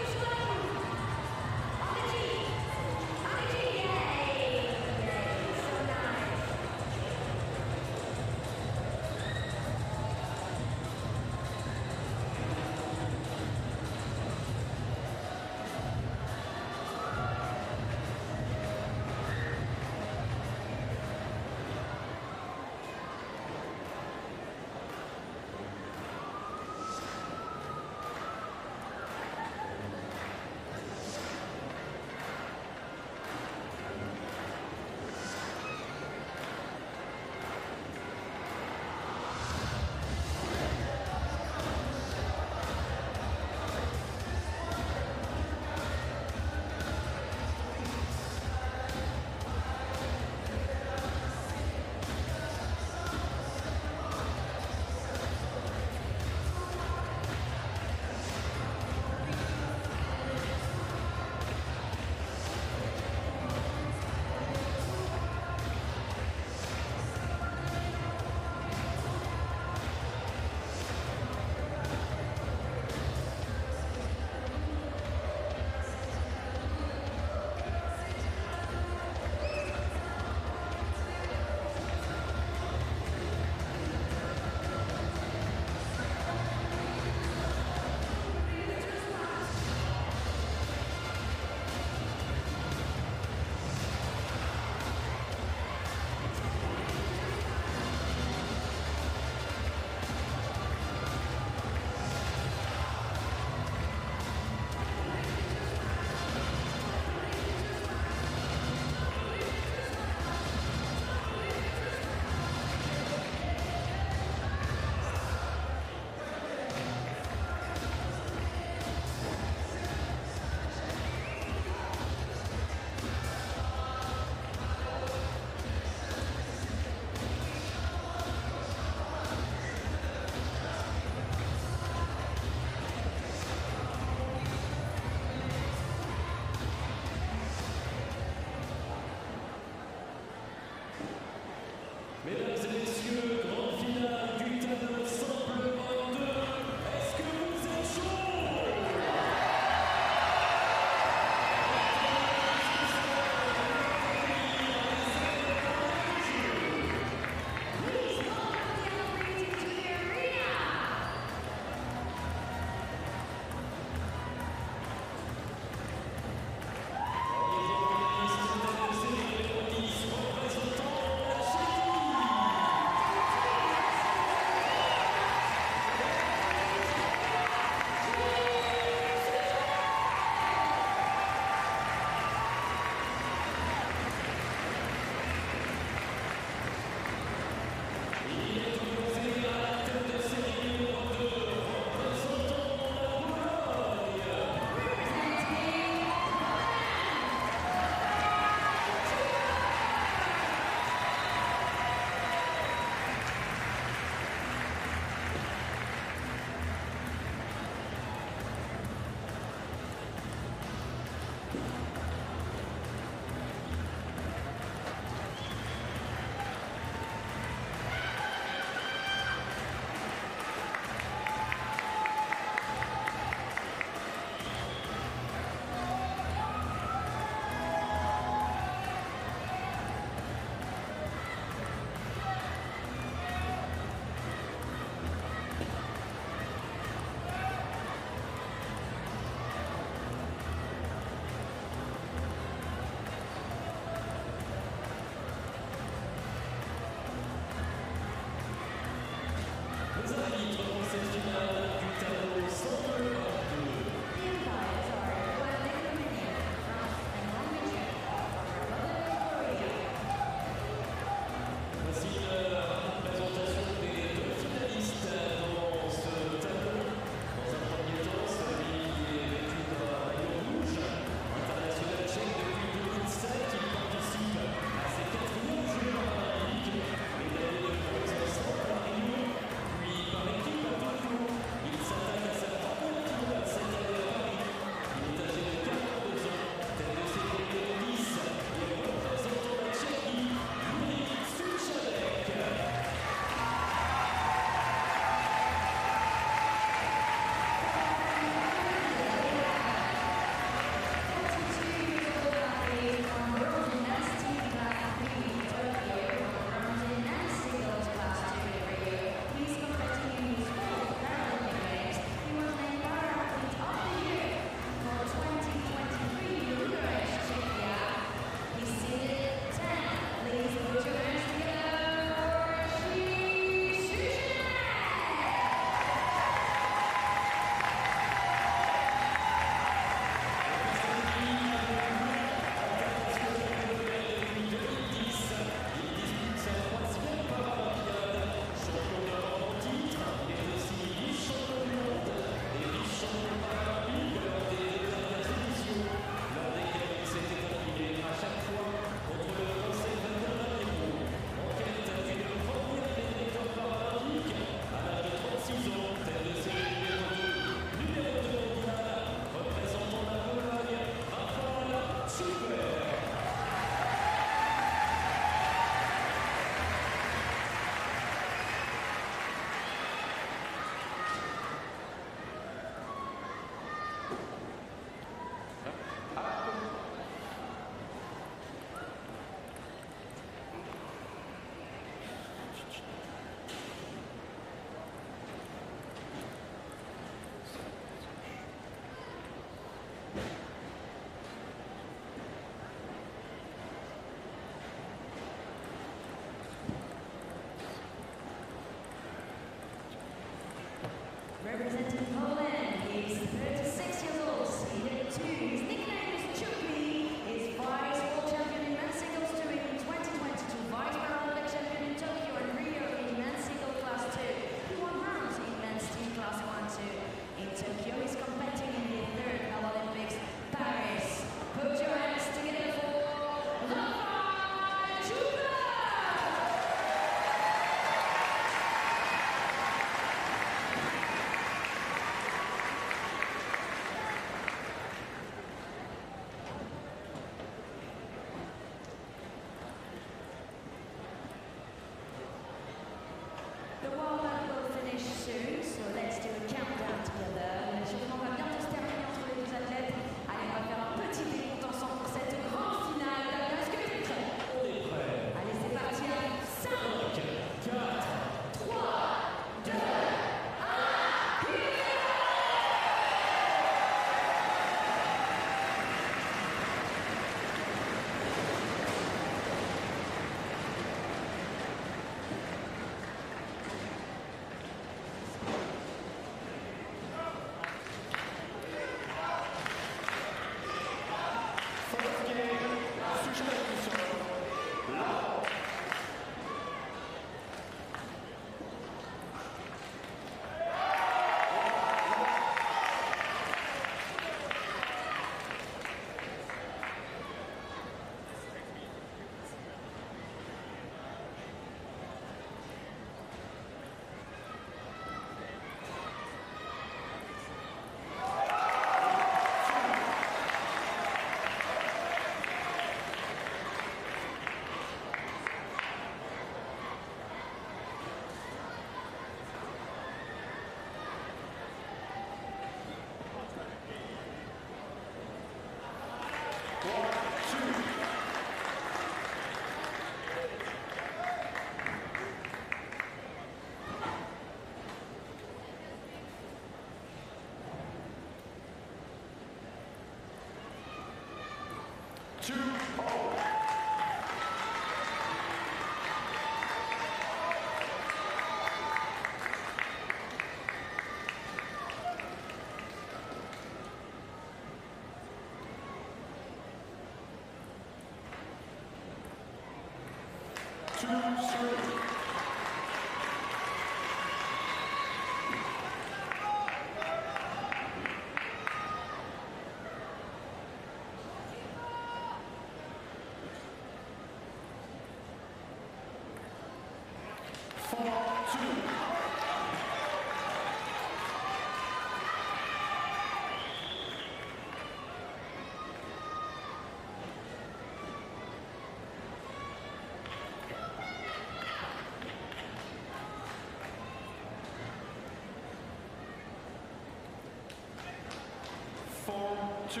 4-2.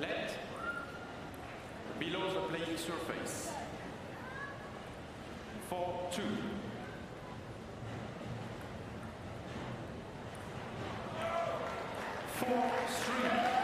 Let below the playing surface. 4-2. 4-3.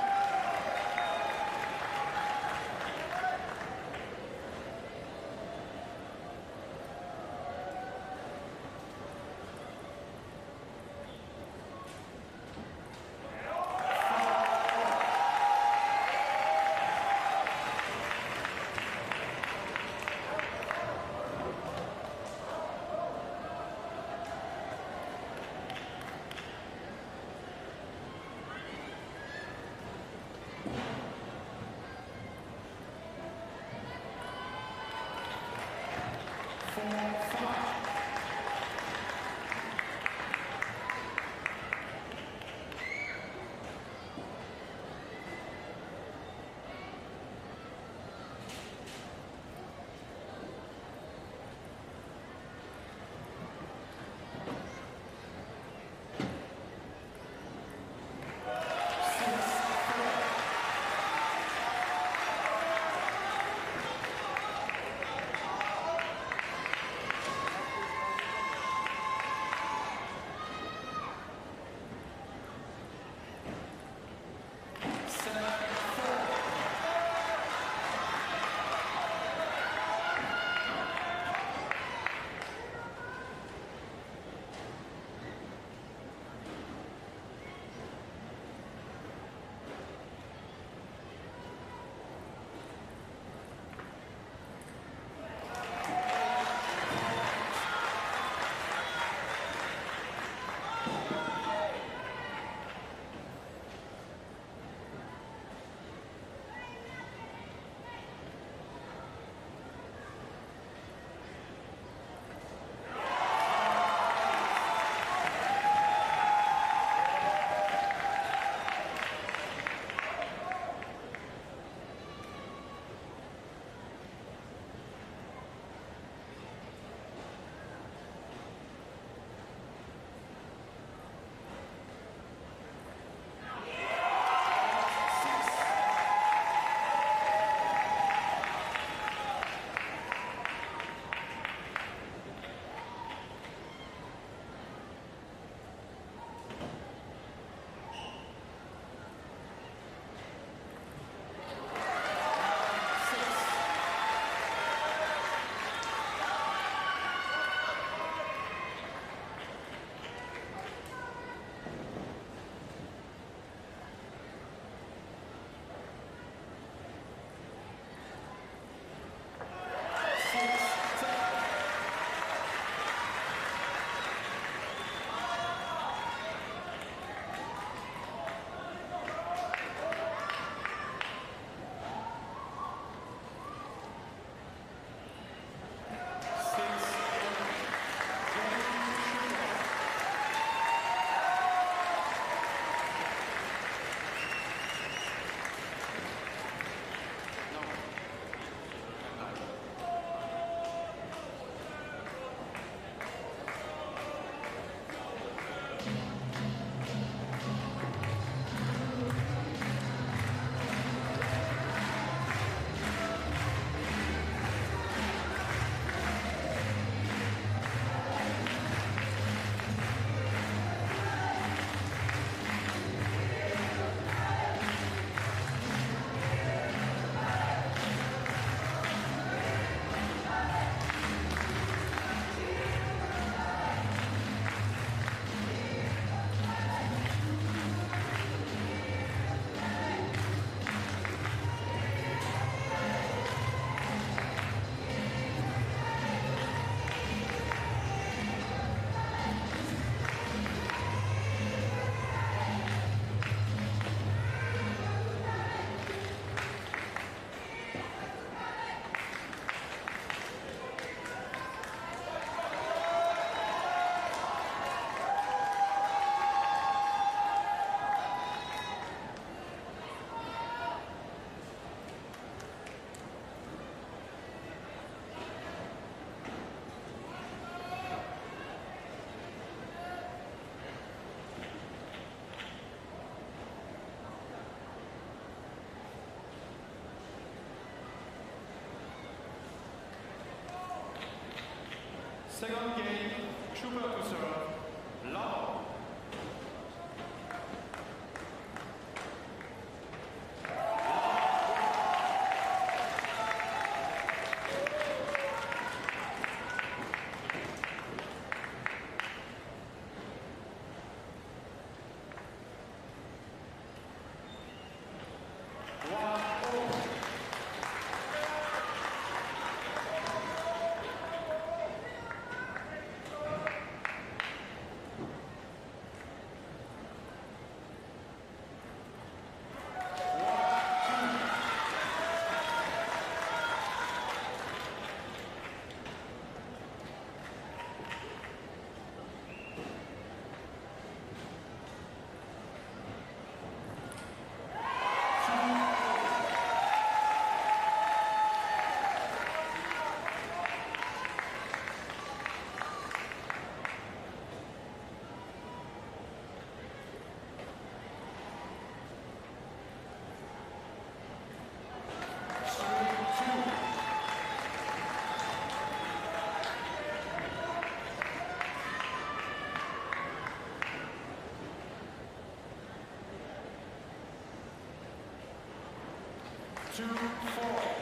Second game, Trooper to serve, Law. Two, four.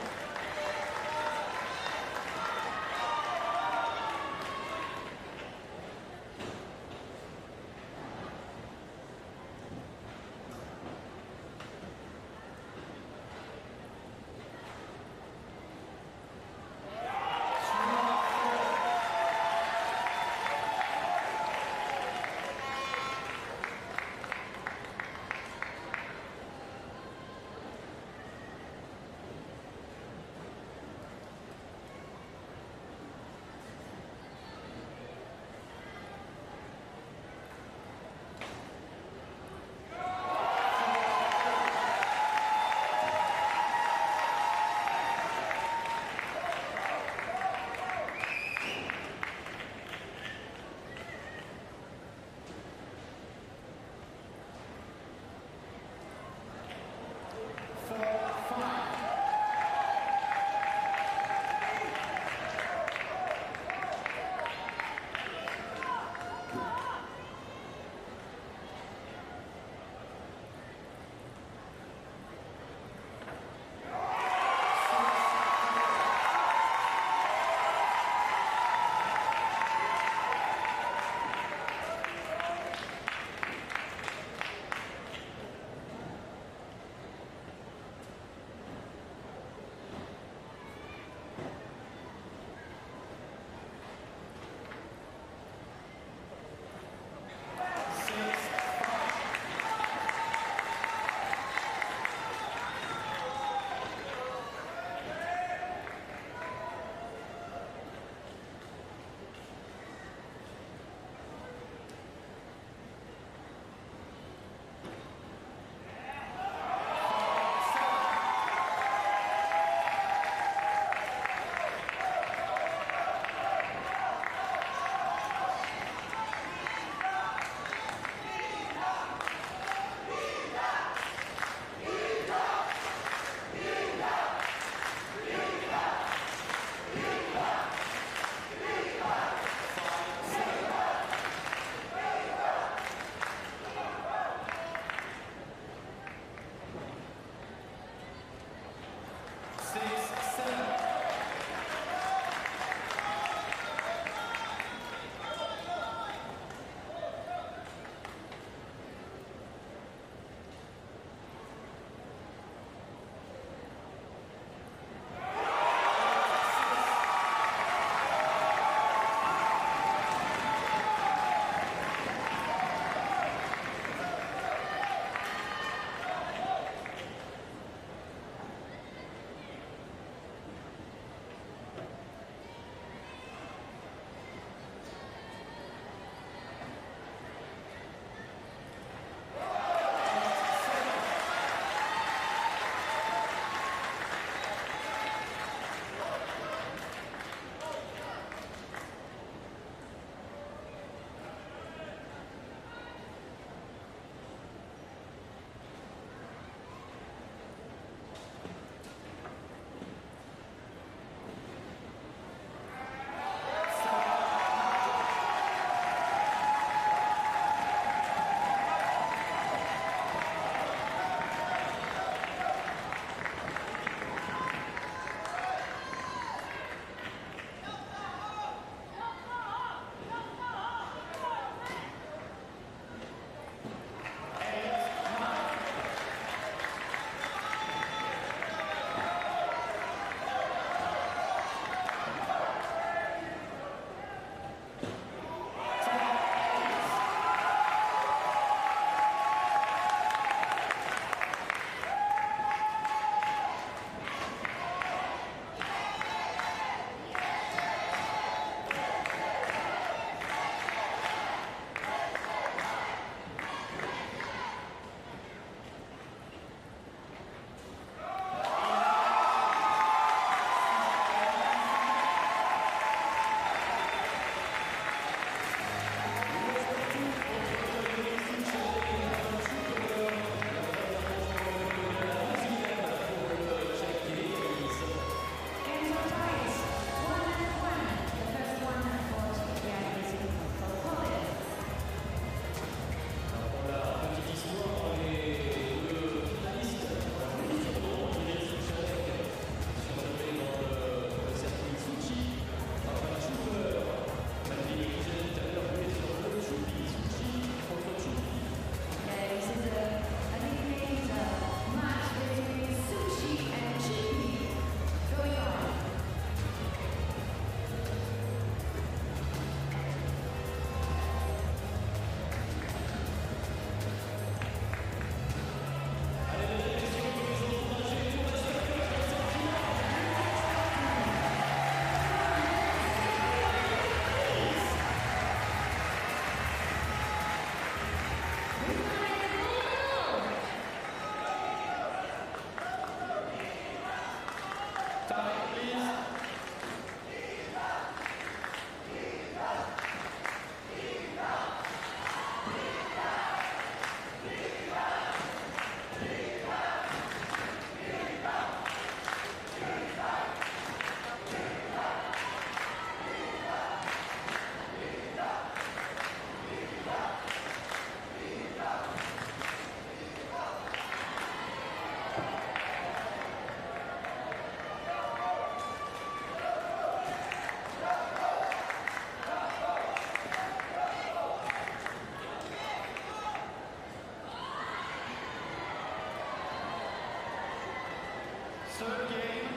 Third game,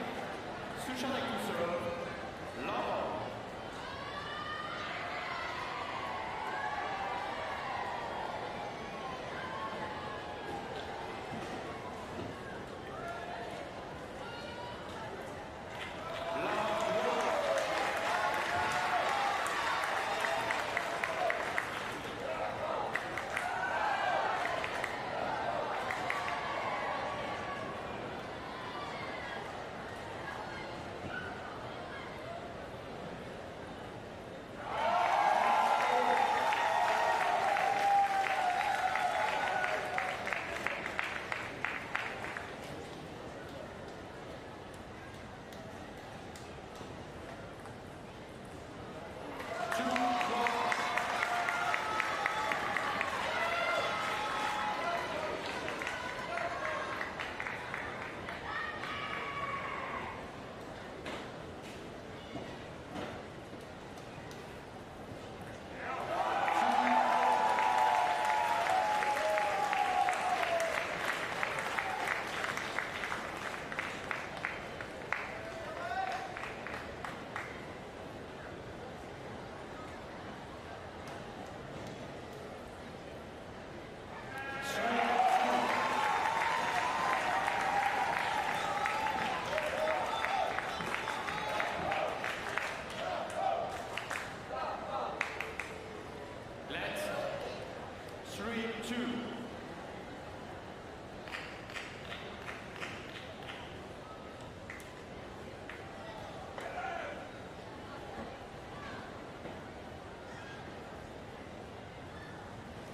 Suchanek to serve, love.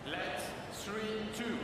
Let 3-2.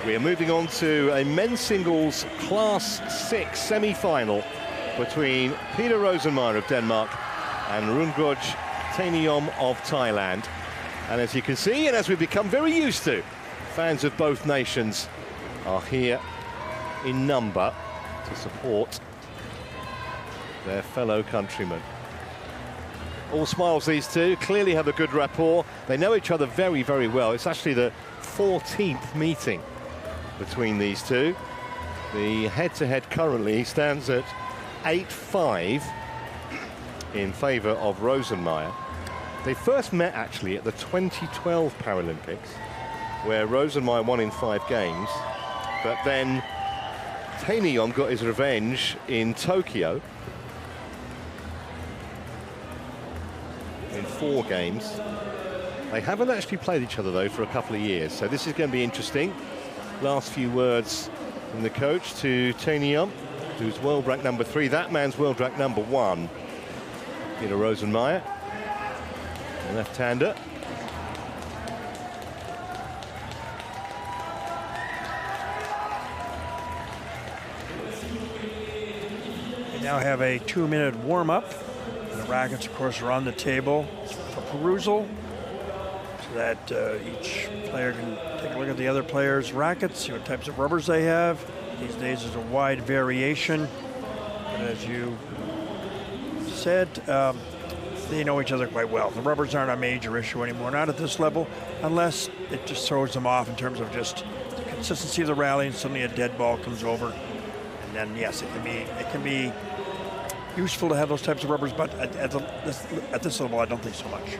We are moving on to a men's singles Class 6 semi-final between Peter Rosenmeier of Denmark and Rungroj Taeniom of Thailand. And as you can see, and as we've become very used to, fans of both nations are here in number to support their fellow countrymen. All smiles, these two clearly have a good rapport. They know each other very, very well. It's actually the 14th meeting between these two. The head-to-head currently stands at 8-5 in favour of Rosenmeier. They first met actually at the 2012 Paralympics, where Rosenmeier won in 5 games, but then Taeniom got his revenge in Tokyo in 4 games. They haven't actually played each other though for a couple of years, so this is going to be interesting. Last few words from the coach to Taeniom, who's world ranked number 3. That man's world ranked number 1. Peter Rosenmeier, left-hander. We now have a 2-minute warm-up. The rackets, of course, are on the table for perusal, so that each player can take a look at the other player's rackets, see what types of rubbers they have. These days there's a wide variation, but as you said, they know each other quite well. The rubbers aren't a major issue anymore, not at this level, unless it just throws them off in terms of just the consistency of the rally, and suddenly a dead ball comes over. And then, yes, it can be useful to have those types of rubbers, but at this level, I don't think so much.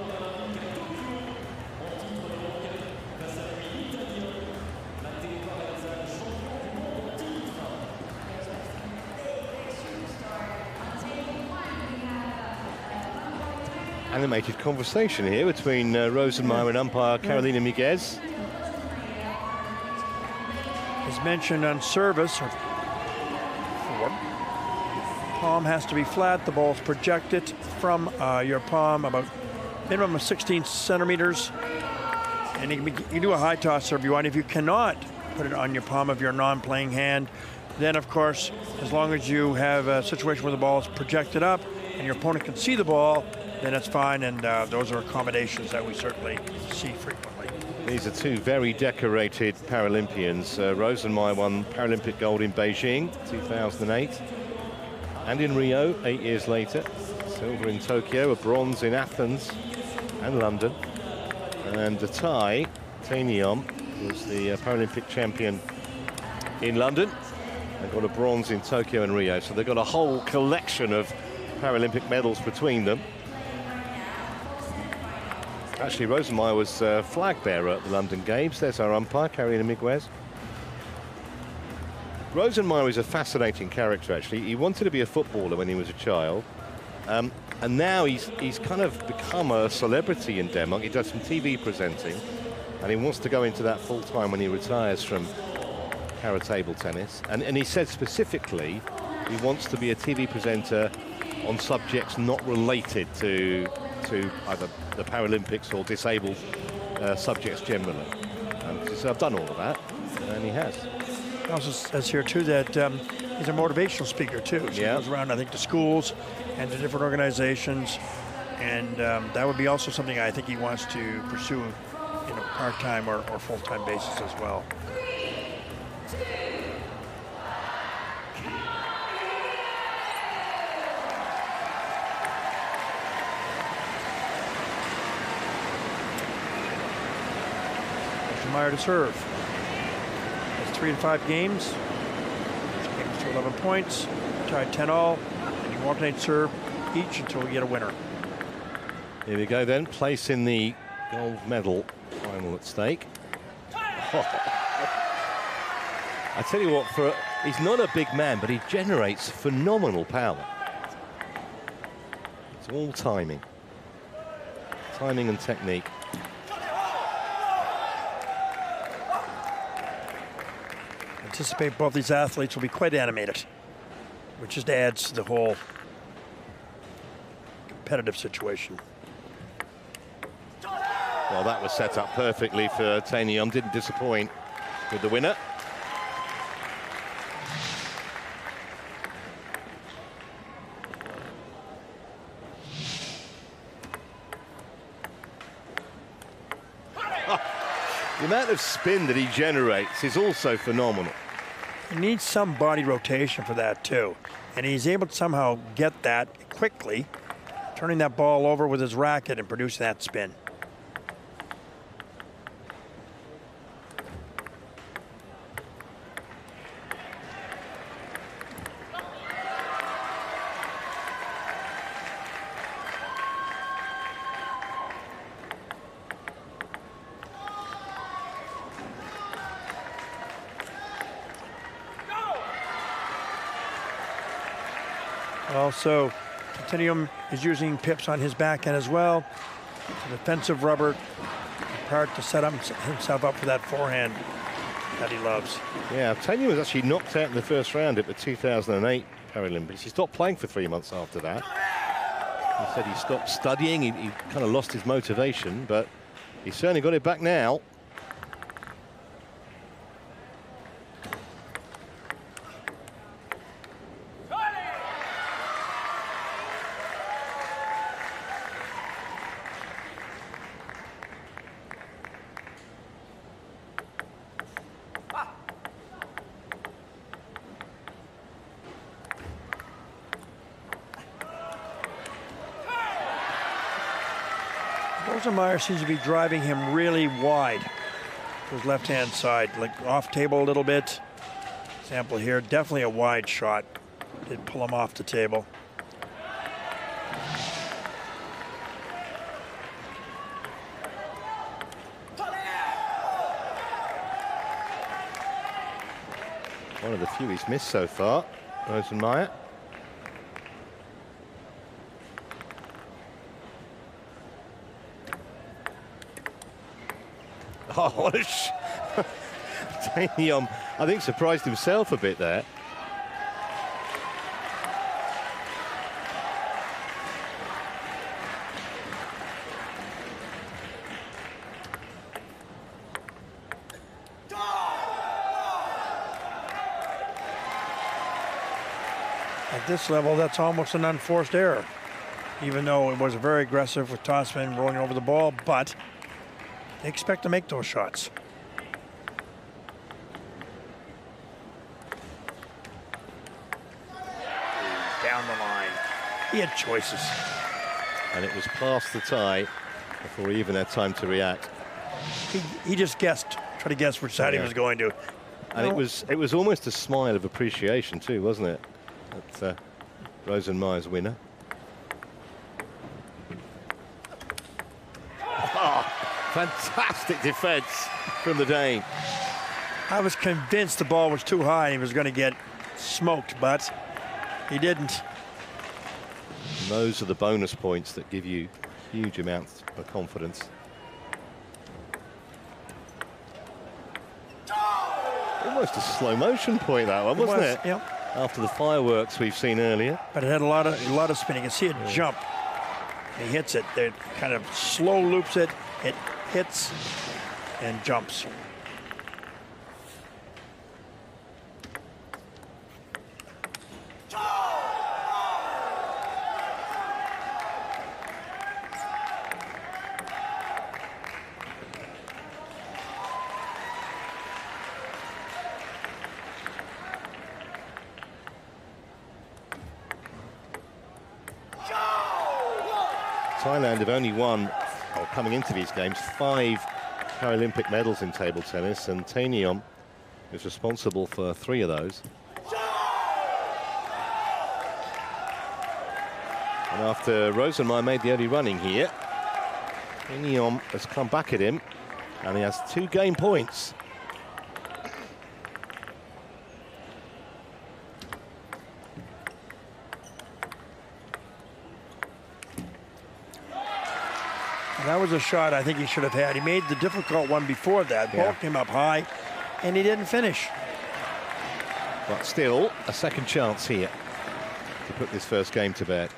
Animated conversation here between Rosenmeier and umpire Carolina Miguez. As mentioned on service, or form, palm has to be flat. The ball's projected from your palm about minimum of 16 centimeters. And you can do a high toss serve if you want. If you cannot put it on your palm of your non-playing hand, then of course, as long as you have a situation where the ball is projected up and your opponent can see the ball, then that's fine, and those are accommodations that we certainly see frequently. These are two very decorated Paralympians. Rosenmeier won Paralympic gold in Beijing 2008 and in Rio 8 years later. Silver in Tokyo, a bronze in Athens and London. And the Thai, Taeniom, was the Paralympic champion in London. They got a bronze in Tokyo and Rio, so they've got a whole collection of Paralympic medals between them. Actually, Rosenmeier was flag bearer at the London Games. There's our umpire, Carolina Miguez. Rosenmeier is a fascinating character, actually. He wanted to be a footballer when he was a child. And now he's kind of become a celebrity in Denmark. He does some TV presenting, and he wants to go into that full-time when he retires from para table tennis. And he said specifically he wants to be a TV presenter on subjects not related to either the Paralympics or disabled subjects generally. He said, I've done all of that, and he has. It also says here, too, that he's a motivational speaker, too. So he goes around, I think, to schools and to different organizations, and that would be also something I think he wants to pursue in a part-time or full-time basis as well. Rosenmeier to serve. Has 3 to 5 games. Games to 11 points. Tied 10-all. And you alternate serve each until we get a winner. Here we go then. Place in the gold medal final at stake. Oh. I tell you what, he's not a big man, but he generates phenomenal power. It's all timing. Timing and technique. Anticipate both these athletes will be quite animated, which just adds to the whole competitive situation. Well, that was set up perfectly for Taeniom. Didn't disappoint with the winner. The amount of spin that he generates is also phenomenal. He needs some body rotation for that too. And he's able to somehow get that quickly, turning that ball over with his racket and producing that spin. Also, Titanium is using pips on his backhand as well. It's a defensive rubber part to set himself up for that forehand that he loves. Yeah, Titanium was actually knocked out in the first round at the 2008 Paralympics. He stopped playing for 3 months after that. He said he stopped studying, he kind of lost his motivation, but he's certainly got it back now. Rosenmeyer seems to be driving him really wide to his left-hand side, like off table a little bit. Example here, definitely a wide shot. Did pull him off the table. One of the few he's missed so far, Rosenmeyer. Oh, what a Titanium, I think, surprised himself a bit there. At this level, that's almost an unforced error, even though it was very aggressive with Tossman rolling over the ball, but they expect to make those shots. Down the line. He had choices. And it was past the tie before he even had time to react. He just guessed, tried to guess which side he was going to. And it was almost a smile of appreciation too, wasn't it? That's Rosenmeyer's winner. Fantastic defense from the Dane. I was convinced the ball was too high and he was going to get smoked, but he didn't. And those are the bonus points that give you huge amounts of confidence. Almost a slow motion point, that one, wasn't it? Yep. After the fireworks we've seen earlier. But it had a lot of spin. You can see it jump. He hits it. It kind of slow loops it. It hits and jumps. Thailand have only won, or coming into these games, 5 Paralympic medals in table tennis, and Titanium is responsible for 3 of those. And after Rosenmeyer made the early running here, Titanium has come back at him, and he has 2 game points. That was a shot I think he should have had. He made the difficult one before that. Ball came up high, and he didn't finish. But still, a second chance here to put this first game to bed.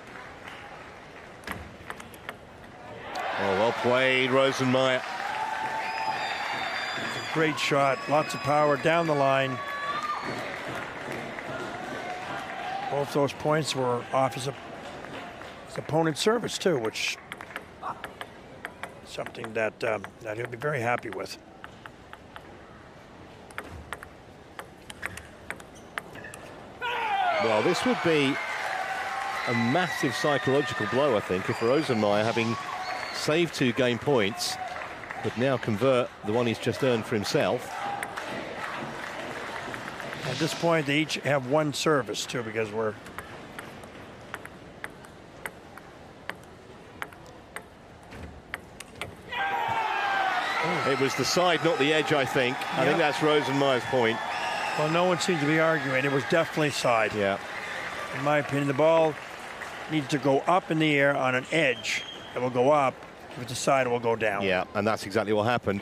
Oh, well played, Rosenmeyer. It's a great shot, lots of power down the line. Both those points were off his opponent's service too, which something that that he'll be very happy with. Well, this would be a massive psychological blow, I think, if Rosenmeier, having saved 2 game points, would now convert the one he's just earned for himself. At this point, they each have 1 service, too, because we're... It was the side, not the edge, I think. I think that's Rosenmeier's point. Well, no one seems to be arguing. It was definitely side. Yeah. In my opinion, the ball needs to go up in the air on an edge. It will go up. If it's a side, it will go down. Yeah, and that's exactly what happened.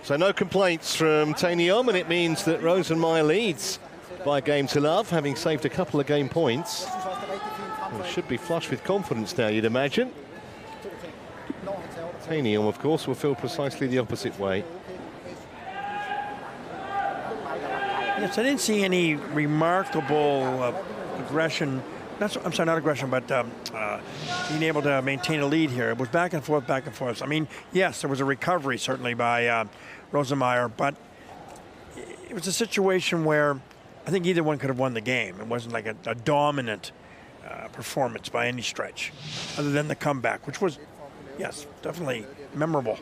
So no complaints from Tainium, and it means that Rosenmeier leads by a game to love, having saved a couple of game points. Well, should be flush with confidence now, you'd imagine. Tainium, of course, will feel precisely the opposite way. Yes, I didn't see any remarkable aggression. I'm sorry, not aggression, but being able to maintain a lead here. It was back and forth, back and forth. I mean, yes, there was a recovery, certainly, by Rosenmeier, but it was a situation where I think either one could have won the game. It wasn't like a dominant performance by any stretch, other than the comeback, which was, yes, definitely memorable.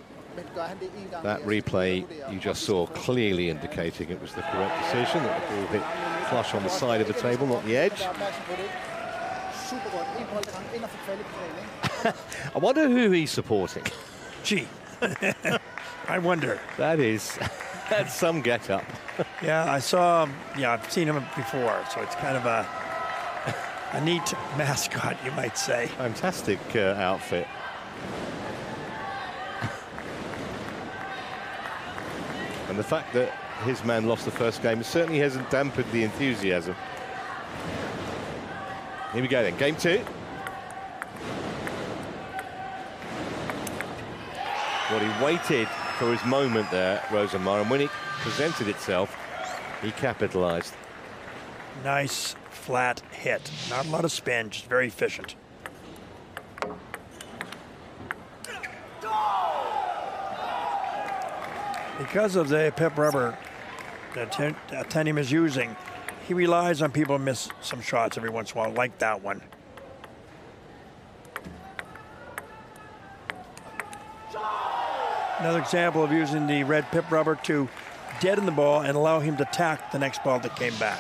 That replay you just saw clearly indicating it was the correct decision, that the ball hit flush on the side of the table, not the edge. I wonder who he's supporting. Gee, I wonder. That's some get-up. Yeah, I've seen him before, so it's kind of a neat mascot, you might say. Fantastic outfit. And the fact that his man lost the first game certainly hasn't dampened the enthusiasm. Here we go then, game 2. Well, he waited for his moment there, Rosenmeier, and when it presented itself, he capitalized. Nice flat hit. Not a lot of spin, just very efficient. Because of the pip rubber that Tainium is using, he relies on people to miss some shots every once in a while, like that one. Another example of using the red pip rubber to deaden the ball and allow him to tack the next ball that came back.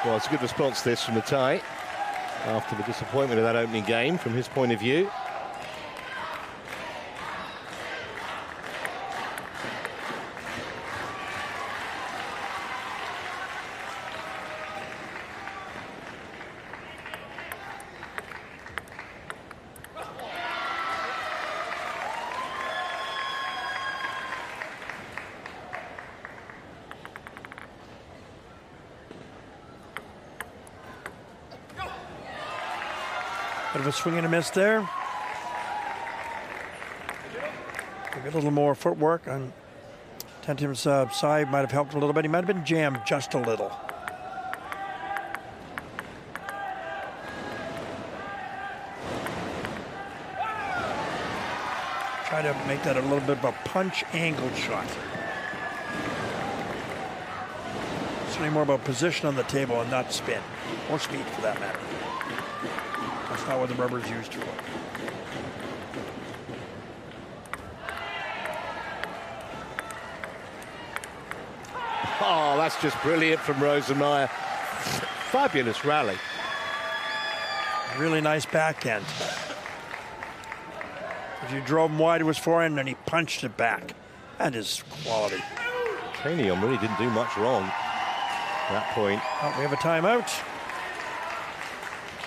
Well, it's a good response, this, from the tie, after the disappointment of that opening game, from his point of view. Bit of a swing and a miss there. Maybe a little more footwork on Tainium's side might have helped a little bit. He might have been jammed just a little. Try to make that a little bit of a punch angled shot. Certainly more about position on the table and not spin, or speed for that matter. That's not what the rubber is used for. Oh, that's just brilliant from Rosenmeier. Fabulous rally. Really nice backhand. If you drove him wide, it was forehand, and he punched it back. That is quality. Tainium really didn't do much wrong at that point. Oh, we have a timeout.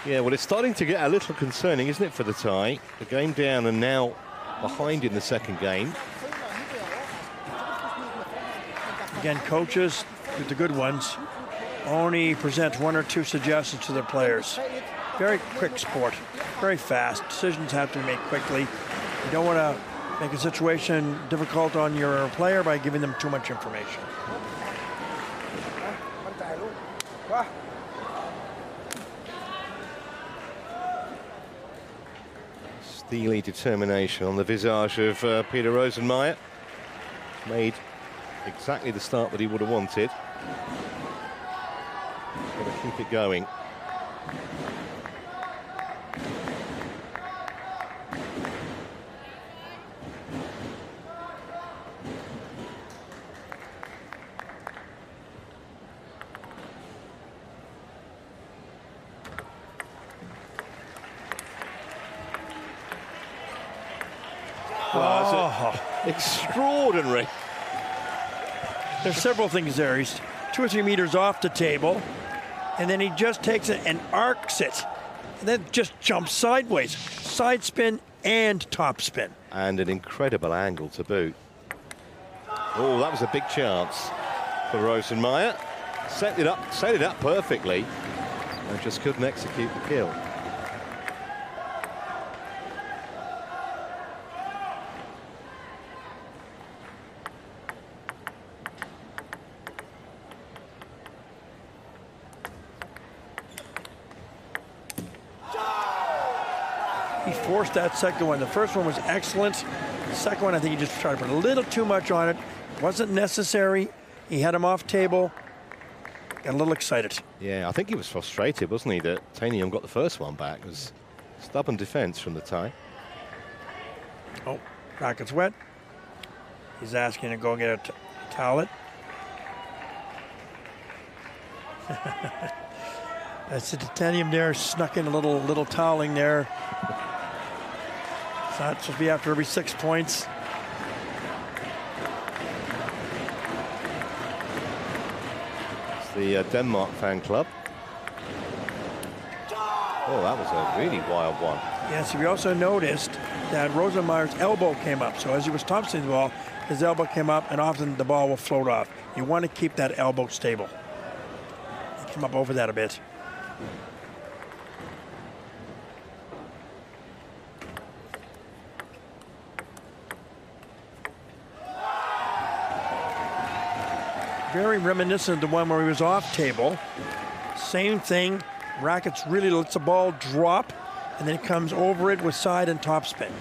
Yeah, well, it's starting to get a little concerning, isn't it, for the tie? The game down and now behind in the second game. Again, coaches, the good ones, only present 1 or 2 suggestions to their players. Very quick sport, very fast. Decisions have to be made quickly. You don't want to make a situation difficult on your player by giving them too much information. steely determination on the visage of Peter Rosenmeier. Made exactly the start that he would have wanted. Got to keep it going. Extraordinary. There's several things there. He's 2 or 3 meters off the table, and then he just takes it and arcs it, and then just jumps sideways. Side spin and top spin. And an incredible angle to boot. Oh, that was a big chance for Rosenmeier. Set it up perfectly, and just couldn't execute the kill. Forced that second one. The first one was excellent. The second one, I think he just tried to put a little too much on it. Wasn't necessary. He had him off table. Got a little excited. Yeah, I think he was frustrated, wasn't he, that Tanium got the first one back. It was stubborn defense from the Thai. Oh, racket's wet. He's asking to go get a towel. That's the titanium there, snuck in a little toweling there. It's not supposed to be after every 6 points. It's the Denmark fan club. Oh, that was a really wild one. Yes, we also noticed that Rosenmeier's elbow came up. So as he was topspinning the ball, his elbow came up, and often the ball will float off. You want to keep that elbow stable. He came up over that a bit. Very reminiscent of the one where he was off table. Same thing. Rackets really lets the ball drop, and then it comes over it with side and top spin.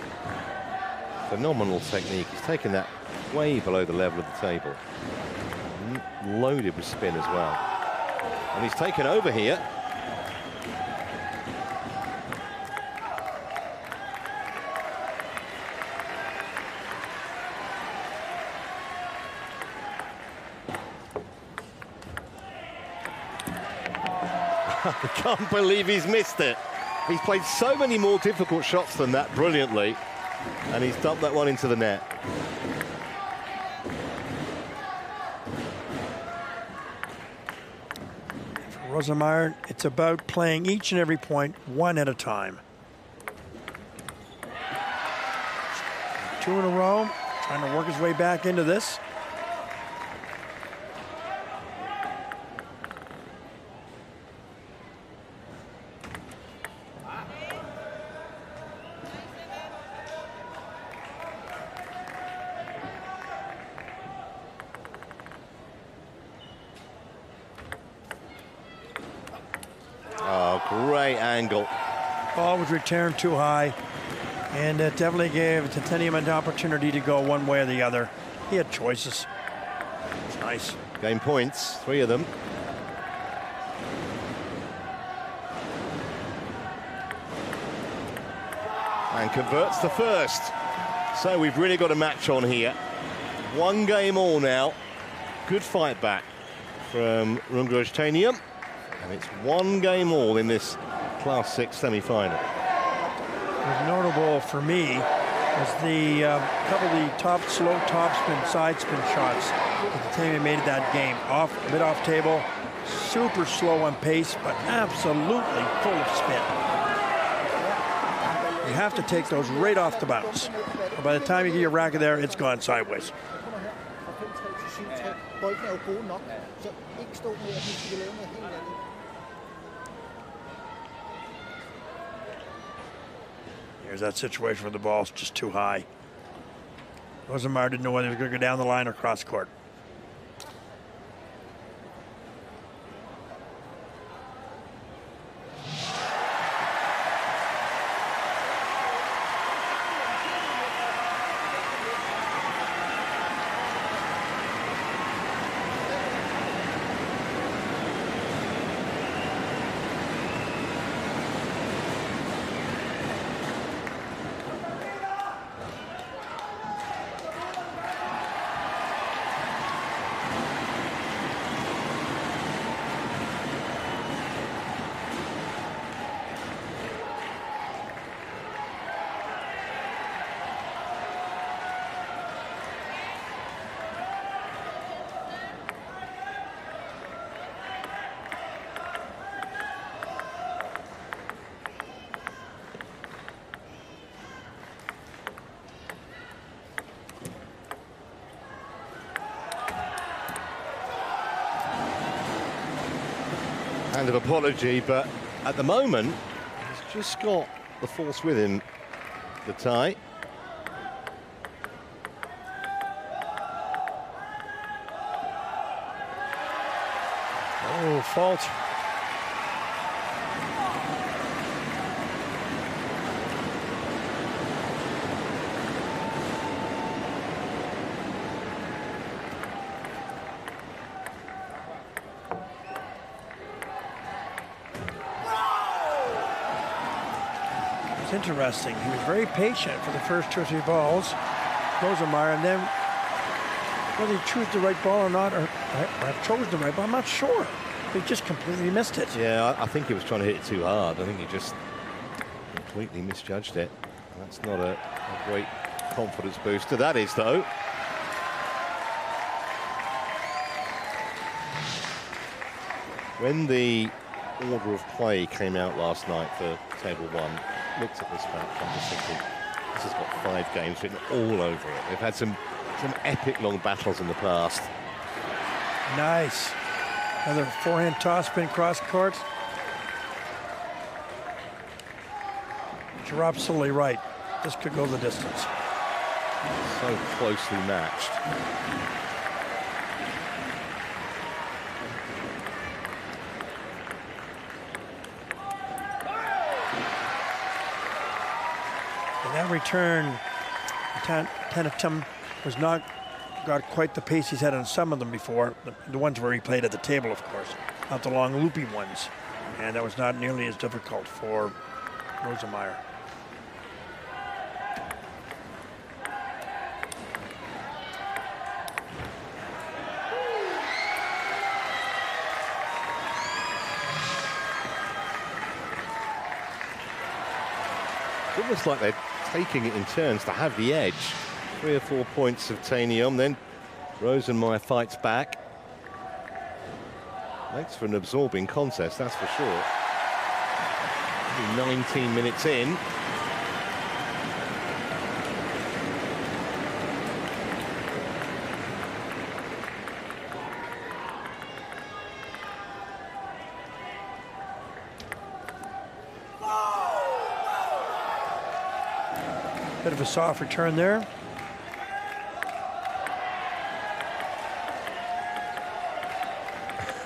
Phenomenal technique. He's taken that way below the level of the table. Loaded with spin as well. And he's taken over here. I can't believe he's missed it. He's played so many more difficult shots than that brilliantly, and he's dumped that one into the net. For Rosenmeier, it's about playing each and every point one at a time. 2 in a row, trying to work his way back into this. Great angle. Ball was returned too high, and it definitely gave Titanium an opportunity to go one way or the other. He had choices. It's nice. Game points, 3 of them. And converts the first. So we've really got a match on here. 1 game all now. Good fight back from Roland-Garros Stadium. And it's 1 game all in this Class 6 semi-final. What was notable for me was the couple of the slow top spin, side spin shots that the team made that game. A bit off table, super slow on pace, but absolutely full of spin. You have to take those right off the bounce. By the time you get your racket there, it's gone sideways. Here's that situation where the ball's just too high. Rosenmeier didn't know whether he was going to go down the line or cross court. kind of apology, but at the moment, he's just got the force with him, the tie. Oh, fault. It's interesting. He was very patient for the first 2 or 3 balls, Rosemeyer, and then whether he chose the right ball or not, or chose the right ball, I'm not sure. He just completely missed it. Yeah, I think he was trying to hit it too hard. I think he just completely misjudged it. That's not a great confidence booster. That is, though. When the order of play came out last night for Table 1, looked at this match, I'm just thinking, this has got 5 games written all over it. They've had some epic long battles in the past. Nice. Another forehand toss spin cross court. You're absolutely right. This could go the distance. So closely matched. And that return, Tatum was not got quite the pace he's had on some of them before. The ones where he played at the table, of course, not the long loopy ones. And that was not nearly as difficult for Rosemeyer. It's almost like they're taking it in turns to have the edge. 3 or 4 points of Tainium, then Rosemeyer fights back. Makes for an absorbing contest, that's for sure. 19 minutes in. Bit of a soft return there.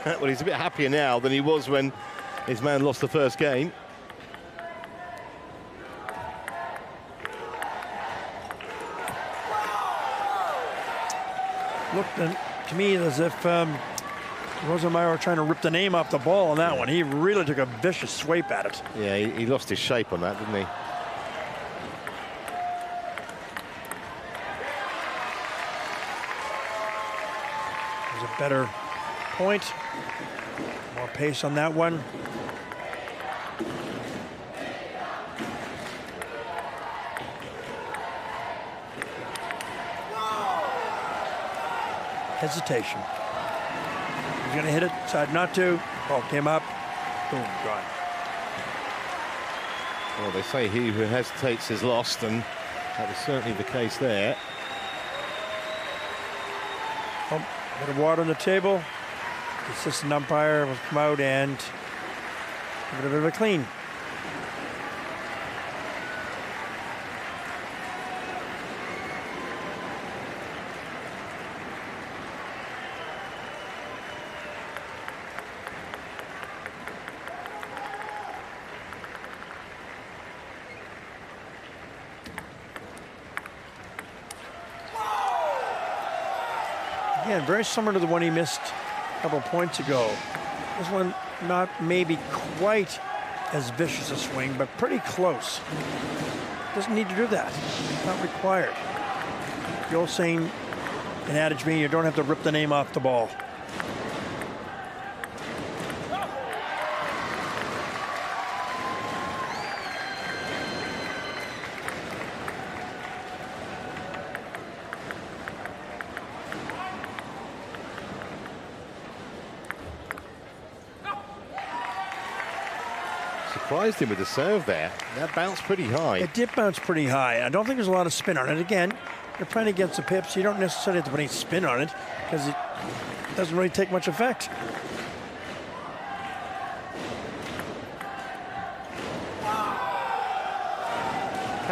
Well, he's a bit happier now than he was when his man lost the first game. Looked to me as if Rosemeyer were trying to rip the name off the ball on that one. He really took a vicious swipe at it. Yeah, he lost his shape on that, didn't he? There's a better point. More pace on that one. Hesitation. He's going to hit it, decided not to. Ball came up. Boom, gone. Well, they say he who hesitates is lost, and that was certainly the case there. Oh, a bit of water on the table. The assistant umpire will come out and give it a bit of a clean. Again, very similar to the one he missed a couple points ago. This one not maybe quite as vicious a swing, but pretty close. Doesn't need to do that. Not required. The old saying, an adage being, you don't have to rip the name off the ball. Surprised him with the serve there. That bounced pretty high. It did bounce pretty high. I don't think there's a lot of spin on it. Again, you're playing against the pips. You don't necessarily have to put any spin on it because it doesn't really take much effect.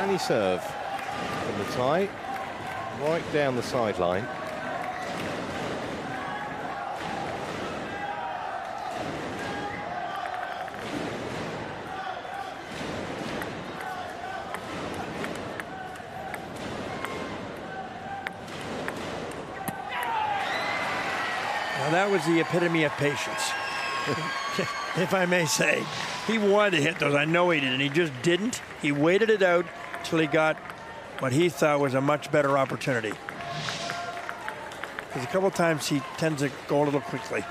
Can he serve from the tie? Right down the sideline. Now that was the epitome of patience, if I may say. He wanted to hit those, I know he did, and he just didn't. He waited it out till he got what he thought was a much better opportunity. Because a couple of times he tends to go a little quickly.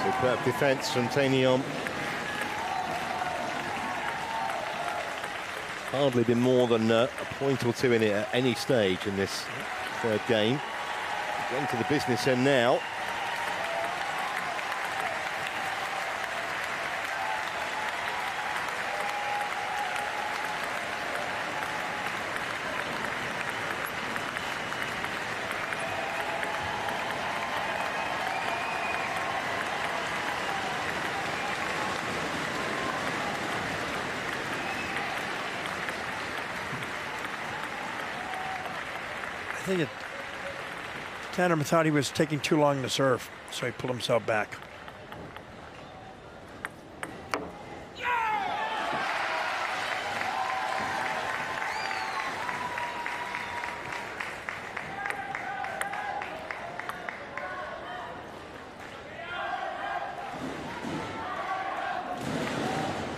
Superb defense from Tainion. Hardly been more than a point or two in it at any stage in this third game. Getting to the business end now. I think Tanner thought he was taking too long to serve, so he pulled himself back.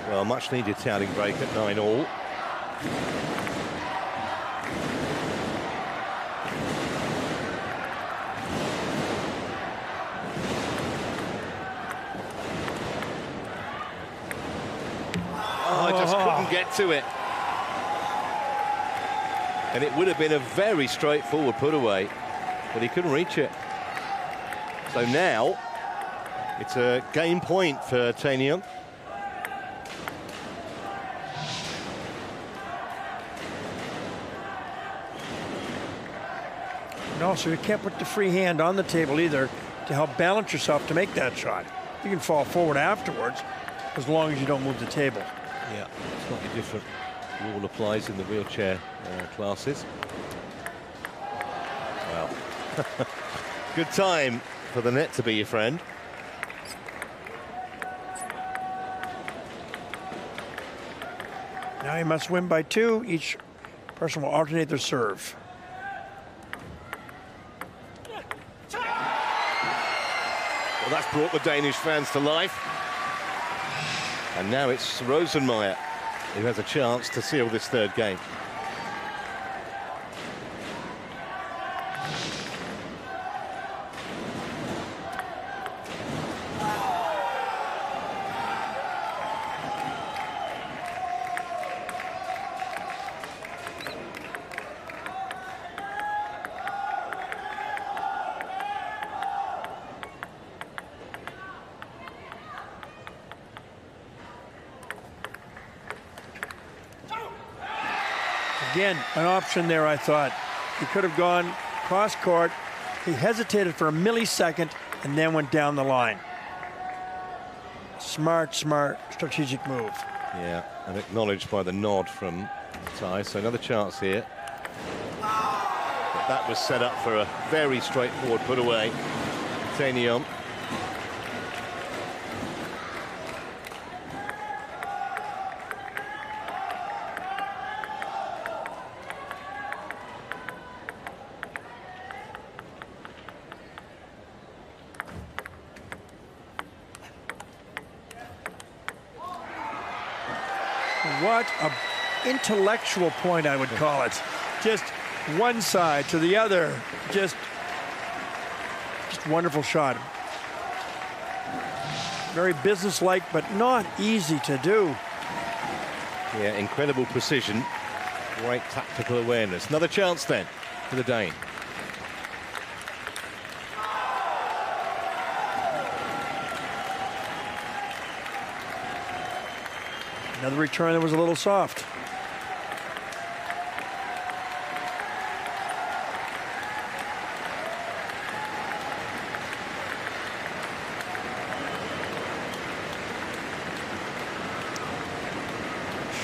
Well, much needed touting break at 9-all. Get to it, and it would have been a very straightforward put away, but he couldn't reach it. So now it's a game point for Tainion. And also, you can't put the free hand on the table either to help balance yourself to make that shot. You can fall forward afterwards as long as you don't move the table. Yeah, slightly different rule applies in the wheelchair classes. Well, good time for the net to be your friend. Now he must win by 2. Each person will alternate their serve. Well, that's brought the Danish fans to life. And now it's Rosenmeier who has a chance to seal this third game. Again, an option there, I thought. He could have gone cross court. He hesitated for a millisecond and then went down the line. Smart strategic move. Yeah, and acknowledged by the nod from Ty. So another chance here. But that was set up for a very straightforward put away. Tainion. What an intellectual point, I would call it. Just one side to the other. Just wonderful shot. Very businesslike, but not easy to do. Yeah, incredible precision. Great tactical awareness. Another chance then for the Dane. Another return that was a little soft.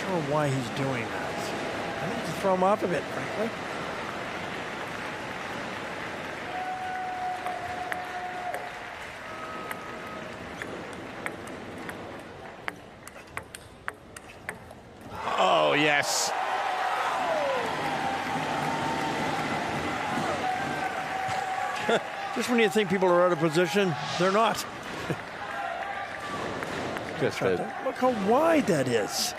sure why he's doing that. I need to throw him off a bit, frankly. Oh, yes. Just when you think people are out of position, they're not. Just Look how wide that is.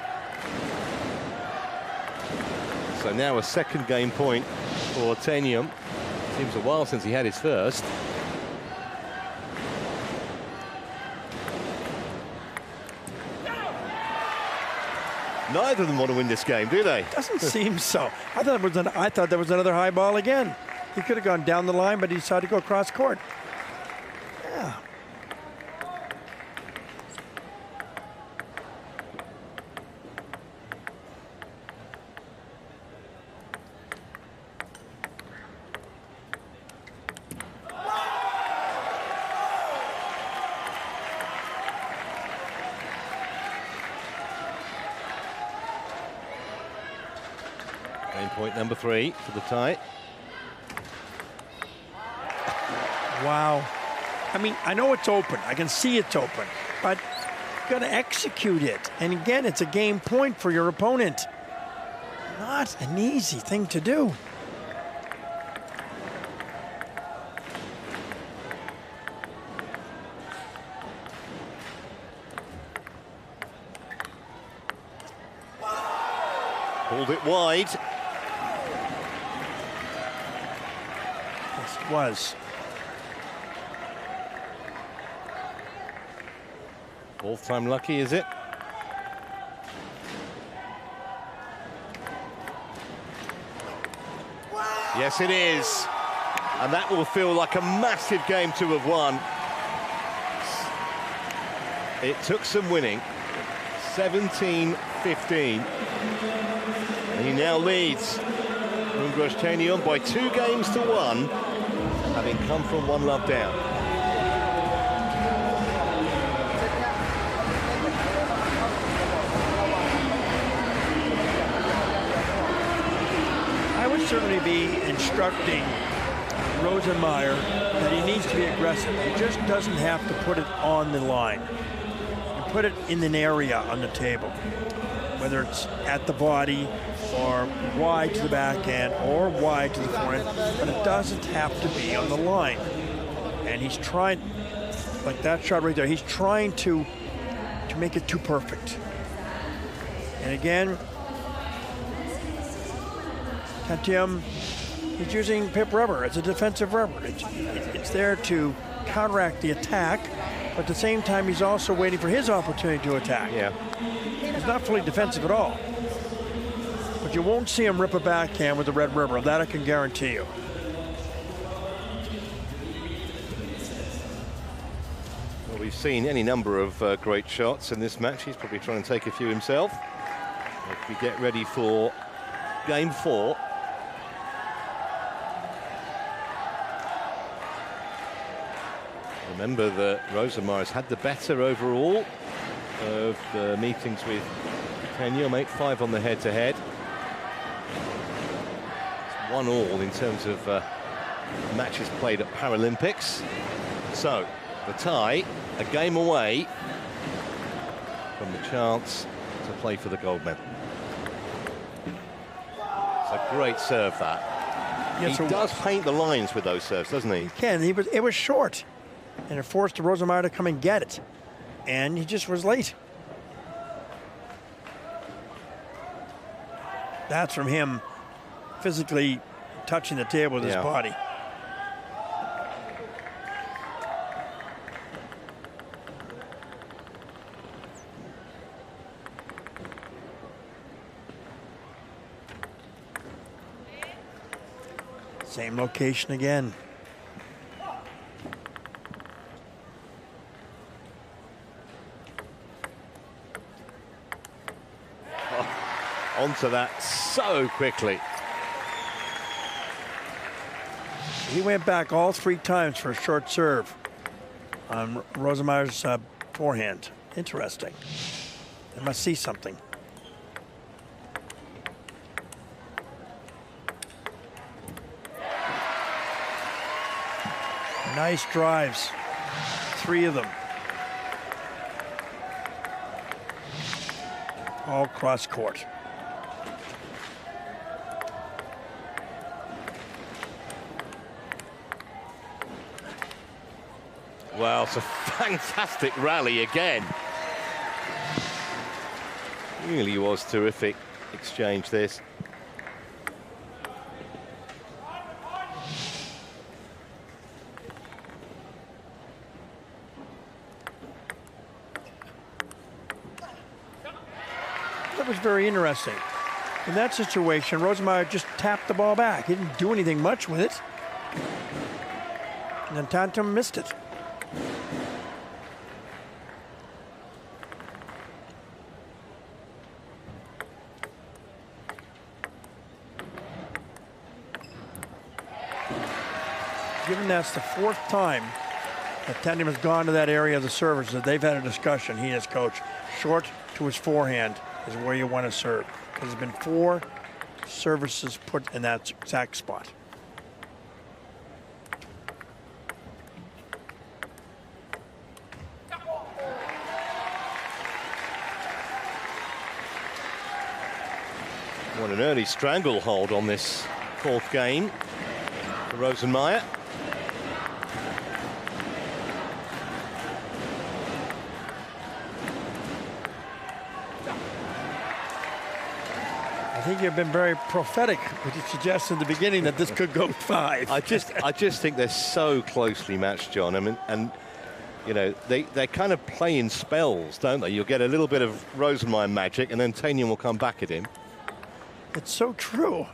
So now a second game point for Tenium. Seems a while since he had his first. Neither of them want to win this game, do they? Doesn't seem so. I thought that was another high ball again. He could have gone down the line, but he decided to go across court. Yeah. Game point number 3 for the tie. Wow. I mean, I know it's open. I can see it's open, but you've got to execute it. And again, it's a game point for your opponent. Not an easy thing to do. Pulled it wide. Yes, it was. Fourth time lucky, is it? Yes, it is. And that will feel like a massive game to have won. It took some winning. 17-15. And he now leads Tenium by 2 games to 1, having come from 1-love down. Certainly be instructing Rosenmeier that he needs to be aggressive. He just doesn't have to put it on the line. You put it in an area on the table, whether it's at the body or wide to the backhand or wide to the forehand, but it doesn't have to be on the line. And he's trying, like that shot right there, he's trying to make it too perfect. And again, Tenium, he's using pip rubber as a defensive rubber. It's there to counteract the attack, but at the same time, he's also waiting for his opportunity to attack. Yeah. He's not fully defensive at all. But you won't see him rip a backhand with the red rubber. That I can guarantee you. Well, we've seen any number of great shots in this match. He's probably trying to take a few himself. If we get ready for game 4. Remember that Rosenmeier's had the better overall of the meetings with Tenium, 8-5 on the head-to-head. It's 1-1 in terms of matches played at Paralympics. So, the tie, a game away from the chance to play for the gold medal. It's a great serve, that. Yes, he does paint the lines with those serves, doesn't he? He can. It was short. And it forced Rosenmeier to come and get it. And he just was late. That's from him physically touching the table with his body. Same location again. Onto that so quickly. He went back all 3 times for a short serve on Rosenmeier's forehand. Interesting. They must see something. Nice drives, 3 of them. All cross court. Well, it's a fantastic rally again. Really was terrific exchange this. That was very interesting. In that situation, Rosenmeier just tapped the ball back. He didn't do anything much with it. And then Tantum missed it. Given that's the 4th time that Tantum has gone to that area of the service, that they've had a discussion, he and his coach. Short to his forehand is where you want to serve. There's been 4 services put in that exact spot. What an early stranglehold on this 4th game for Rosenmeier. I think you've been very prophetic with your suggestion at the beginning that this could go 5. I just think they're so closely matched, John. I mean, and you know, they kind of play in spells, don't they? You'll get a little bit of Rosenmeier magic, and then Tantum will come back at him. It's so true.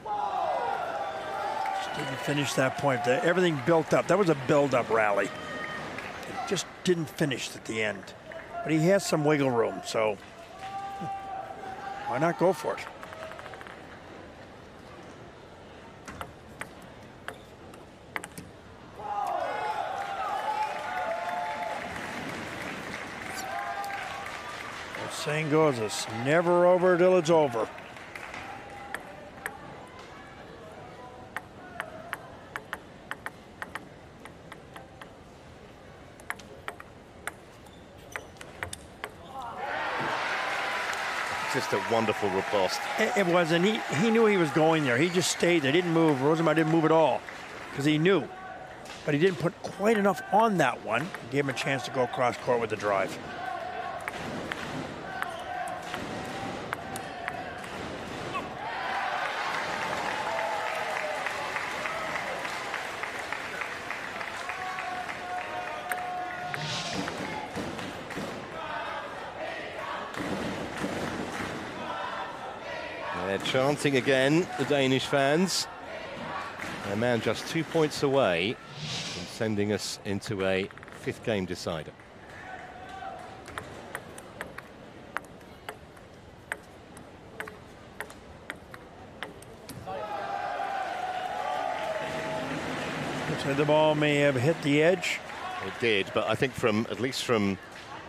Just didn't finish that point. Everything built up. That was a build-up rally. It just didn't finish at the end. But he has some wiggle room, so why not go for it? The saying goes, it's never over till it's over. Just a wonderful riposte. It was, and he knew he was going there. He just stayed there, didn't move. Rosenmeier didn't move at all because he knew. But he didn't put quite enough on that one. Gave him a chance to go across court with the drive. They're chanting again, the Danish fans. Their man just 2 points away from sending us into a 5th game decider. So the ball may have hit the edge. It did, but I think at least from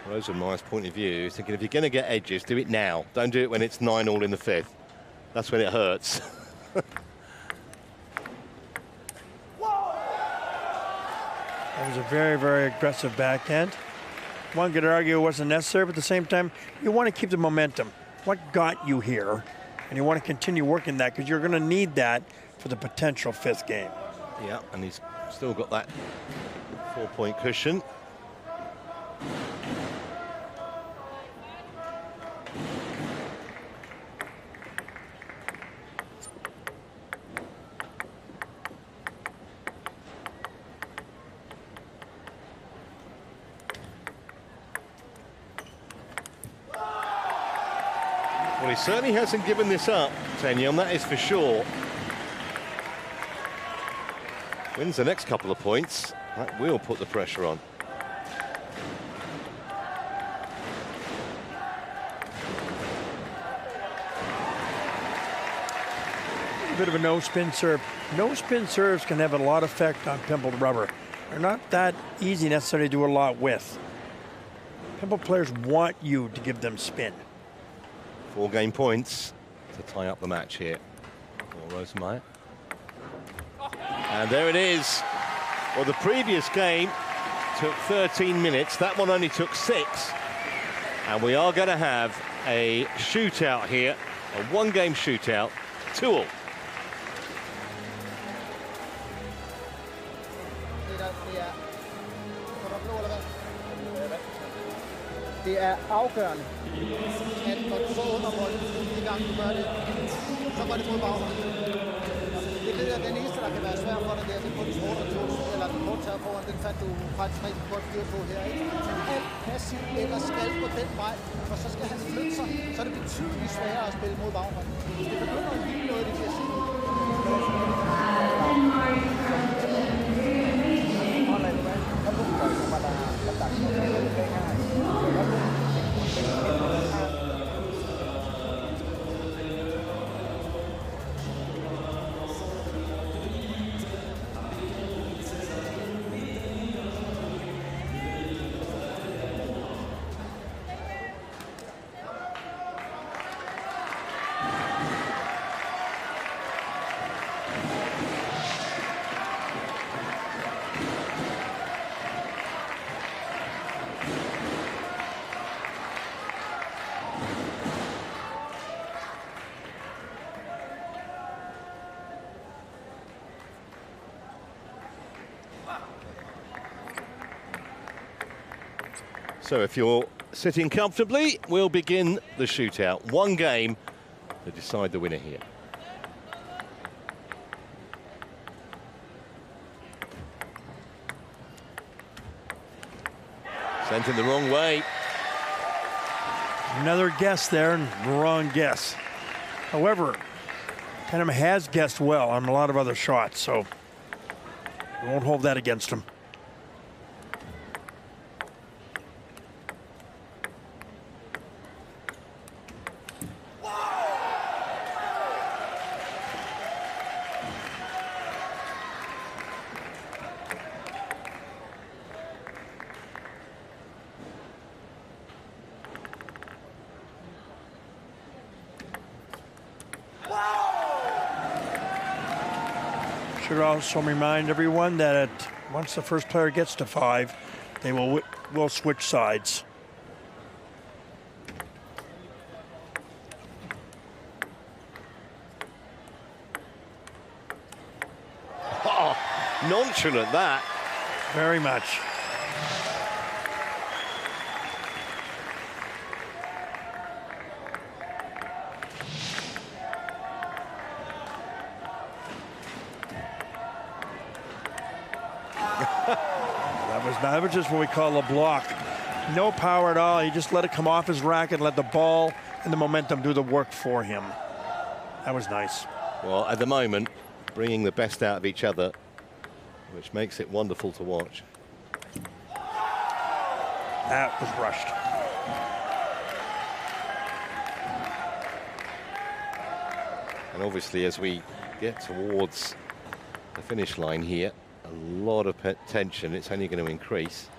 Rosenmeier's point of view, thinking if you're going to get edges, do it now. Don't do it when it's 9-all in the 5th. That's when it hurts. That was a very, very aggressive backhand. One could argue it wasn't necessary, but at the same time, you want to keep the momentum. What got you here? And you want to continue working that because you're going to need that for the potential 5th game. Yeah, and he's still got that 4-point cushion. Well, he certainly hasn't given this up, Tantum, that is for sure. Wins the next couple of points, that will put the pressure on. A bit of a no-spin serve. No-spin serves can have a lot of effect on pimpled rubber. They're not that easy necessarily to do a lot with. Pimple players want you to give them spin. 4 game points to tie up the match here for Rosenmeier. And there it is. Well, the previous game took 13 minutes. That one only took 6. And we are going to have a shootout here, a one-game shootout, 2-all. Det er afgørende, at når du så under bolden, de gange du gør det, så går det mod baghånden. Det ved jeg, den eneste, der kan være svær for dig, det er den på den korte tur, eller den korte tager foran, den fandt du faktisk rigtig godt styr på her, ikke? Alt passivt eller skal på den vej, for så skal han flytte sig, så er det betydeligt sværere at spille mod baghånden. Hvis det begynder at ligne noget, det bliver set. So if you're sitting comfortably, we'll begin the shootout. One game to decide the winner here. Sent in the wrong way. Another guess there, and wrong guess. However, Tenham has guessed well on a lot of other shots, so we won't hold that against him. Should also remind everyone that once the first player gets to 5, they will switch sides. Oh, nonchalant that. Very much. That was just what we call a block. No power at all. He just let it come off his racket, let the ball and the momentum do the work for him. That was nice. Well, at the moment, bringing the best out of each other, which makes it wonderful to watch. That was rushed. And obviously, as we get towards the finish line here, a lot of tension. It's only going to increase.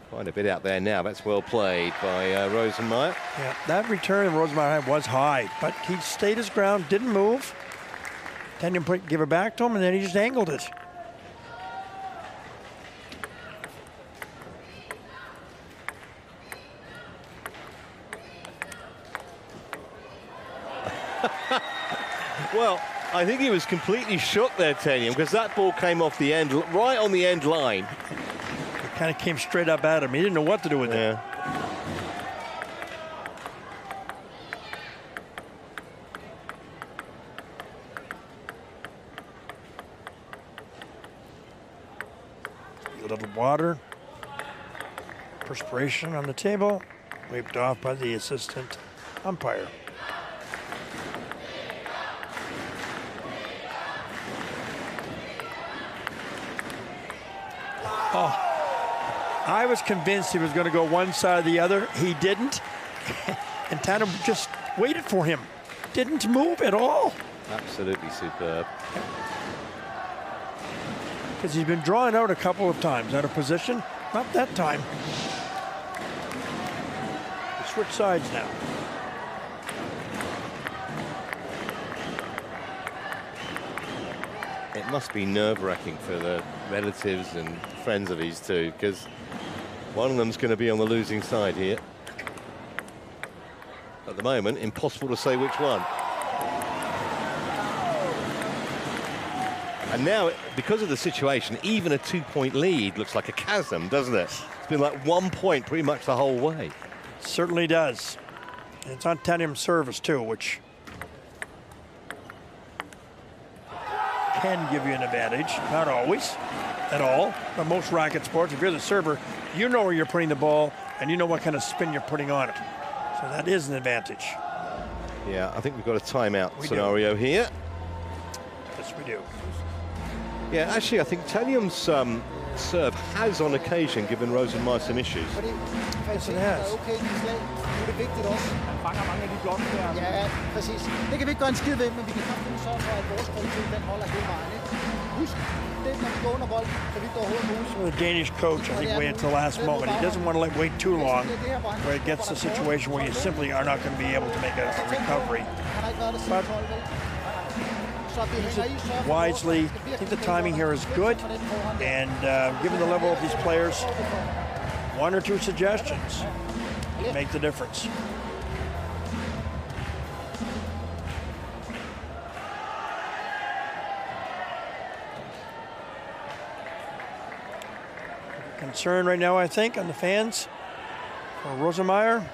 Quite a bit out there now. That's well played by Rosenmeyer. Yeah, that return of Rosenmeyer was high, but he stayed his ground, didn't move. Then give it back to him, and then he just angled it. Well, I think he was completely shook there, Tenham, because that ball came off the end, right on the end line. It kind of came straight up at him. He didn't know what to do with it. A little water, perspiration on the table, wiped off by the assistant umpire. Oh, I was convinced he was going to go one side or the other. He didn't. And Tenham just waited for him. Didn't move at all. Absolutely superb. Because he's been drawn out a couple of times out of position. Not that time. They switch sides now. It must be nerve-wracking for the relatives and friends of these two, because one of them's going to be on the losing side here. At the moment, impossible to say which one. And now, because of the situation, even a 2-point lead looks like a chasm, doesn't it? It's been like 1 point pretty much the whole way. Certainly does. And it's on tandem service too, which can give you an advantage. Not always, at all. But most racket sports, if you're the server, you know where you're putting the ball and you know what kind of spin you're putting on it. So that is an advantage. Yeah, I think we've got a timeout scenario here. Yes, we do. Yeah, actually, I think Tanium's serve has on occasion given Rosenmeier some issues. Yes, it has. Okay, slag. Nu er det vigtigt også. Han fanger mange af de blokke der. Ja, præcis. Det kan vi ikke gøre en skid ved, men vi kan faktisk sørge for, at vores kvalitet, den holder hele vejen. Ikke? Husk, det når vi går under bolden, så vidt overhovedet muligt. So the Danish coach, I think, waited till the last moment. He doesn't want to wait too long, where it gets to a situation where you simply are not going to be able to make a recovery. But wisely, I think the timing here is good, and given the level of these players, 1 or 2 suggestions make the difference. Concern right now, I think, on the fans for Rosenmeier.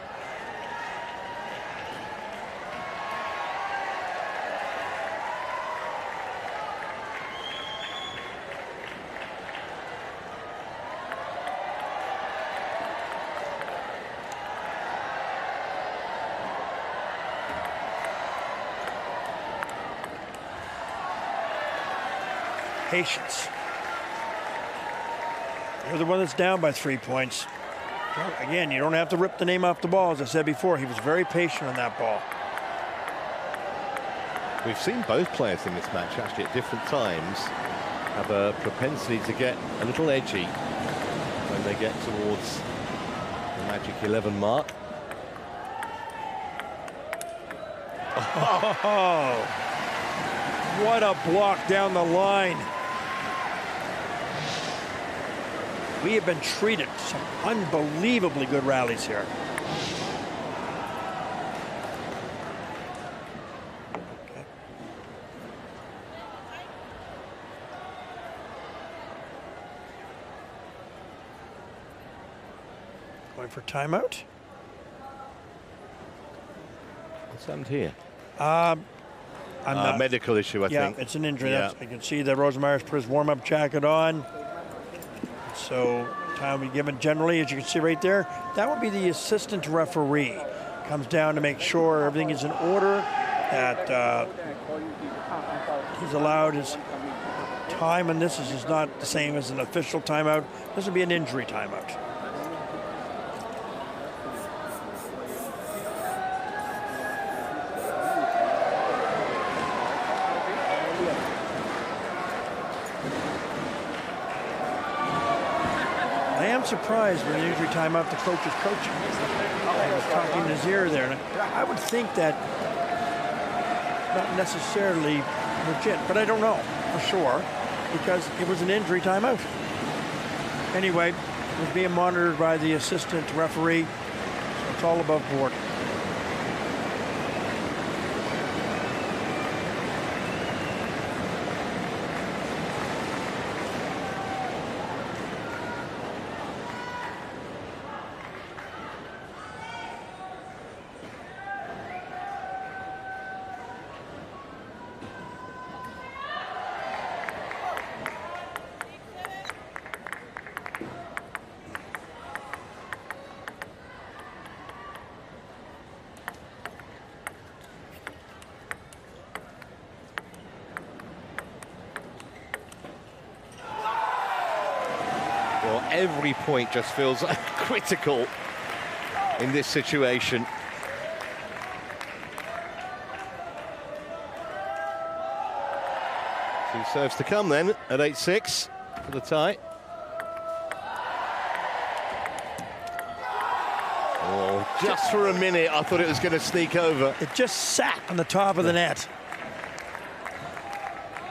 Patience. You're the one that's down by 3 points. Again, you don't have to rip the name off the ball. As I said before, he was very patient on that ball. We've seen both players in this match actually at different times have a propensity to get a little edgy when they get towards the magic 11 mark. Oh, what a block down the line. We have been treated to some unbelievably good rallies here. Okay. Going for timeout. What's happened here? I'm not, medical issue, I think. Yeah, it's an injury. Yeah. You can see that Rosenmeier's put his warm-up jacket on. So time will be given generally, as you can see right there. That would be the assistant referee. Comes down to make sure everything is in order, that he's allowed his time, and this is not the same as an official timeout. This would be an injury timeout. Surprised when the injury timeout the coach is coaching. I was talking in his ear there, and I would think that not necessarily legit, but I don't know for sure because it was an injury timeout. Anyway, it was being monitored by the assistant referee, so it's all above board. Every point just feels critical in this situation. 2 serves to come then at 8-6 for the tie. Oh, just for a minute, I thought it was going to sneak over. It just sat on the top of the net.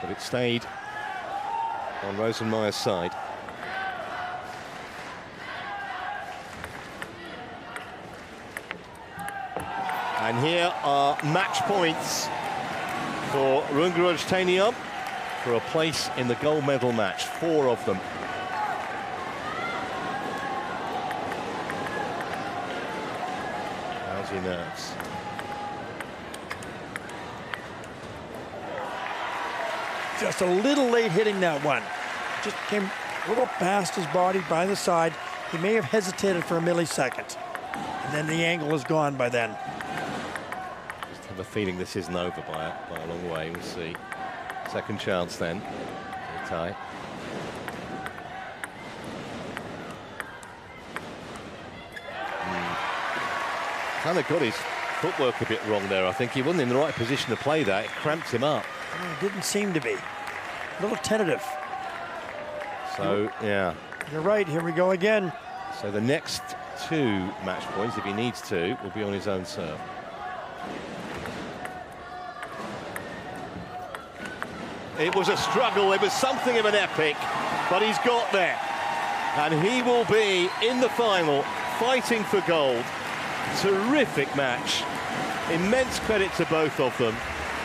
But it stayed. on Rosenmeyer's side. And here are match points for Roland-Garros Stadium for a place in the gold medal match, 4 of them. How's your nerves? Just a little late hitting that one. Just came a little past his body by the side. He may have hesitated for a millisecond. And then the angle is gone by then. Just have a feeling this isn't over by a long way. We'll see. Second chance then. Tie. Kind of got his footwork a bit wrong there. I think he wasn't in the right position to play that. It cramped him up. It didn't seem to be. A little tentative. So, yeah. You're right. Here we go again. So the next 2 match points, if he needs to, will be on his own serve. It was a struggle. It was something of an epic, but he's got there. And he will be in the final, fighting for gold. Terrific match. Immense credit to both of them.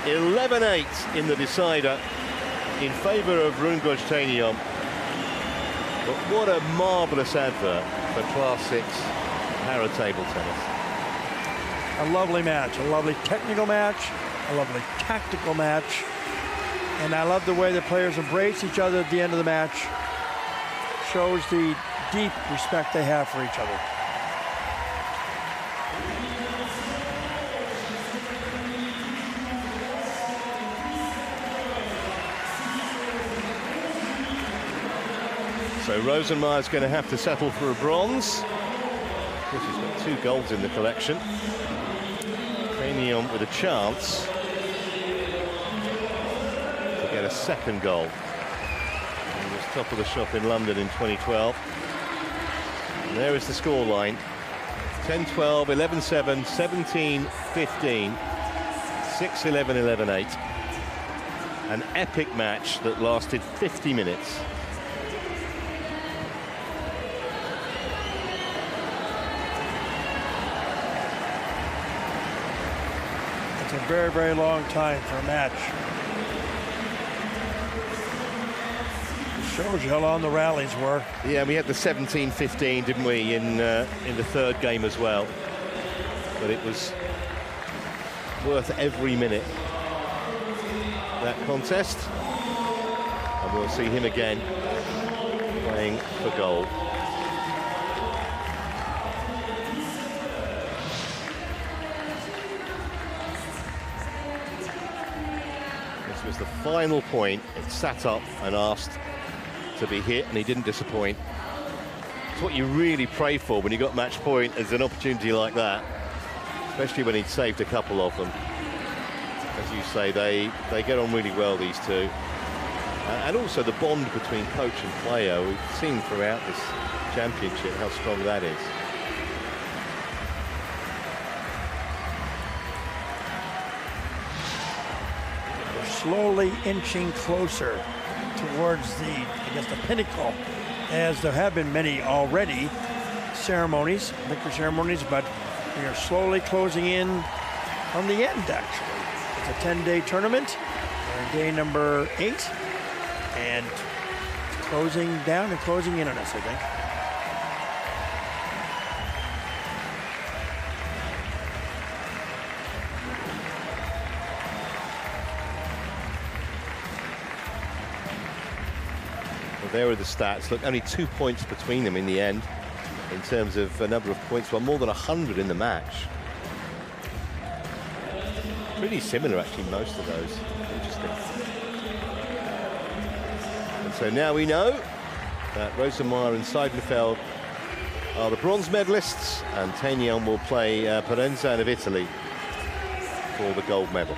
11-8 in the decider in favour of Roland-Garros Stadium. But what a marvellous advert for Class 6 para-table tennis. A lovely match, a lovely technical match, a lovely tactical match. And I love the way the players embrace each other at the end of the match. Shows the deep respect they have for each other. So Rosenmeyer's going to have to settle for a bronze. Of course, he's got 2 golds in the collection. Stadium with a chance to get a second gold. He was top of the shop in London in 2012. And there is the scoreline. 10-12, 11-7, 17-15, 6-11, 11-8. An epic match that lasted 50 minutes. It's a very, very long time for a match. It shows you how long the rallies were. Yeah, we had the 17-15, didn't we, in the 3rd game as well. But it was worth every minute, that contest. And we'll see him again playing for gold. This was the final point. It sat up and asked to be hit, and he didn't disappoint. It's what you really pray for when you got match point, as an opportunity like that, especially when he'd saved a couple of them. As you say, they get on really well, these two. And also the bond between coach and player, we've seen throughout this championship how strong that is. We're slowly inching closer towards the pinnacle, as there have been many already ceremonies, victory ceremonies, but we are slowly closing in on the end, actually. It's a 10-day tournament. We're on day number 8, and it's closing down and closing in on us, I think. There are the stats. Look, only 2 points between them in the end in terms of a number of points, well, more than 100 in the match. Pretty similar, actually, most of those. Interesting. And so now we know that Rosenmeyer and Seidenfeld are the bronze medalists, and Taignan will play Parenzan of Italy for the gold medal.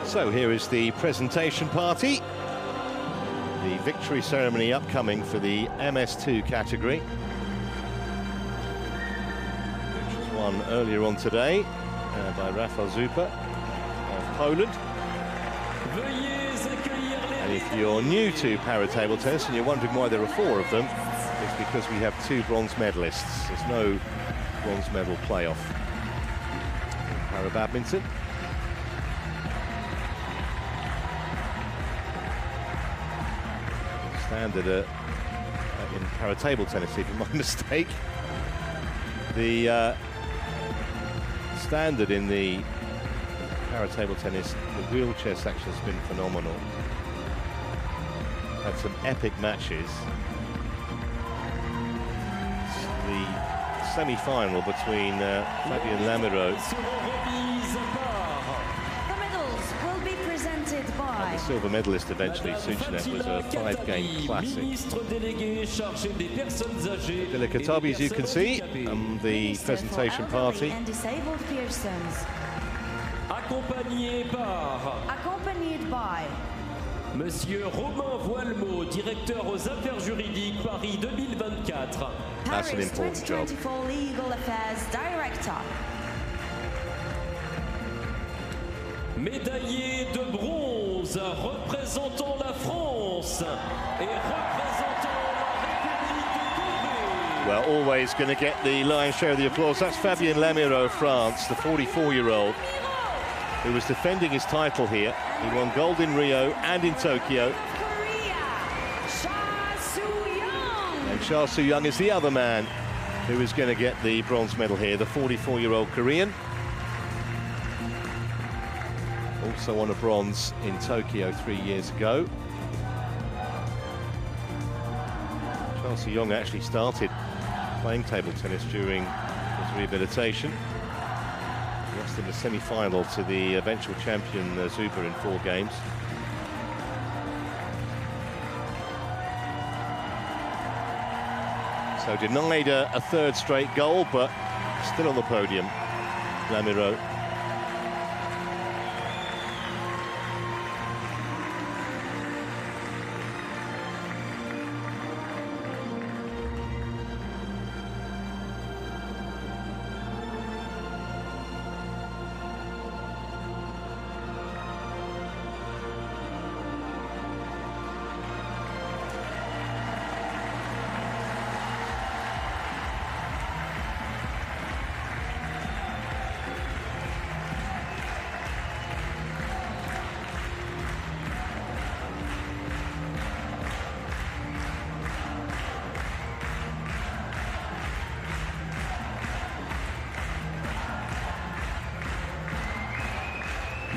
So here is the presentation party. The victory ceremony upcoming for the MS2 category, which was won earlier on today by Rafał Zupa of Poland. And if you're new to para-table tennis and you're wondering why there are 4 of them, it's because we have 2 bronze medalists. There's no bronze medal playoff in para-badminton. Standard in para-table tennis, even my mistake. The standard in the para-table tennis, the wheelchair section has been phenomenal. Had some epic matches. The semi-final between Fabien Lamiraud and the silver medalist eventually, Suchanek, was a 5-game classic. Delicatabi, as you can see, the presentation party. Accompanied by Monsieur Romain Voilemot, directeur aux affaires juridiques, Paris 2024. That's an important job. Legal Affairs Director. Médaillé de bronze, représentant la France et représentant la République de Corée. Well, always going to get the lion's share of the applause. That's Fabien Lamiraud of France, the 44-year-old, who was defending his title here. He won gold in Rio and in Tokyo. And Cha Soo-young is the other man who is going to get the bronze medal here, the 44-year-old Korean. Also won a bronze in Tokyo 3 years ago. Cha Soo-young actually started playing table tennis during his rehabilitation. Lost in the semi-final to the eventual champion Zupa in 4 games. So denied a 3rd straight goal, but still on the podium, Lamiraud.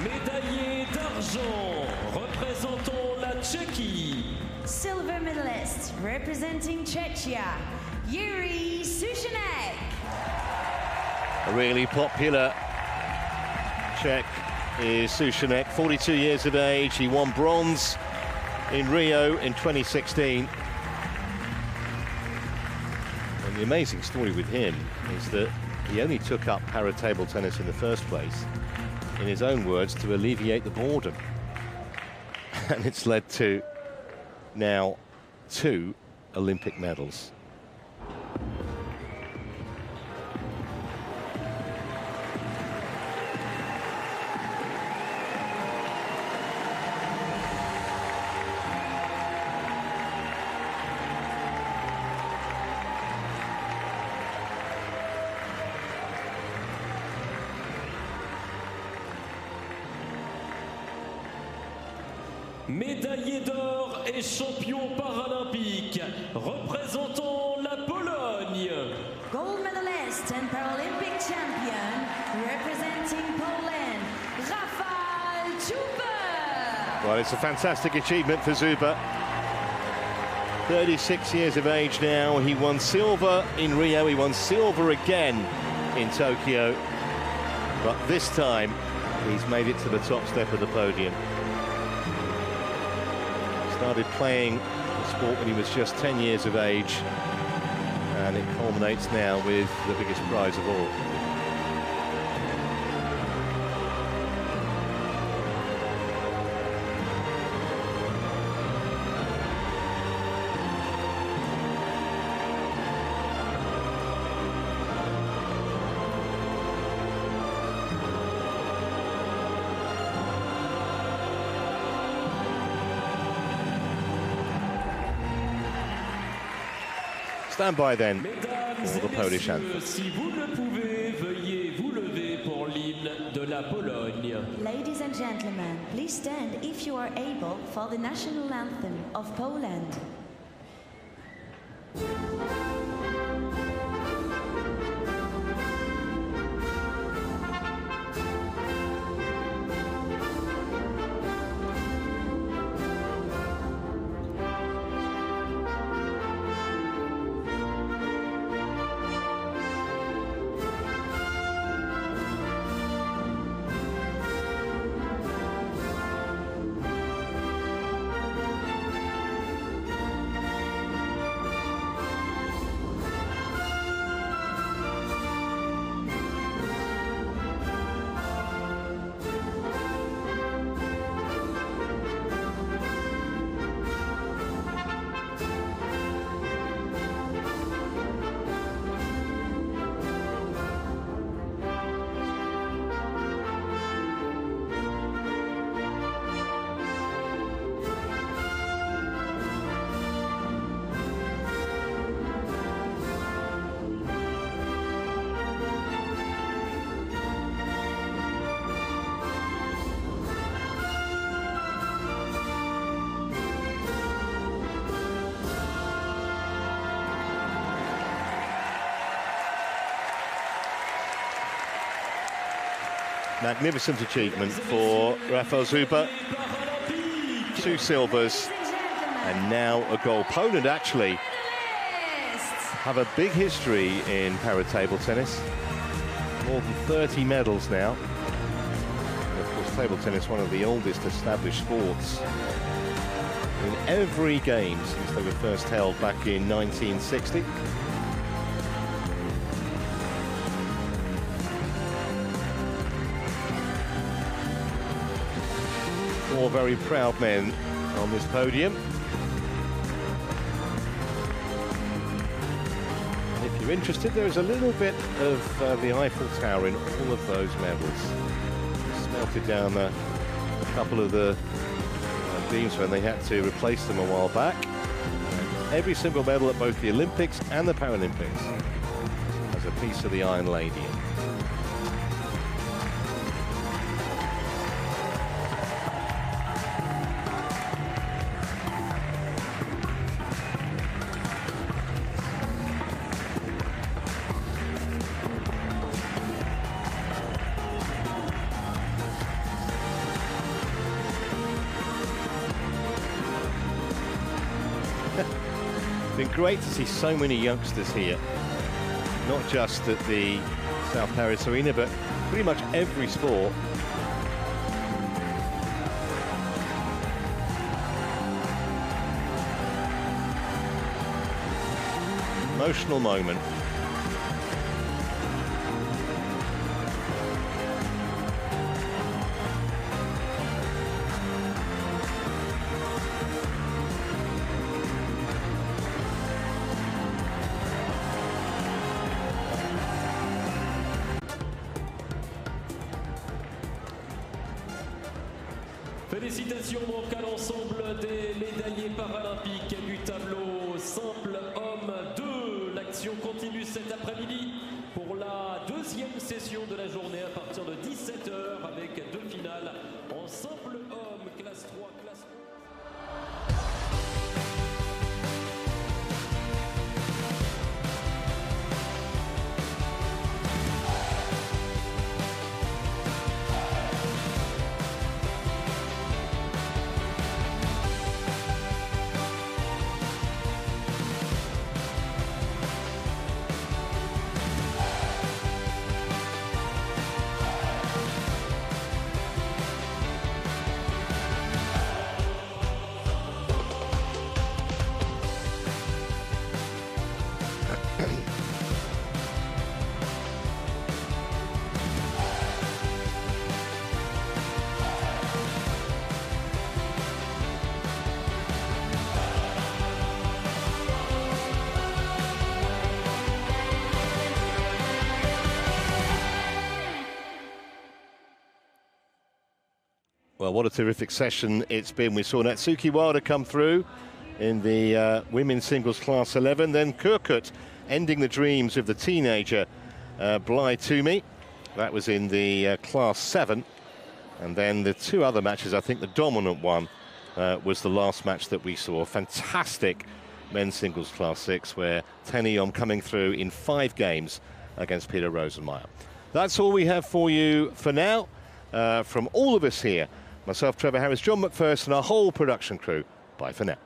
Médaillé d'argent, représentant la Tchéquie. Silver medalist, representing Czechia, Yuri Suchanek. A really popular Czech is Suchanek, 42 years of age. He won bronze in Rio in 2016. And the amazing story with him is that he only took up para-table tennis in the first place, in his own words, to alleviate the boredom. And it's led to now 2 Olympic medals. Médaillé d'or et champion paralympique, représentant la Pologne. Gold medalist and Paralympic champion, representing Poland, Rafał Zupa. Well, it's a fantastic achievement for Zupa. 36 years of age now. He won silver in Rio. He won silver again in Tokyo. But this time, he's made it to the top step of the podium. Started playing the sport when he was just 10 years of age, and it culminates now with the biggest prize of all. Stand by then for the Polish anthem. Si vous le pouvez, veuillez vous lever pour l'hymne de la Pologne. Ladies and gentlemen, please stand if you are able for the national anthem of Poland. Magnificent achievement for Rafał Zuber. 2 silvers and now a gold. Poland actually have a big history in para table tennis. More than 30 medals now. And of course, table tennis, one of the oldest established sports in every game since they were first held back in 1960. 4 very proud men on this podium. And if you're interested, there is a little bit of the Eiffel Tower in all of those medals. Just melted down a couple of the beams when they had to replace them a while back. And every single medal at both the Olympics and the Paralympics has a piece of the Iron Lady. Been great to see so many youngsters here, not just at the South Paris Arena, but pretty much every sport. Emotional moment. Félicitations donc à l'ensemble des médaillés paralympiques du tableau simple homme 2. L'action continue cet après-midi pour la deuxième session de la journée à partir de 17 h avec 2 finales en simple homme, classe 3, classe 1. Well, what a terrific session it's been. We saw Natsuki Wada come through in the women's singles class 11. Then Korkut ending the dreams of the teenager Twomey. That was in the class 7. And then the two other matches, I think the dominant one was the last match that we saw. Fantastic men's singles class 6, where Tennium coming through in 5 games against Peter Rosenmeier. That's all we have for you for now. From all of us here, myself, Trevor Harris, John McPherson, our whole production crew, bye for now.